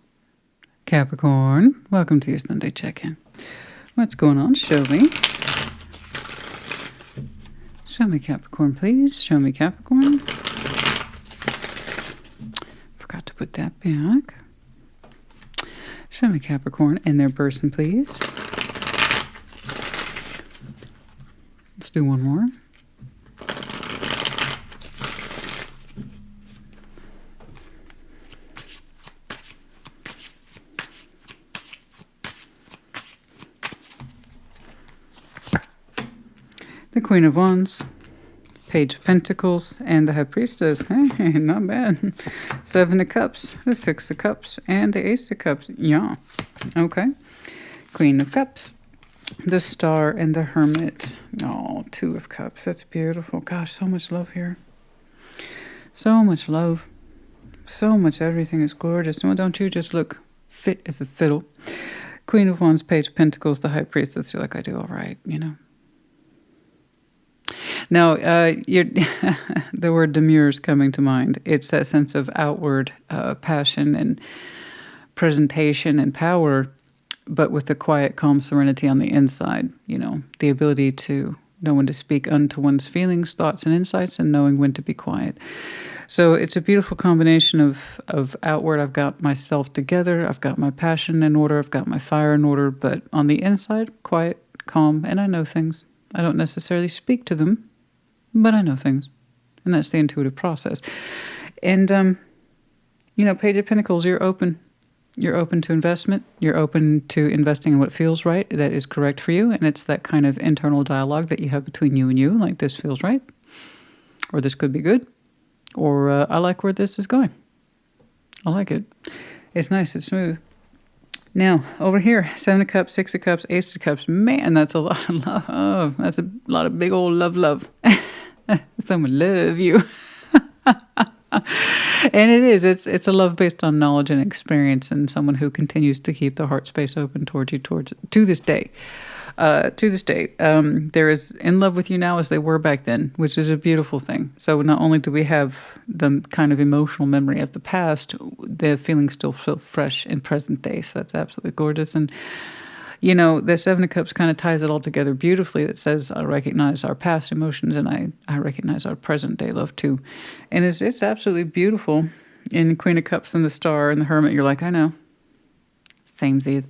Capricorn, welcome to your Sunday check-in. What's going on? Show me. Show me Capricorn, please. Show me Capricorn. Forgot to put that back. Show me Capricorn and their person, please. Let's do one more. The Queen of Wands, Page of Pentacles, and the High Priestess. Hey, not bad. 7 of Cups, the 6 of Cups, and the Ace of Cups. Yeah. Okay. Queen of Cups, the Star, and the Hermit. Oh, 2 of Cups. That's beautiful. Gosh, so much love here. So much love. So much. Everything is gorgeous. Well, don't you just look fit as a fiddle? Queen of Wands, Page of Pentacles, the High Priestess. You're like, I do all right, you know. Now, the word demure is coming to mind. It's that sense of outward passion and presentation and power, but with the quiet, calm serenity on the inside. You know, the ability to know when to speak unto one's feelings, thoughts, and insights, and knowing when to be quiet. So it's a beautiful combination of outward, I've got myself together, I've got my passion in order, I've got my fire in order, but on the inside, quiet, calm, and I know things. I don't necessarily speak to them, but I know things. And that's the intuitive process. And, you know, Page of Pentacles, you're open. You're open to investment. You're open to investing in what feels right, that is correct for you. And it's that kind of internal dialogue that you have between you and you, like this feels right, or this could be good, or I like where this is going. I like it. It's nice. It's smooth. Now, over here, 7 of Cups, 6 of Cups, Ace of Cups. Man, that's a lot of love. That's a lot of big old love. Someone love you. And it is. It's a love based on knowledge and experience, and someone who continues to keep the heart space open towards you to this day. They're as in love with you now as they were back then, which is a beautiful thing. So not only do we have the kind of emotional memory of the past, the feelings still feel fresh in present day. So that's absolutely gorgeous. And, you know, the 7 of Cups kind of ties it all together beautifully. It says, I recognize our past emotions, and I recognize our present day love too. And it's absolutely beautiful. In Queen of Cups and the Star and the Hermit, you're like, I know. Samesies.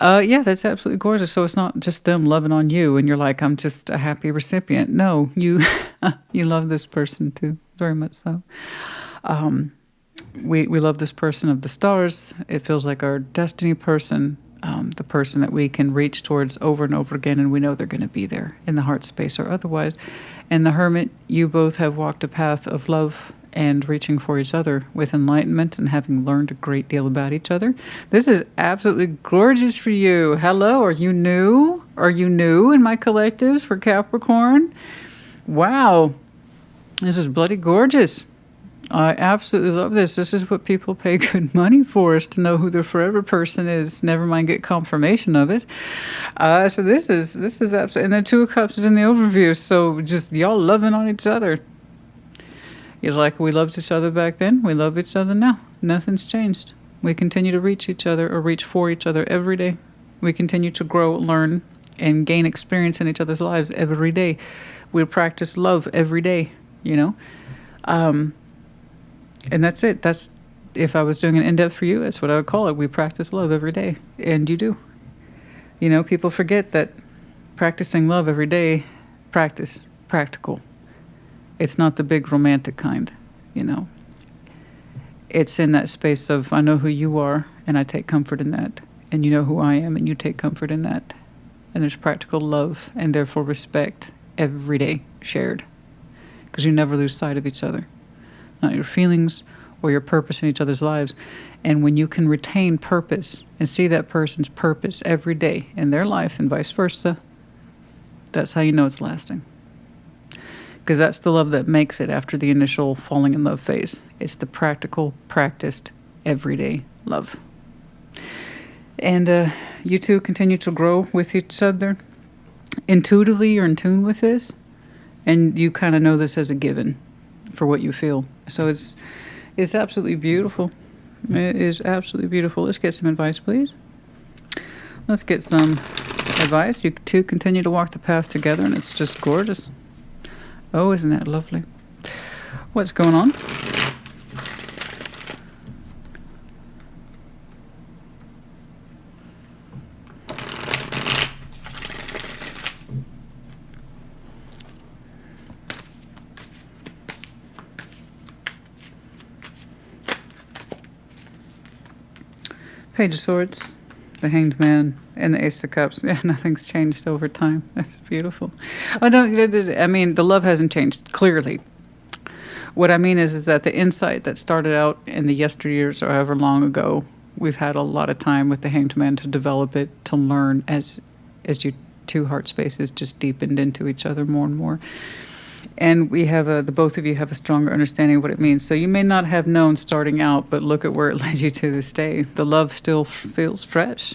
Yeah, that's absolutely gorgeous. So it's not just them loving on you and you're like, I'm just a happy recipient. No, you you love this person too, very much so. We love this person of the stars. It feels like our destiny person. the person that we can reach towards over and over again, and we know they're going to be there in the heart space or otherwise. And the Hermit, you both have walked a path of love and reaching for each other with enlightenment and having learned a great deal about each other. This is absolutely gorgeous for you. Hello, are you new? Are you new in my collectives for Capricorn? Wow, this is bloody gorgeous. I absolutely love this. This is what people pay good money for, is to know who their forever person is. Never mind get confirmation of it. So this is absolutely, and the Two of Cups is in the overview. So just y'all loving on each other. It's like we loved each other back then. We love each other now. Nothing's changed. We continue to reach each other or reach for each other every day. We continue to grow, learn, and gain experience in each other's lives every day. We practice love every day, you know. And that's it. That's, if I was doing an in-depth for you, that's what I would call it. We practice love every day. And you do. You know, people forget that practicing love every day, practical. It's not the big romantic kind, you know. It's in that space of, I know who you are, and I take comfort in that. And you know who I am, and you take comfort in that. And there's practical love, and therefore respect every day shared. Because you never lose sight of each other. Not your feelings or your purpose in each other's lives. And when you can retain purpose and see that person's purpose every day in their life and vice versa, that's how you know it's lasting. Because that's the love that makes it after the initial falling in love phase. It's the practical, practiced, everyday love. And you two continue to grow with each other. Intuitively, you're in tune with this. And you kind of know this as a given for what you feel. So it's absolutely beautiful. It is absolutely beautiful. Let's get some advice, please. Let's get some advice. You two continue to walk the path together, and it's just gorgeous. Oh, isn't that lovely? What's going on? Page of Swords, the Hanged Man, and the Ace of Cups. Yeah, nothing's changed over time. That's beautiful. I mean, the love hasn't changed, clearly. What I mean is that the insight that started out in the yesteryears or however long ago, we've had a lot of time with the Hanged Man to develop it, to learn as your two heart spaces just deepened into each other more and more. And we have the both of you have a stronger understanding of what it means. So you may not have known starting out, but look at where it led you to this day. The love still feels fresh.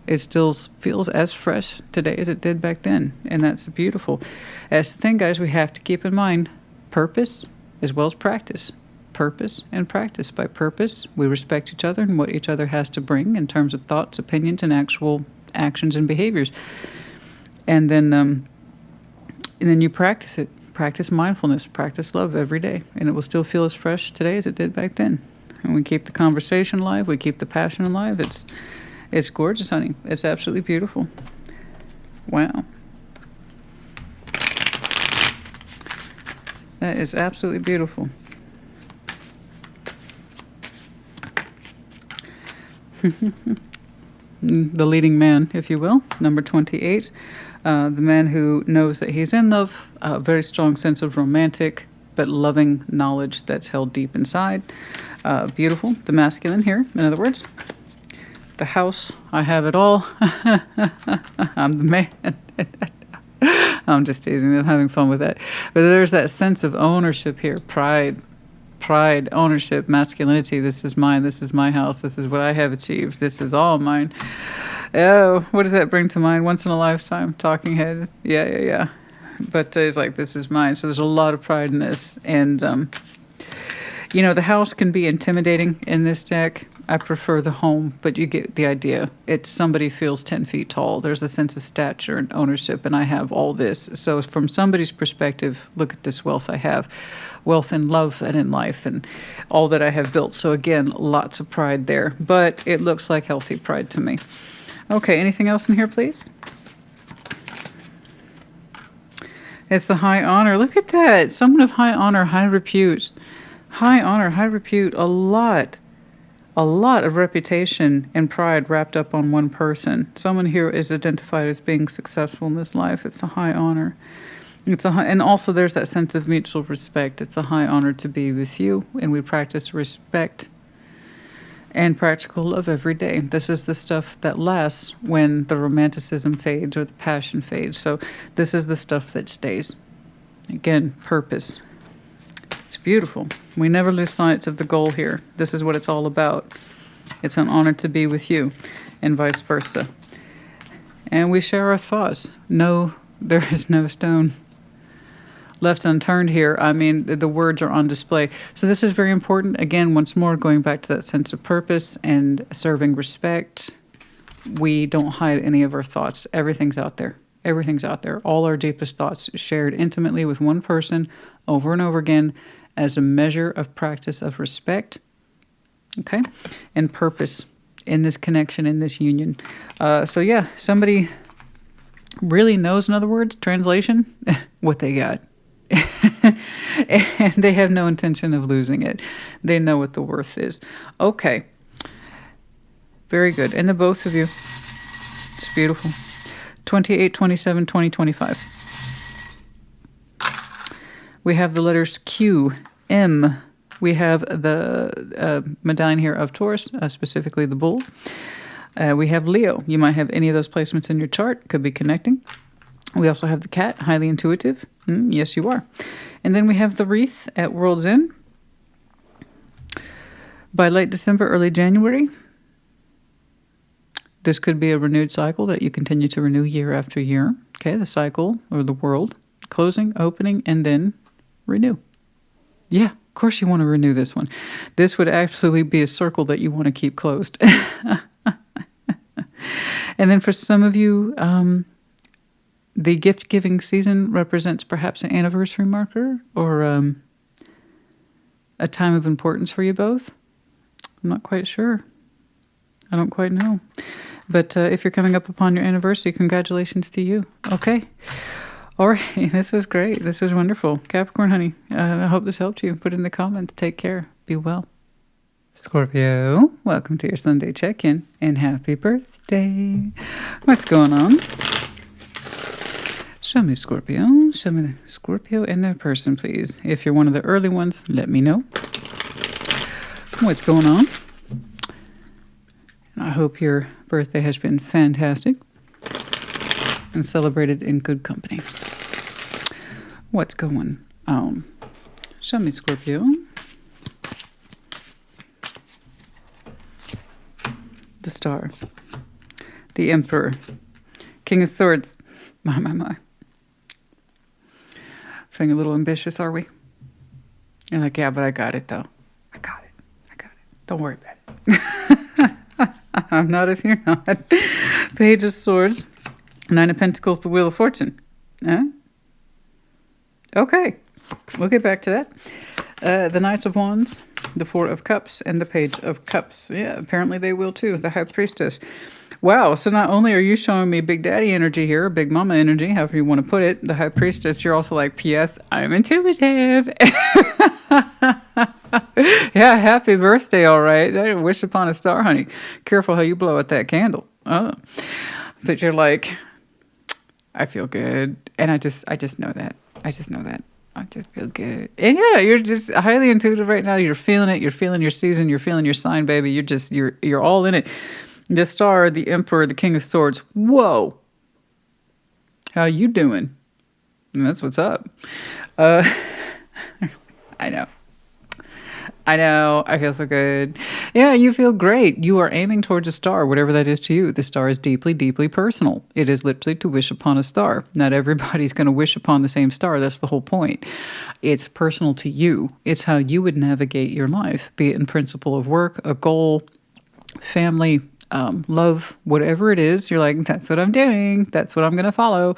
It still feels as fresh today as it did back then. And that's beautiful. That's the thing, guys, we have to keep in mind. Purpose as well as practice. Purpose and practice. By purpose, we respect each other and what each other has to bring in terms of thoughts, opinions, and actual actions and behaviors. And then you practice it. Practice mindfulness. Practice love every day. And it will still feel as fresh today as it did back then. And we keep the conversation alive. We keep the passion alive. It's gorgeous, honey. It's absolutely beautiful. Wow. That is absolutely beautiful. The leading man, if you will, number 28. The man who knows that he's in love, a very strong sense of romantic but loving knowledge that's held deep inside. Beautiful. The masculine here, in other words. The house, I have it all. I'm the man. I'm just teasing. I'm having fun with that. But there's that sense of ownership here. Pride, ownership, masculinity. This is mine. This is my house. This is what I have achieved. This is all mine. Oh, what does that bring to mind? Once in a lifetime, talking head. Yeah. But it's like, this is mine. So there's a lot of pride in this. And, the house can be intimidating in this deck. I prefer the home, but you get the idea. It's somebody feels 10 feet tall. There's a sense of stature and ownership, and I have all this. So from somebody's perspective, look at this wealth I have. Wealth in love and in life and all that I have built. So again, lots of pride there. But it looks like healthy pride to me. Okay, anything else in here, please? It's the high honor. Look at that. Someone of high honor, high repute. High honor, high repute, a lot a lot of reputation and pride wrapped up on one person. Someone here is identified as being successful in this life. It's a high honor. And also there's that sense of mutual respect. It's a high honor to be with you, and we practice respect and practical love every day. This is the stuff that lasts when the romanticism fades or the passion fades. So this is the stuff that stays. Again, purpose. It's beautiful. We never lose sight of the goal here. This is what it's all about. It's an honor to be with you, and vice versa. And we share our thoughts. No, there is no stone left unturned here. I mean, the words are on display. So this is very important. Again, once more, going back to that sense of purpose and serving respect. We don't hide any of our thoughts. Everything's out there. Everything's out there. All our deepest thoughts shared intimately with one person over and over again as a measure of practice of respect, okay, and purpose in this connection, in this union. So yeah, somebody really knows, in other words, translation, what they got. And they have no intention of losing it. They know what the worth is. Okay. Very good. And the both of you. It's beautiful. 28, 27, 20, 25. We have the letters Q, M. We have the medallion here of Taurus, specifically the bull. We have Leo. You might have any of those placements in your chart. Could be connecting. We also have the cat, highly intuitive. Yes, you are. And then we have the wreath at World's End. By late December, early January, this could be a renewed cycle that you continue to renew year after year. Okay, the cycle or the world, closing, opening, and then renew. Yeah, of course you want to renew this one. This would absolutely be a circle that you want to keep closed. And then for some of you, the gift-giving season represents perhaps an anniversary marker or a time of importance for you both. I'm not quite sure. I don't quite know. But if you're coming up upon your anniversary, congratulations to you. Okay. All right. This was great. This was wonderful. Capricorn, honey, I hope this helped you. Put in the comments. Take care. Be well. Scorpio, welcome to your Sunday check-in and happy birthday. What's going on? Show me Scorpio. Show me the Scorpio and their person, please. If you're one of the early ones, let me know. What's going on? And I hope your birthday has been fantastic and celebrated in good company. What's going on? Show me Scorpio. The Star. The Emperor. King of Swords. My. Feeling a little ambitious, are we? You're like, yeah, but I got it, though. I got it. Don't worry about it. I'm not if you're not. Page of Swords. Nine of Pentacles, the Wheel of Fortune. Okay. We'll get back to that. The Knights of Wands, the Four of Cups, and the Page of Cups. Yeah, apparently they will too. The High Priestess. Wow, so not only are you showing me Big Daddy energy here, Big Mama energy, however you want to put it, the High Priestess, you're also like, P.S., I'm intuitive. Yeah, happy birthday, all right. Wish upon a star, honey. Careful how you blow out that candle. Oh. But you're like, I feel good. And I just know that. I just feel good. And yeah, you're just highly intuitive right now. You're feeling it. You're feeling your season. You're feeling your sign, baby. You're all in it. The Star, the Emperor, the King of Swords. Whoa. How you doing? And that's what's up. I know. I feel so good. Yeah, you feel great. You are aiming towards a star, whatever that is to you. The star is deeply, deeply personal. It is literally to wish upon a star. Not everybody's going to wish upon the same star. That's the whole point. It's personal to you. It's how you would navigate your life, be it in principle of work, a goal, family, love, whatever it is. You're like, that's what I'm doing. That's what I'm going to follow.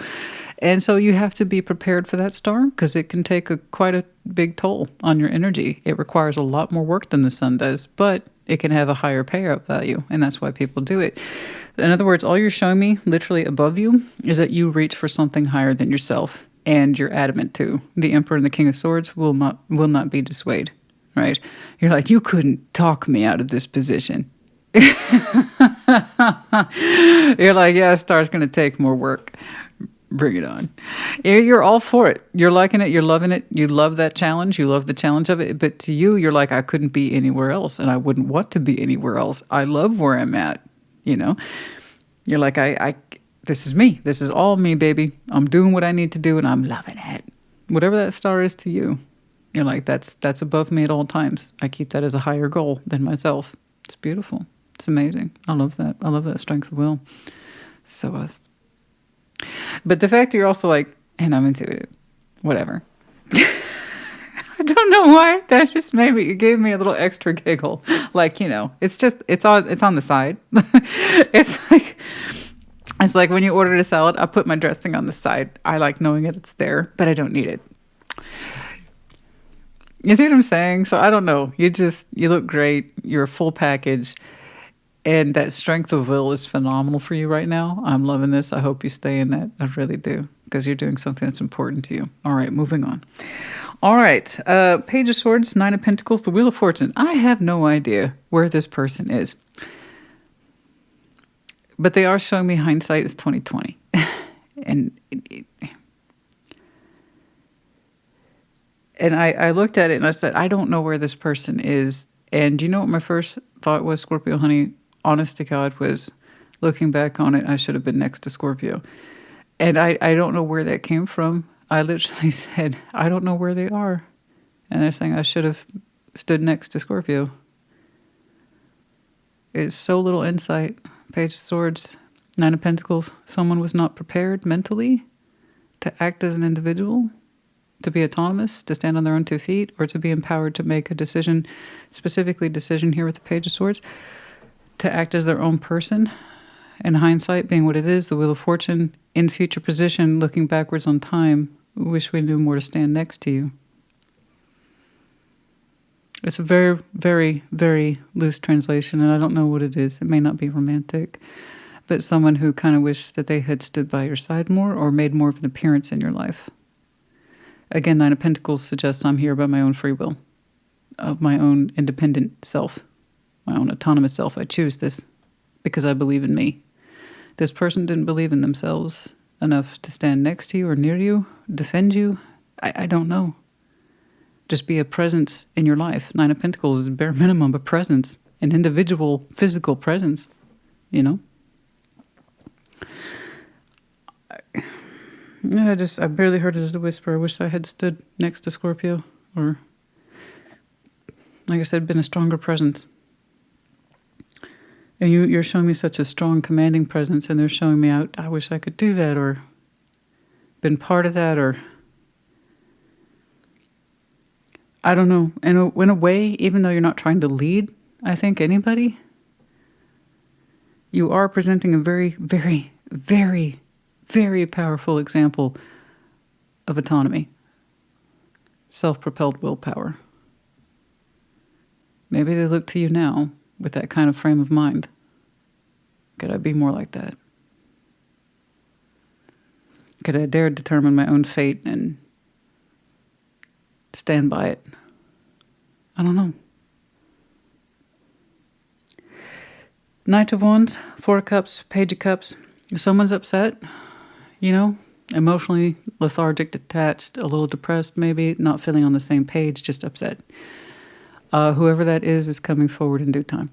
And so you have to be prepared for that star because it can take quite a big toll on your energy. It requires a lot more work than the sun does, but it can have a higher payout value, and that's why people do it. In other words, all you're showing me, literally above you, is that you reach for something higher than yourself, and you're adamant to. The Emperor and the King of Swords will not be dissuaded. right? You're like, you couldn't talk me out of this position. You're like, yeah, Star's going to take more work. Bring it on. You're all for it. You're liking it. You're loving it. You love that challenge. You love the challenge of it. But to you, you're like, I couldn't be anywhere else, and I wouldn't want to be anywhere else. I love where I'm at. You know, you're like, this is me. This is all me, baby. I'm doing what I need to do, and I'm loving it. Whatever that star is to you, you're like, that's above me at all times. I keep that as a higher goal than myself. It's beautiful. It's amazing. I love that. I love that strength of will. So us. But the fact that you're also like, and I'm intuitive, whatever. I don't know why. That just it gave me a little extra giggle. Like, you know, it's on the side. It's like when you order a salad, I put my dressing on the side. I like knowing it's there, but I don't need it. You see what I'm saying? So I don't know. You look great. You're a full package. And that strength of will is phenomenal for you right now. I'm loving this. I hope you stay in that. I really do. Because you're doing something that's important to you. All right, moving on. All right. Page of Swords, Nine of Pentacles, the Wheel of Fortune. I have no idea where this person is. But they are showing me hindsight is 2020. And I looked at it and I said, I don't know where this person is. And you know what my first thought was, Scorpio, honey? Honest to God, was looking back on it, I should have been next to Scorpio. And I don't know where that came from. I literally said, I don't know where they are. And they're saying I should have stood next to Scorpio. It's so little insight. Page of Swords, Nine of Pentacles. Someone was not prepared mentally to act as an individual, to be autonomous, to stand on their own 2 feet, or to be empowered to make a decision, specifically decision here with the Page of Swords, to act as their own person. And hindsight being what it is, the Wheel of Fortune, in future position, looking backwards on time, wish we knew more to stand next to you. It's a very, very, very loose translation, and I don't know what it is. It may not be romantic, but someone who kind of wished that they had stood by your side more or made more of an appearance in your life. Again, Nine of Pentacles suggests I'm here by my own free will, of my own independent self, my own autonomous self. I choose this because I believe in me. This person didn't believe in themselves enough to stand next to you or near you, defend you. I don't know. Just be a presence in your life. Nine of Pentacles is bare minimum a presence, an individual physical presence, you know? I barely heard it as a whisper. I wish I had stood next to Scorpio, or, like I said, been a stronger presence. And you're showing me such a strong, commanding presence, and they're showing me out, I wish I could do that, or been part of that, or I don't know. And in a way, even though you're not trying to lead, I think, anybody, you are presenting a very, very, very, very powerful example of autonomy, self-propelled willpower. Maybe they look to you now with that kind of frame of mind. Could I be more like that? Could I dare determine my own fate and stand by it? I don't know. Knight of Wands, Four of Cups, Page of Cups. If someone's upset, you know, emotionally lethargic, detached, a little depressed maybe, not feeling on the same page, just upset. Whoever that is coming forward in due time.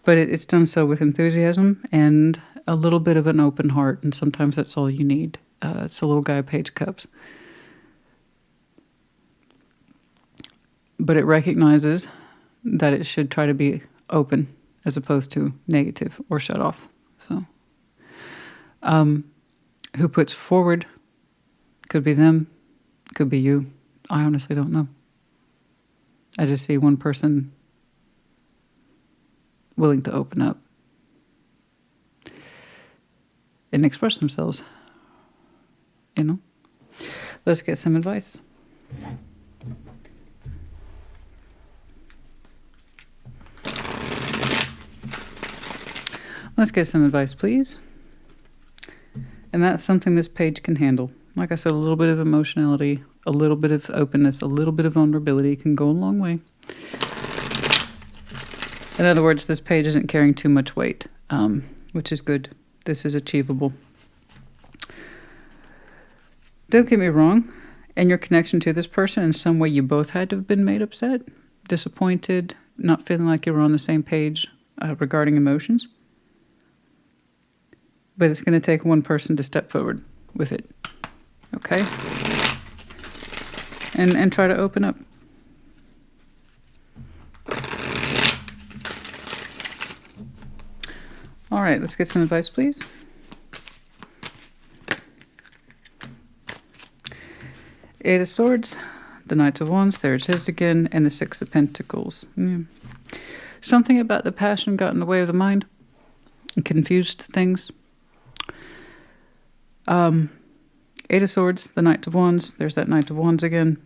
But it's done so with enthusiasm and a little bit of an open heart, and sometimes that's all you need. It's a little guy, Page of Cups. But it recognizes that it should try to be open as opposed to negative or shut off. So, who puts forward, could be them, could be you. I honestly don't know. I just see one person willing to open up and express themselves, you know? Let's get some advice. Let's get some advice, please. And that's something this page can handle. Like I said, a little bit of emotionality, a little bit of openness, a little bit of vulnerability can go a long way. In other words, this page isn't carrying too much weight, which is good. This is achievable. Don't get me wrong. In your connection to this person, in some way you both had to have been made upset, disappointed, not feeling like you were on the same page regarding emotions. But it's going to take one person to step forward with it. Okay? And try to open up. All right, let's get some advice, please. Eight of Swords, the Knight of Wands, there it is again, and the Six of Pentacles. Something about the passion got in the way of the mind and confused things. Eight of Swords, the Knight of Wands, there's that Knight of Wands again.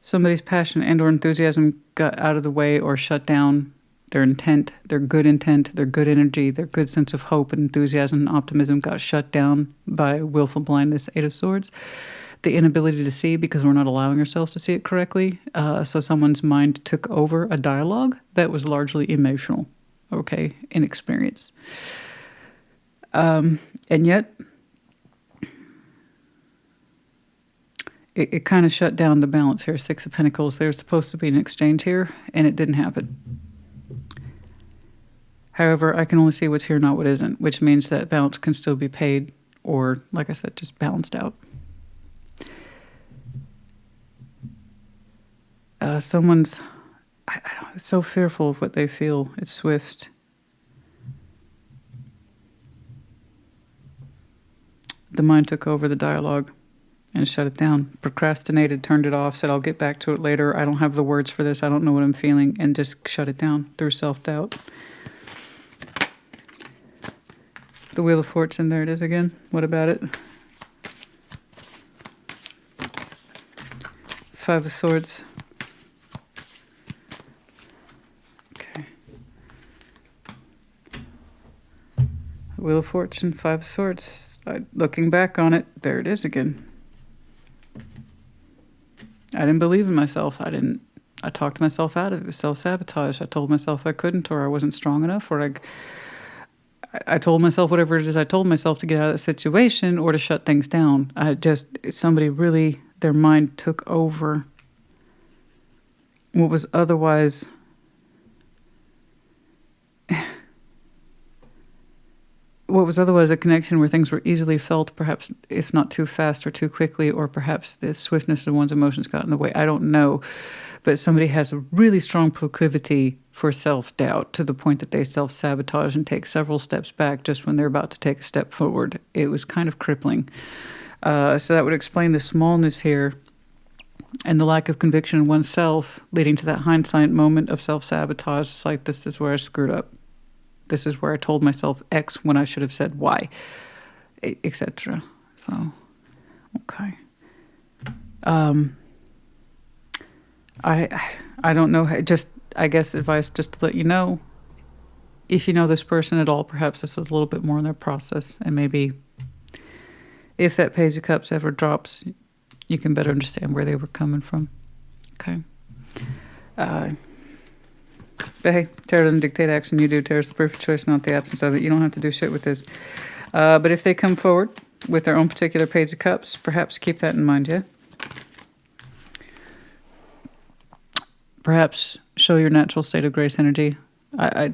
Somebody's passion and or enthusiasm got out of the way or shut down. Their intent, their good energy, their good sense of hope and enthusiasm and optimism got shut down by willful blindness, Eight of Swords. The inability to see because we're not allowing ourselves to see it correctly. So someone's mind took over a dialogue that was largely emotional, okay, in experience. And yet, it kind of shut down the balance here. Six of Pentacles, there's supposed to be an exchange here, and it didn't happen. However, I can only see what's here, not what isn't, which means that balance can still be paid or, like I said, just balanced out. Someone's so fearful of what they feel. It's swift. The mind took over the dialogue and shut it down. Procrastinated, turned it off, said, I'll get back to it later. I don't have the words for this. I don't know what I'm feeling. And just shut it down through self-doubt. The Wheel of Fortune, there it is again. What about it? Five of Swords. Okay. Wheel of Fortune, Five of Swords. Looking back on it, there it is again. I didn't believe in myself. I talked myself out of it. It was self-sabotage. I told myself I couldn't, or I wasn't strong enough, or I told myself whatever it is I told myself to get out of that situation or to shut things down. Somebody really, their mind took over what was otherwise a connection where things were easily felt, perhaps if not too fast or too quickly, or perhaps the swiftness of one's emotions got in the way. I don't know. But somebody has a really strong proclivity for self-doubt to the point that they self-sabotage and take several steps back just when they're about to take a step forward. It was kind of crippling. So that would explain the smallness here and the lack of conviction in oneself, leading to that hindsight moment of self-sabotage. It's like, this is where I screwed up. This is where I told myself X when I should have said Y, etc. So, okay. I don't know. I guess advice just to let you know, if you know this person at all, perhaps this is a little bit more in their process, and maybe if that Page of Cups ever drops, you can better understand where they were coming from. Okay. But hey, tarot doesn't dictate action. You do. Tarot's the perfect choice, not the absence of it. You don't have to do shit with this. But if they come forward with their own particular Page of Cups, perhaps keep that in mind, yeah? Perhaps show your natural state of grace energy. I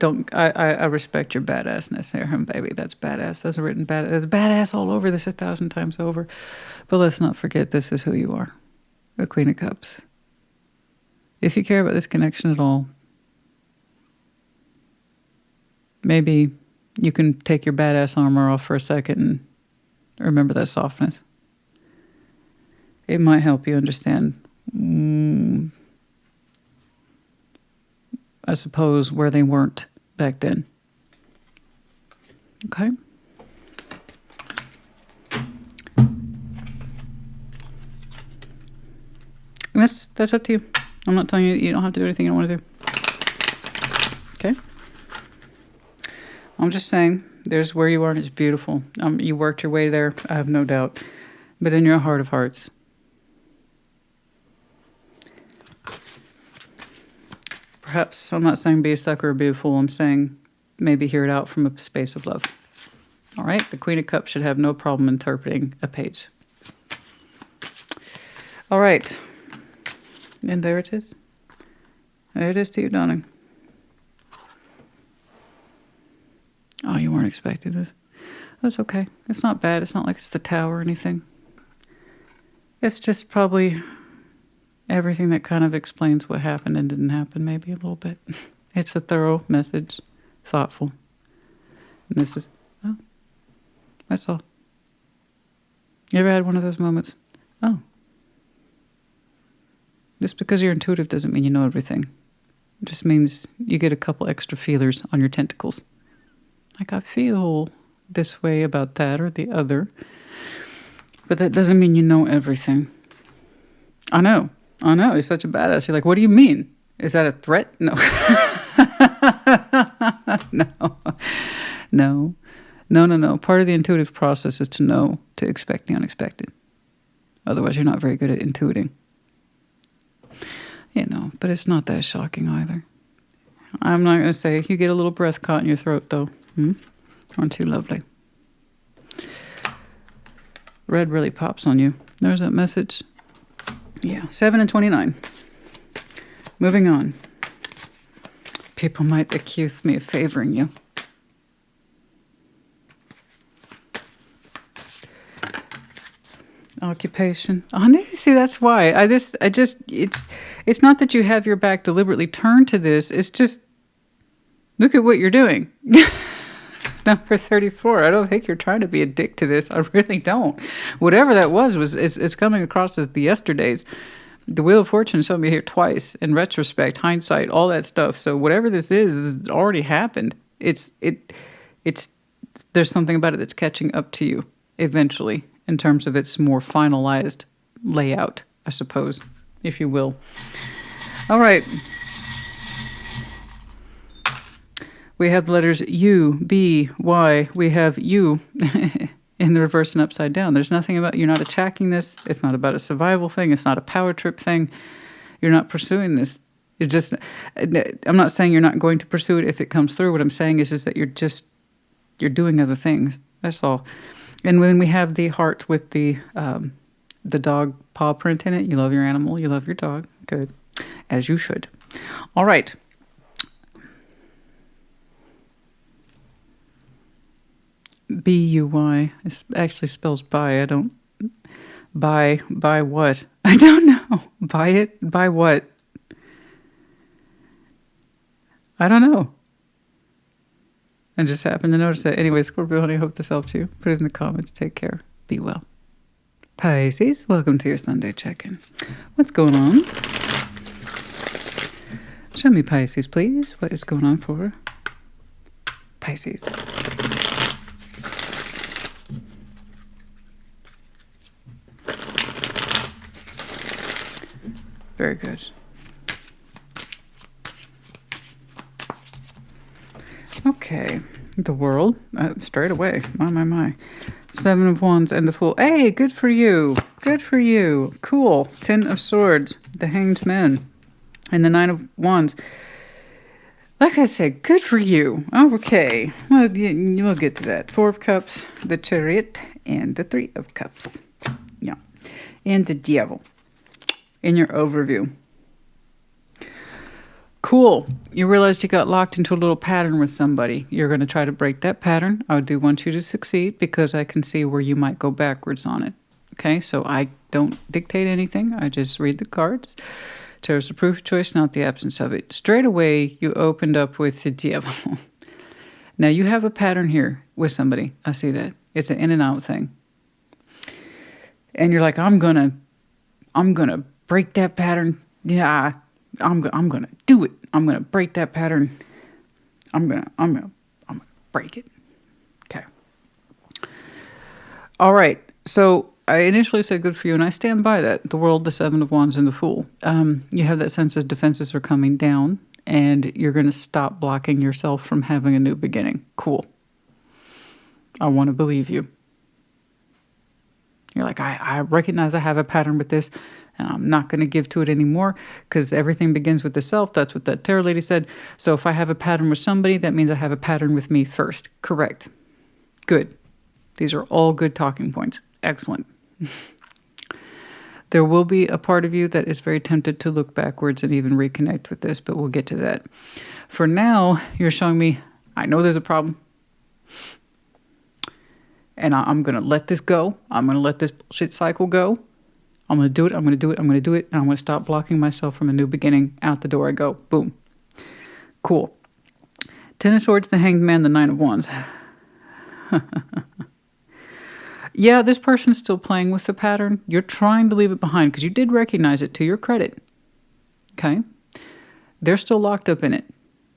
respect your badassness there, baby. That's badass. That's written badass. There's badass all over this 1,000 times over. But let's not forget, this is who you are. The Queen of Cups. If you care about this connection at all, maybe you can take your badass armor off for a second and remember that softness. It might help you understand, I suppose, where they weren't back then. Okay? And that's up to you. I'm not telling you you don't have to do anything you don't want to do. Okay? I'm just saying, there's where you are, and it's beautiful. You worked your way there, I have no doubt. But in your heart of hearts, perhaps, I'm not saying be a sucker or be a fool. I'm saying maybe hear it out from a space of love. All right? The Queen of Cups should have no problem interpreting a page. All right. And there it is. There it is to you, darling. Oh, you weren't expecting this. That's okay. It's not bad. It's not like it's the Tower or anything. It's just probably everything that kind of explains what happened and didn't happen, maybe a little bit. It's a thorough message, thoughtful. And this is, oh, that's all. You ever had one of those moments? Oh. Just because you're intuitive doesn't mean you know everything. It just means you get a couple extra feelers on your tentacles. Like, I feel this way about that or the other. But that doesn't mean you know everything. I know. You're such a badass. You're like, what do you mean? Is that a threat? No. No. Part of the intuitive process is to know, to expect the unexpected. Otherwise, you're not very good at intuiting. You know, but it's not that shocking either. I'm not going to say, you get a little breath caught in your throat, though. Aren't you lovely? Red really pops on you. There's that message. Yeah, 7 and 29. Moving on. People might accuse me of favoring you. Occupation. Oh, see, that's why. It's not that you have your back deliberately turned to this. It's just, look at what you're doing. Number 34. I don't think you're trying to be a dick to this. I really don't. Whatever that was it's coming across as the yesterdays. The Wheel of Fortune showed me here twice. In retrospect, hindsight, all that stuff. So whatever this is already happened. It's there's something about it that's catching up to you eventually in terms of its more finalized layout, I suppose, if you will. All right. We have the letters U, B, Y. We have U in the reverse and upside down. There's nothing about, you're not attacking this. It's not about a survival thing. It's not a power trip thing. You're not pursuing this. You're just, I'm not saying you're not going to pursue it if it comes through. What I'm saying is just that you're doing other things. That's all. And when we have the heart with the dog paw print in it, you love your animal, you love your dog. Good. As you should. All right. B-U-Y. It actually spells buy. I don't... Buy what? I don't know. Buy it? Buy what? I don't know. I just happened to notice that. Anyway, Scorpio, honey, hope this helps you. Put it in the comments. Take care. Be well. Pisces, welcome to your Sunday check-in. What's going on? Show me, Pisces, please. What is going on for Pisces? Very good. Okay. The World. Straight away. My. 7 of Wands and the Fool. Hey, good for you. Good for you. Cool. 10 of Swords. The Hanged Man. And the 9 of Wands. Like I said, good for you. Okay. Well, we'll get to that. 4 of Cups. The Chariot. And the 3 of Cups. Yeah. And the Devil. In your overview. Cool. You realized you got locked into a little pattern with somebody. You're going to try to break that pattern. I do want you to succeed because I can see where you might go backwards on it. Okay, so I don't dictate anything. I just read the cards. Tarot's the proof of choice, not the absence of it. Straight away, you opened up with the Devil. Now, you have a pattern here with somebody. I see that. It's an in and out thing. And you're like, I'm gonna break that pattern. Yeah, I'm gonna do it. I'm gonna break that pattern. I'm gonna break it. Okay. All right. So I initially said good for you, and I stand by that. The World, the 7 of Wands, and the Fool. You have that sense of defenses are coming down, and you're gonna stop blocking yourself from having a new beginning. Cool. I want to believe you. You're like, I recognize I have a pattern with this, And I'm not going to give to it anymore because everything begins with the self. That's what that tarot lady said. So if I have a pattern with somebody, that means I have a pattern with me first. Correct. Good. These are all good talking points. Excellent. There will be a part of you that is very tempted to look backwards and even reconnect with this, but we'll get to that. For now, you're showing me, I know there's a problem. And I'm going to let this go. I'm going to let this bullshit cycle go. I'm going to do it. I'm going to do it. I'm going to do it. And I'm going to stop blocking myself from a new beginning. Out the door I go. Boom. Cool. Ten of Swords, the Hanged Man, the Nine of Wands. Yeah, this person's still playing with the pattern. You're trying to leave it behind because you did recognize it, to your credit. Okay? They're still locked up in it.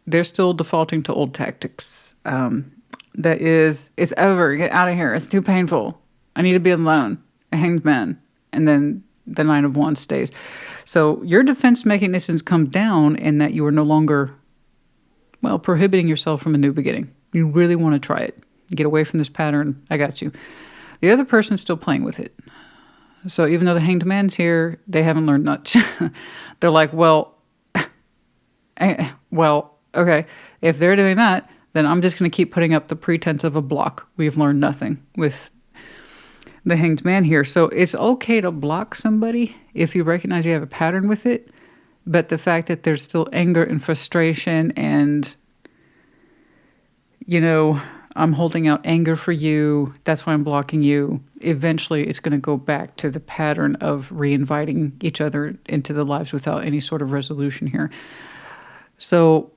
They're still defaulting to old tactics. That is, it's over. Get out of here. It's too painful. I need to be alone. A Hanged Man. And then the Nine of Wands stays. So your defense mechanisms come down in that you are no longer, well, prohibiting yourself from a new beginning. You really want to try it. Get away from this pattern. I got you. The other person's still playing with it. So even though the Hanged Man's here, they haven't learned much. They're like, well, okay, if they're doing that, then I'm just going to keep putting up the pretense of a block. We've learned nothing with the Hanged Man here. So it's okay to block somebody if you recognize you have a pattern with it. But the fact that there's still anger and frustration and, you know, I'm holding out anger for you. That's why I'm blocking you. Eventually, it's going to go back to the pattern of reinviting each other into the lives without any sort of resolution here. So,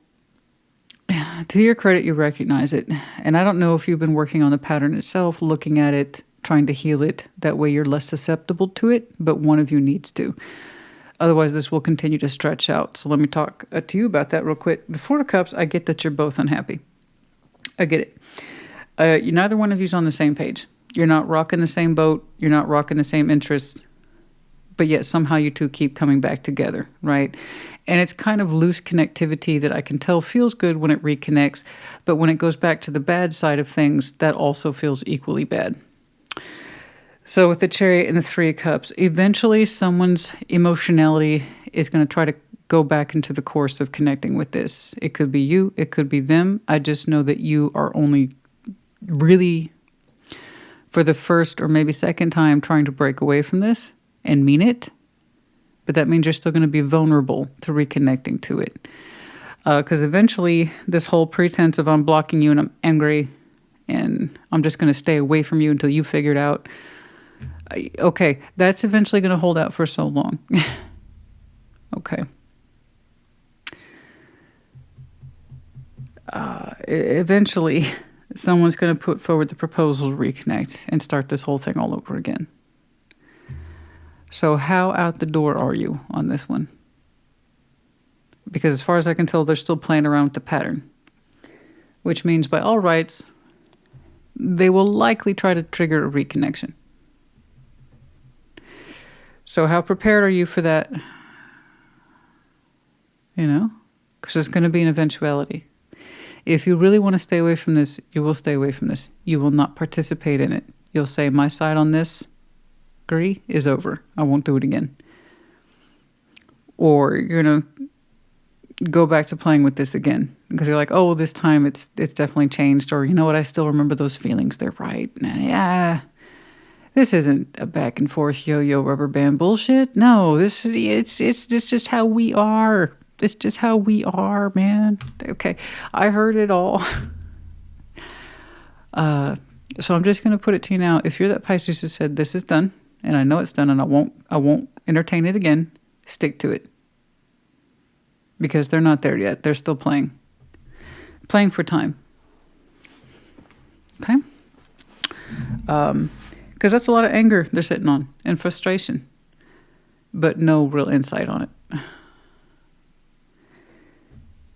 to your credit, you recognize it. And I don't know if you've been working on the pattern itself, looking at it, trying to heal it. That way you're less susceptible to it, but one of you needs to. Otherwise, this will continue to stretch out. So let me talk to you about that real quick. The Four of Cups, I get that you're both unhappy. I get it. Neither one of you's on the same page. You're not rocking the same boat. You're not rocking the same interests. But yet somehow you two keep coming back together, right? And it's kind of loose connectivity that I can tell feels good when it reconnects. But when it goes back to the bad side of things, that also feels equally bad. So with the Chariot and the Three of Cups, eventually someone's emotionality is going to try to go back into the course of connecting with this. It could be you. It could be them. I just know that you are only really, for the first or maybe second time, trying to break away from this and mean it. But that means you're still going to be vulnerable to reconnecting to it. Because eventually this whole pretense of I'm blocking you and I'm angry and I'm just going to stay away from you until you figure it out. Okay, that's eventually going to hold out for so long. Okay. Eventually, someone's going to put forward the proposal to reconnect and start this whole thing all over again. So how out the door are you on this one? Because as far as I can tell, they're still playing around with the pattern. Which means by all rights, they will likely try to trigger a reconnection. So how prepared are you for that? You know? Because there's going to be an eventuality. If you really want to stay away from this, you will stay away from this. You will not participate in it. You'll say, my side on this, agree, is over. I won't do it again. Or you're going to go back to playing with this again. Because you're like, oh, this time it's definitely changed. Or, you know what, I still remember those feelings. They're right. Yeah. This isn't a back and forth yo-yo rubber band bullshit. No, it's just how we are. It's just how we are, man. Okay, I heard it all. So I'm just going to put it to you now. If you're that Pisces who said, this is done, and I know it's done, and I won't entertain it again, stick to it. Because they're not there yet. They're still playing. Playing for time. Okay? Because that's a lot of anger they're sitting on, and frustration. But no real insight on it.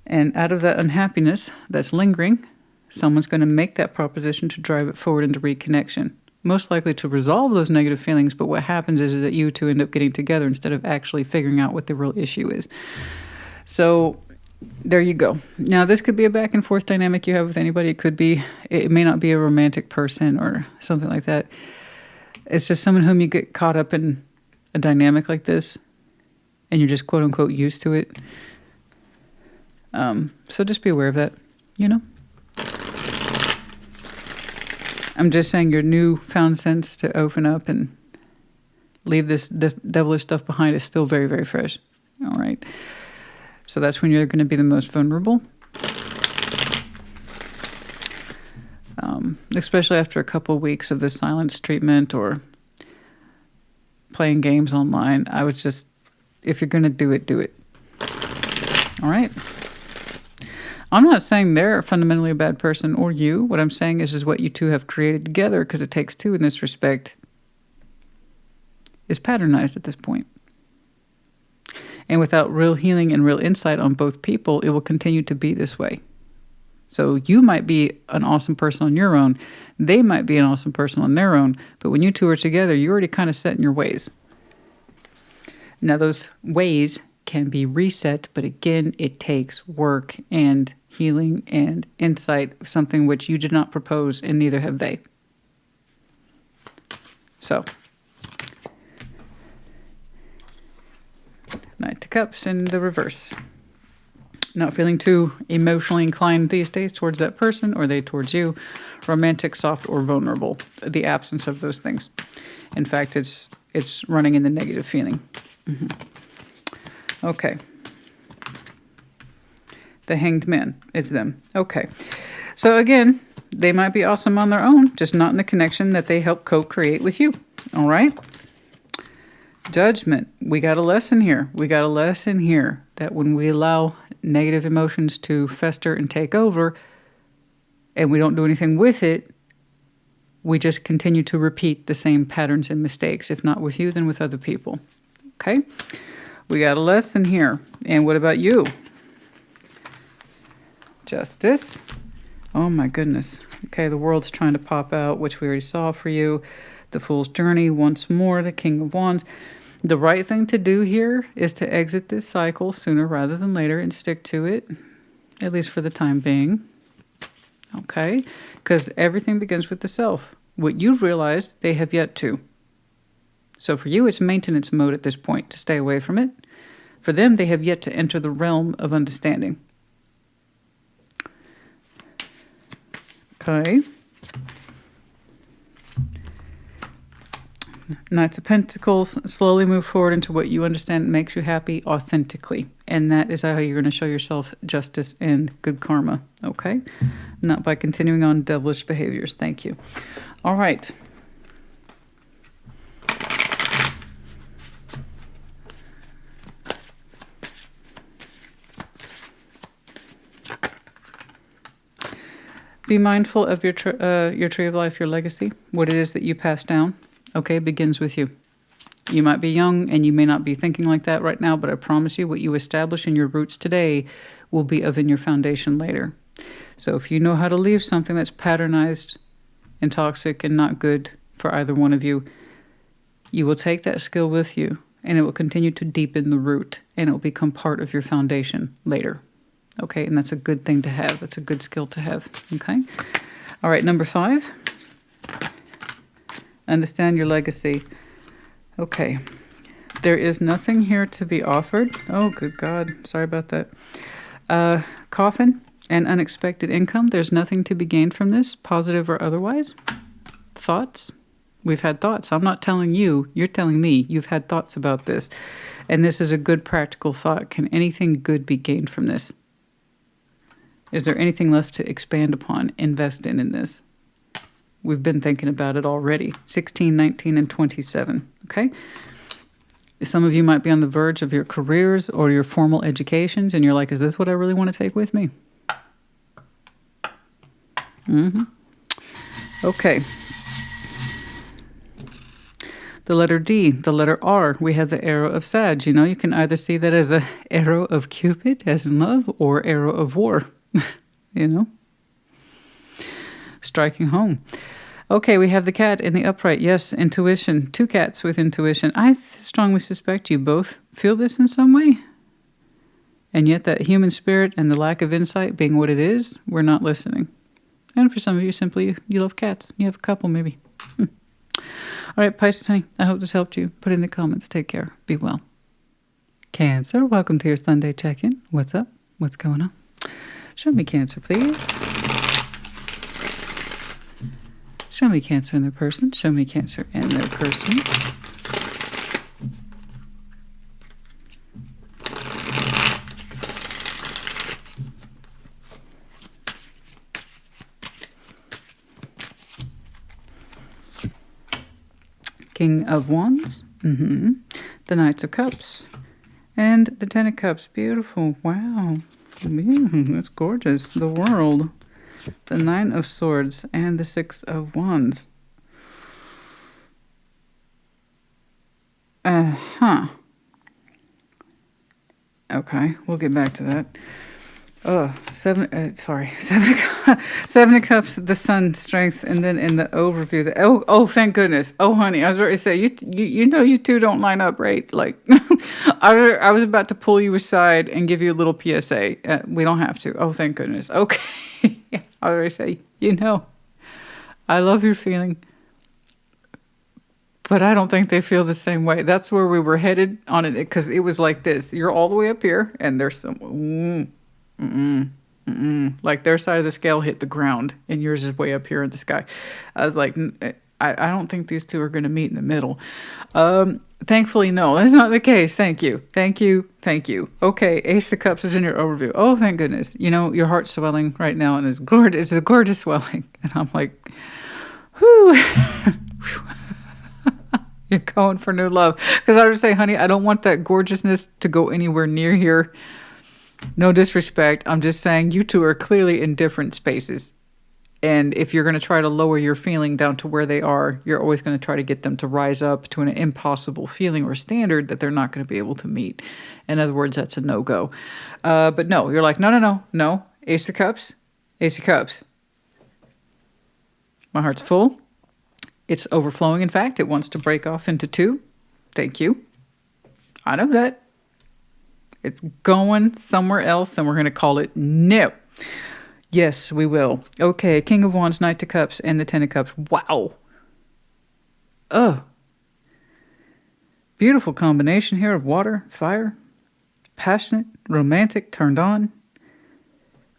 And out of that unhappiness that's lingering, someone's going to make that proposition to drive it forward into reconnection. Most likely to resolve those negative feelings, but what happens is that you two end up getting together instead of actually figuring out what the real issue is. So there you go. Now, this could be a back and forth dynamic you have with anybody. It may not be a romantic person or something like that. It's just someone whom you get caught up in a dynamic like this and you're just quote unquote used to it. So just be aware of that, you know? I'm just saying your newfound sense to open up and leave this devilish stuff behind is still very, very fresh. All right. So that's when you're going to be the most vulnerable. Especially after a couple of weeks of this silence treatment or playing games online. I would just, if you're going to do it, do it. All right. I'm not saying they're fundamentally a bad person or you. What I'm saying is what you two have created together, because it takes two in this respect, is patternized at this point. And without real healing and real insight on both people, it will continue to be this way. So you might be an awesome person on your own. They might be an awesome person on their own. But when you two are together, you're already kind of set in your ways. Now, those ways can be reset, but again, it takes work and healing and insight, something which you did not propose and neither have they. So, Knight of Cups in the reverse. Not feeling too emotionally inclined these days towards that person or they towards you. Romantic, soft, or vulnerable. The absence of those things. In fact, it's running in the negative feeling. Okay. The Hanged Man. It's them. Okay. So again, they might be awesome on their own, just not in the connection that they help co-create with you. All right? Judgment. We got a lesson here. We got a lesson here that when we allow negative emotions to fester and take over and we don't do anything with it, we just continue to repeat the same patterns and mistakes, if not with you, then with other people. Okay? We got a lesson here. And what about you? Justice. Oh my goodness. Okay, the World's trying to pop out, which we already saw for you. The Fool's Journey, once more, the King of Wands. The right thing to do here is to exit this cycle sooner rather than later and stick to it, at least for the time being. Okay? Because everything begins with the self. What you've realized, they have yet to. So for you, it's maintenance mode at this point to stay away from it. For them, they have yet to enter the realm of understanding. Okay. Knights of Pentacles, slowly move forward into what you understand makes you happy authentically. And that is how you're going to show yourself justice and good karma. Okay? Not by continuing on devilish behaviors. Thank you. All right. Be mindful of your tree of life, your legacy, what it is that you pass down. Okay, begins with you. You might be young and you may not be thinking like that right now, but I promise you what you establish in your roots today will be of in your foundation later. So if you know how to leave something that's patternized and toxic and not good for either one of you, you will take that skill with you and it will continue to deepen the root and it will become part of your foundation later. Okay, and that's a good thing to have. That's a good skill to have. Okay? All right, number 5. Understand your legacy. Okay. There is nothing here to be offered. Oh, good God. Sorry about that. Coffin and unexpected income. There's nothing to be gained from this, positive or otherwise. Thoughts. We've had thoughts. I'm not telling you. You're telling me. You've had thoughts about this. And this is a good practical thought. Can anything good be gained from this? Is there anything left to expand upon, invest in this? We've been thinking about it already. 16, 19, and 27, okay? Some of you might be on the verge of your careers or your formal educations, and you're like, is this what I really want to take with me? Okay. The letter D, the letter R, we have the arrow of Sag. You know, you can either see that as an arrow of Cupid, as in love, or arrow of war. You know, striking home. Okay, we have the cat in the upright. Yes, intuition. 2 cats with intuition. I strongly suspect you both feel this in some way. And yet that human spirit and the lack of insight being what it is, we're not listening. And for some of you, simply you love cats. You have a couple maybe. All right, Pisces, honey, I hope this helped you. Put it in the comments. Take care. Be well. Cancer, welcome to your Sunday check-in. What's up? What's going on? Show me Cancer, please. Show me Cancer in their person. Show me Cancer in their person. King of Wands. The Knights of Cups. And the Ten of Cups. Beautiful. Wow. That's gorgeous. The World. The Nine of Swords. And the Six of Wands. Okay, we'll get back to that. Seven of Cups, the Sun, strength, and then in the overview, oh, thank goodness. Oh, honey, I was about to say, you know you two don't line up, right? Like, I was about to pull you aside and give you a little PSA. We don't have to. Oh, thank goodness. Okay. I was going to say, I love your feeling, but I don't think they feel the same way. That's where we were headed on it, because it was like this. You're all the way up here, and there's some... Like their side of the scale hit the ground and yours is way up here in the sky. I was like, I don't think these two are going to meet in the middle. Thankfully, no, that's not the case. Thank you. Okay, Ace of Cups is in your overview. Oh, thank goodness. Your heart's swelling right now, and it's gorgeous. It's a gorgeous swelling. And I'm like, whew. You're going for new love. Because I would say, honey, I don't want that gorgeousness to go anywhere near here. No disrespect. I'm just saying you two are clearly in different spaces. And if you're going to try to lower your feeling down to where they are, you're always going to try to get them to rise up to an impossible feeling or standard that they're not going to be able to meet. In other words, that's a no-go. But no, you're like, no. Ace of Cups. My heart's full. It's overflowing. In fact, it wants to break off into two. Thank you. I know that. It's going somewhere else, and we're going to call it no. Yes, we will. Okay, King of Wands, Knight of Cups, and the Ten of Cups. Wow. Beautiful combination here of water, fire, passionate, romantic, turned on,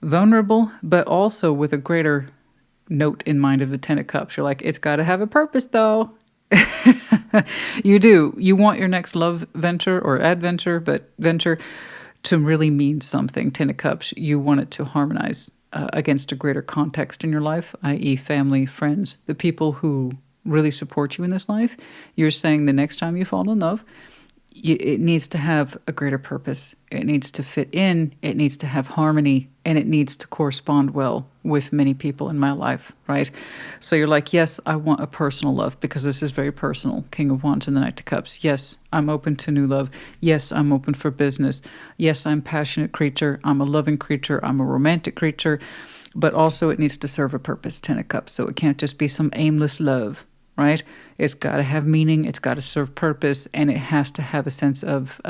vulnerable, but also with a greater note in mind of the Ten of Cups. You're like, it's got to have a purpose, though. You do. You want your next love venture or adventure, but venture to really mean something. Ten of Cups, you want it to harmonize against a greater context in your life, i.e. family, friends, the people who really support you in this life. You're saying the next time you fall in love, it needs to have a greater purpose. It needs to fit in. It needs to have harmony, and it needs to correspond well with many people in my life, right? So you're like, yes, I want a personal love because this is very personal. King of Wands and the Knight of Cups. Yes, I'm open to new love. Yes, I'm open for business. Yes, I'm a passionate creature. I'm a loving creature. I'm a romantic creature. But also it needs to serve a purpose, Ten of Cups. So it can't just be some aimless love, right? It's got to have meaning, it's got to serve purpose, and it has to have a sense of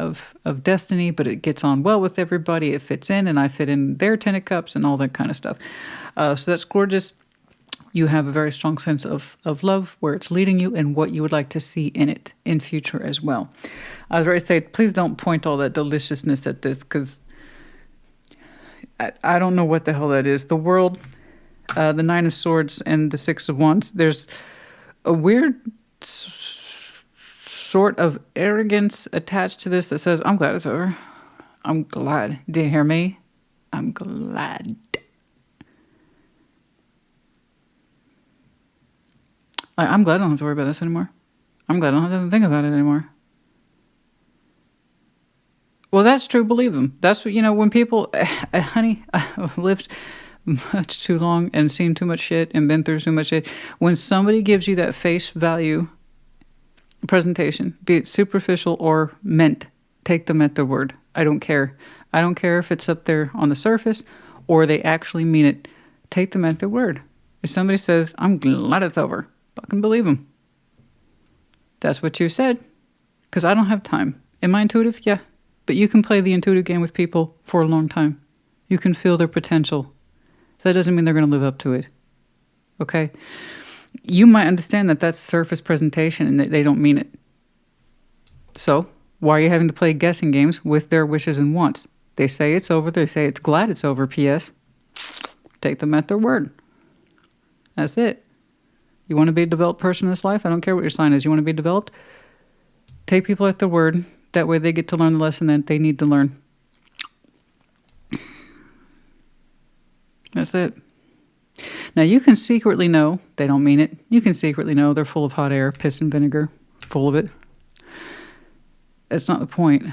destiny, but it gets on well with everybody, it fits in, and I fit in their Ten of Cups and all that kind of stuff. So that's gorgeous. You have a very strong sense of love, where it's leading you, and what you would like to see in it in future as well. I was ready to say, please don't point all that deliciousness at this, because I don't know what the hell that is. The World, the Nine of Swords, and the Six of Wands, there's a weird sort of arrogance attached to this that says, I'm glad it's over. I'm glad. Do you hear me? I'm glad. I'm glad I don't have to worry about this anymore. I'm glad I don't have to think about it anymore. Well, that's true. Believe them. That's what, when people, honey, I've lived much too long and seen too much shit and been through too much shit. When somebody gives you that face value presentation, be it superficial or meant, take them at their word. I don't care. I don't care if it's up there on the surface or they actually mean it. Take them at their word. If somebody says, I'm glad it's over, fucking believe them. That's what you said. Because I don't have time. Am I intuitive? Yeah. But you can play the intuitive game with people for a long time. You can feel their potential. That doesn't mean they're going to live up to it. Okay? you might understand that that's surface presentation and that they don't mean it. So why are you having to play guessing games with their wishes and wants? They say it's over. They say it's glad it's over. P.S. Take them at their word. That's it. You want to be a developed person in this life? I don't care what your sign is. You want to be developed? Take people at their word. That way they get to learn the lesson that they need to learn. That's it. Now, you can secretly know they don't mean it. You can secretly know they're full of hot air, piss and vinegar, full of it. That's not the point.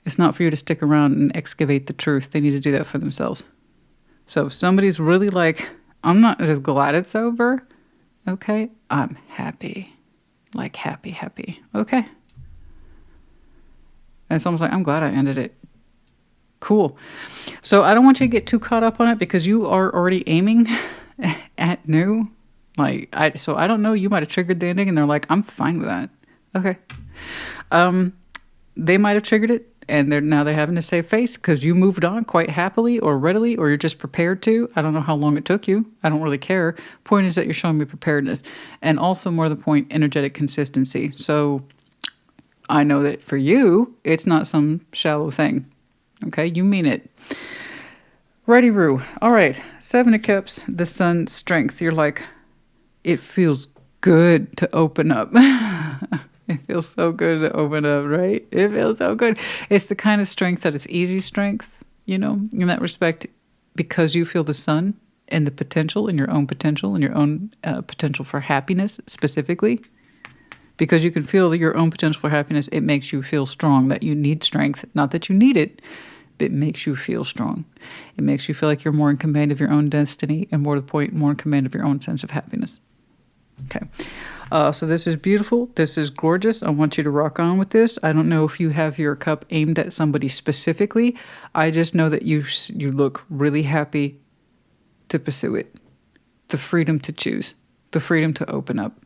It's not for you to stick around and excavate the truth. They need to do that for themselves. So if somebody's really like, I'm not just glad it's over, okay, I'm happy. Like happy, happy. Okay. And it's almost like, I'm glad I ended it. Cool. So I don't want you to get too caught up on it because you are already aiming at new. So I don't know, you might have triggered the ending and they're like, I'm fine with that. Okay. They might have triggered it and they're having to save face because you moved on quite happily or readily, or you're just prepared to. I don't know how long it took you. I don't really care. Point is that you're showing me preparedness, and also more the point, energetic consistency. So I know that for you, it's not some shallow thing. Okay, you mean it. Righty Roo. All right, 7 of Cups, the Sun, strength. You're like, it feels good to open up. It feels so good to open up, right? It feels so good. It's the kind of strength that is easy strength, in that respect, because you feel the Sun and the potential and your own potential and your own potential for happiness specifically. Because you can feel your own potential for happiness, it makes you feel strong, that you need strength. Not that you need it, but it makes you feel strong. It makes you feel like you're more in command of your own destiny and more to the point, more in command of your own sense of happiness. Okay. So this is beautiful. This is gorgeous. I want you to rock on with this. I don't know if you have your cup aimed at somebody specifically. I just know that you look really happy to pursue it. The freedom to choose. The freedom to open up.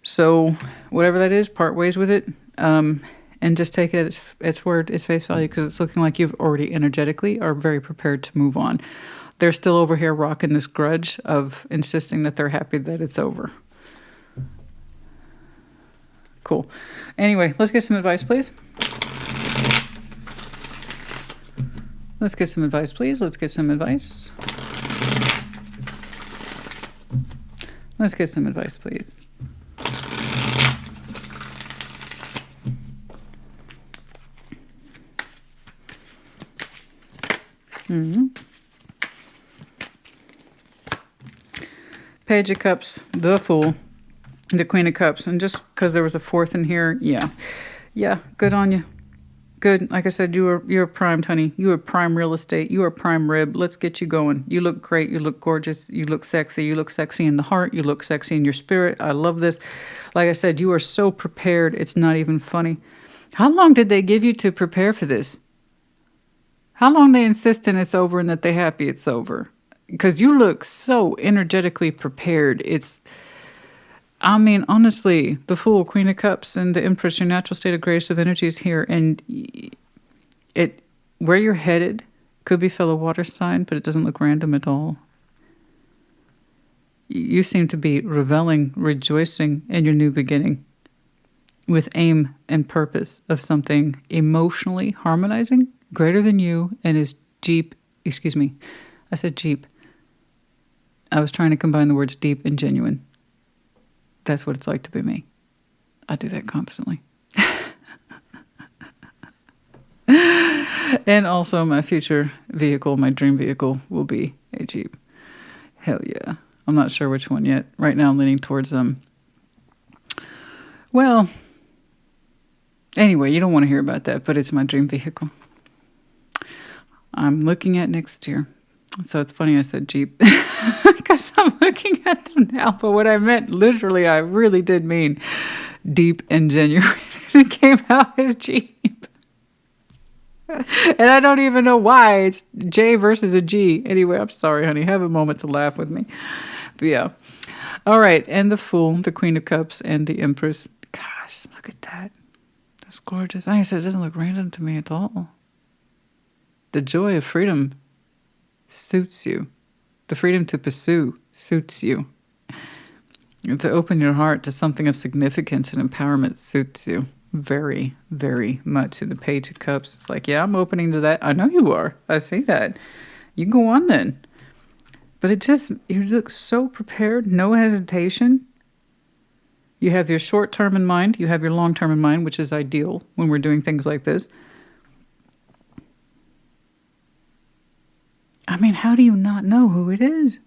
So whatever that is, part ways with it. And just take it at its word, its face value, because it's looking like you've already energetically are very prepared to move on. They're still over here rocking this grudge of insisting that they're happy that it's over. Cool. Anyway, let's get some advice, please. Let's get some advice, please. Let's get some advice. Let's get some advice, please. Page of Cups, the Fool, the Queen of Cups. And just because there was a 4th in here, yeah, good on you. Good. Like I said, you're primed, honey. You are prime real estate. You are prime rib. Let's get you going. You look great. You look gorgeous. You look sexy. You look sexy in the heart. You look sexy in your spirit. I love this. Like I said, you are so prepared. It's not even funny. How long did they give you to prepare for this? How long they insisting it's over and that they're happy it's over? Because you look so energetically prepared. Honestly, the Fool, Queen of Cups, and the Empress, your natural state of grace of energy is here. And where you're headed could be fellow water sign, but it doesn't look random at all. You seem to be reveling, rejoicing in your new beginning with aim and purpose of something emotionally harmonizing, greater than you, and is deep. Excuse me, I said deep. I was trying to combine the words deep and genuine. That's what it's like to be me. I do that constantly. And also my future vehicle, my dream vehicle, will be a Jeep. Hell yeah. I'm not sure which one yet. Right now I'm leaning towards them. Well, anyway, you don't want to hear about that, but it's my dream vehicle. I'm looking at next year. So it's funny I said Jeep because I'm looking at them now. But what I meant, literally, I really did mean deep and genuine. It came out as Jeep. And I don't even know why. It's J versus a G. Anyway, I'm sorry, honey. Have a moment to laugh with me. But yeah. All right. And the Fool, the Queen of Cups, and the Empress. Gosh, look at that. That's gorgeous. Like I said, it doesn't look random to me at all. The joy of freedom suits you. The freedom to pursue suits you. And to open your heart to something of significance and empowerment suits you very, very much. In the Page of Cups, it's like, yeah, I'm opening to that. I know you are. I see that. You go on then. But it just, you look so prepared, no hesitation. You have your short term in mind. You have your long term in mind, which is ideal when we're doing things like this. I mean, how do you not know who it is?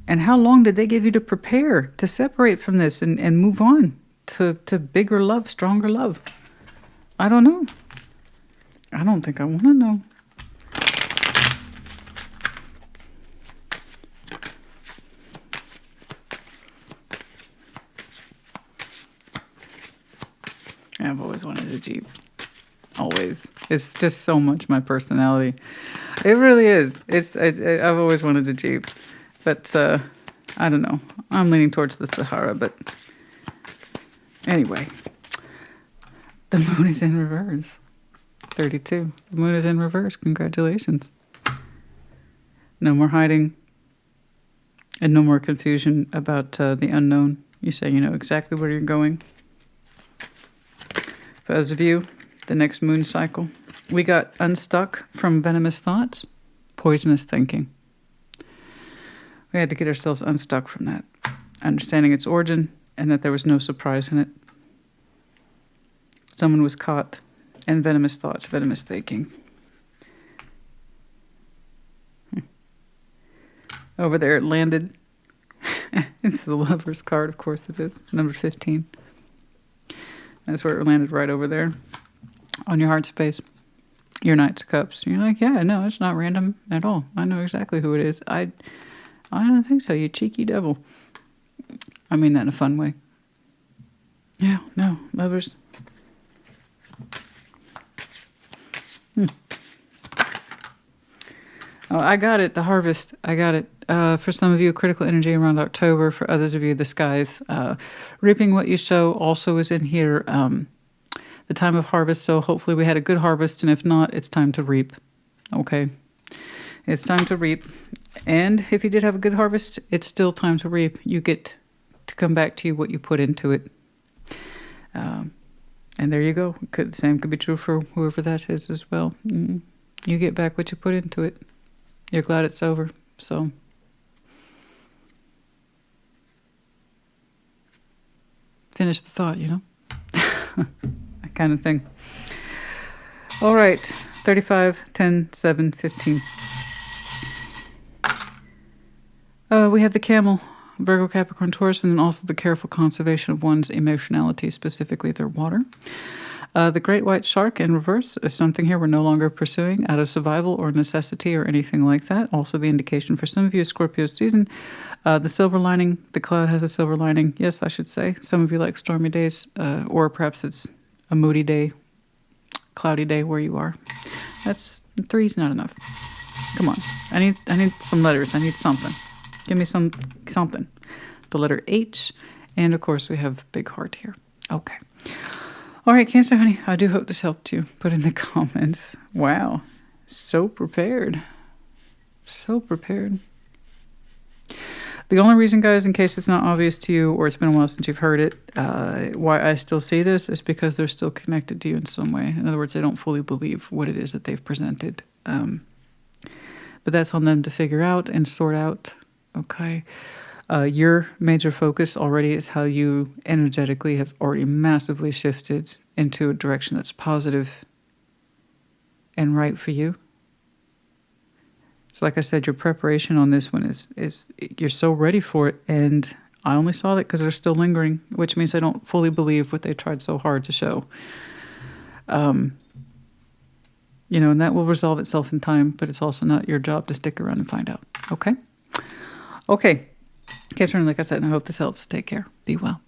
And how long did they give you to prepare, to separate from this and move on to bigger love, stronger love? I don't know. I don't think I want to know. I've always wanted a Jeep. Always. It's just so much my personality. It really is. I've always wanted a Jeep. But I don't know. I'm leaning towards the Sahara. But anyway, the moon is in reverse. 32. The moon is in reverse. Congratulations. No more hiding. And no more confusion about the unknown. You say you know exactly where you're going. For those of you, the next moon cycle, we got unstuck from venomous thoughts, poisonous thinking. We had to get ourselves unstuck from that, understanding its origin and that there was no surprise in it. Someone was caught in venomous thoughts, venomous thinking. Over there it landed. It's the Lover's card, of course it is, number 15. That's where it landed, right over there on your heart space. Your Knights of Cups. You're like, yeah, no, it's not random at all. I know exactly who it is. I don't think so, you cheeky devil. I mean that in a fun way. Yeah, no, Lovers. Oh, I got it, the harvest. I got it. For some of you, critical energy around October. For others of you, the skies. Reaping what you sow also is in here. The time of harvest. So hopefully we had a good harvest. And if not, it's time to reap. Okay. It's time to reap. And if you did have a good harvest, it's still time to reap. You get to come back to you what you put into it. And there you go. The same could be true for whoever that is as well. You get back what you put into it. You're glad it's over. So finish the thought, you know? That kind of thing. All right. 35, 10, 7, 15. We have the Camel, Virgo, Capricorn, Taurus, and then also the careful conservation of one's emotionality, specifically their water. The Great White Shark in reverse is something here we're no longer pursuing out of survival or necessity or anything like that. Also the indication for some of you, Scorpio season. The silver lining, the cloud has a silver lining. Yes, I should say. Some of you like stormy days, or perhaps it's a moody day, cloudy day where you are. That's 3's not enough. Come on. I need some letters. I need something. Give me something. The letter H, and of course we have big heart here. Okay. All right, Cancer, honey, I do hope this helped you. Put in the comments. Wow, so prepared. So prepared. The only reason, guys, in case it's not obvious to you or it's been a while since you've heard it, why I still see this is because they're still connected to you in some way. In other words, they don't fully believe what it is that they've presented. But that's on them to figure out and sort out, okay? Your major focus already is how you energetically have already massively shifted into a direction that's positive and right for you. So like I said, your preparation on this one is you're so ready for it. And I only saw that because they're still lingering, which means they don't fully believe what they tried so hard to show. You know, and that will resolve itself in time, but it's also not your job to stick around and find out. Okay? Okay. Catherine, like I said, I hope this helps. Take care. Be well.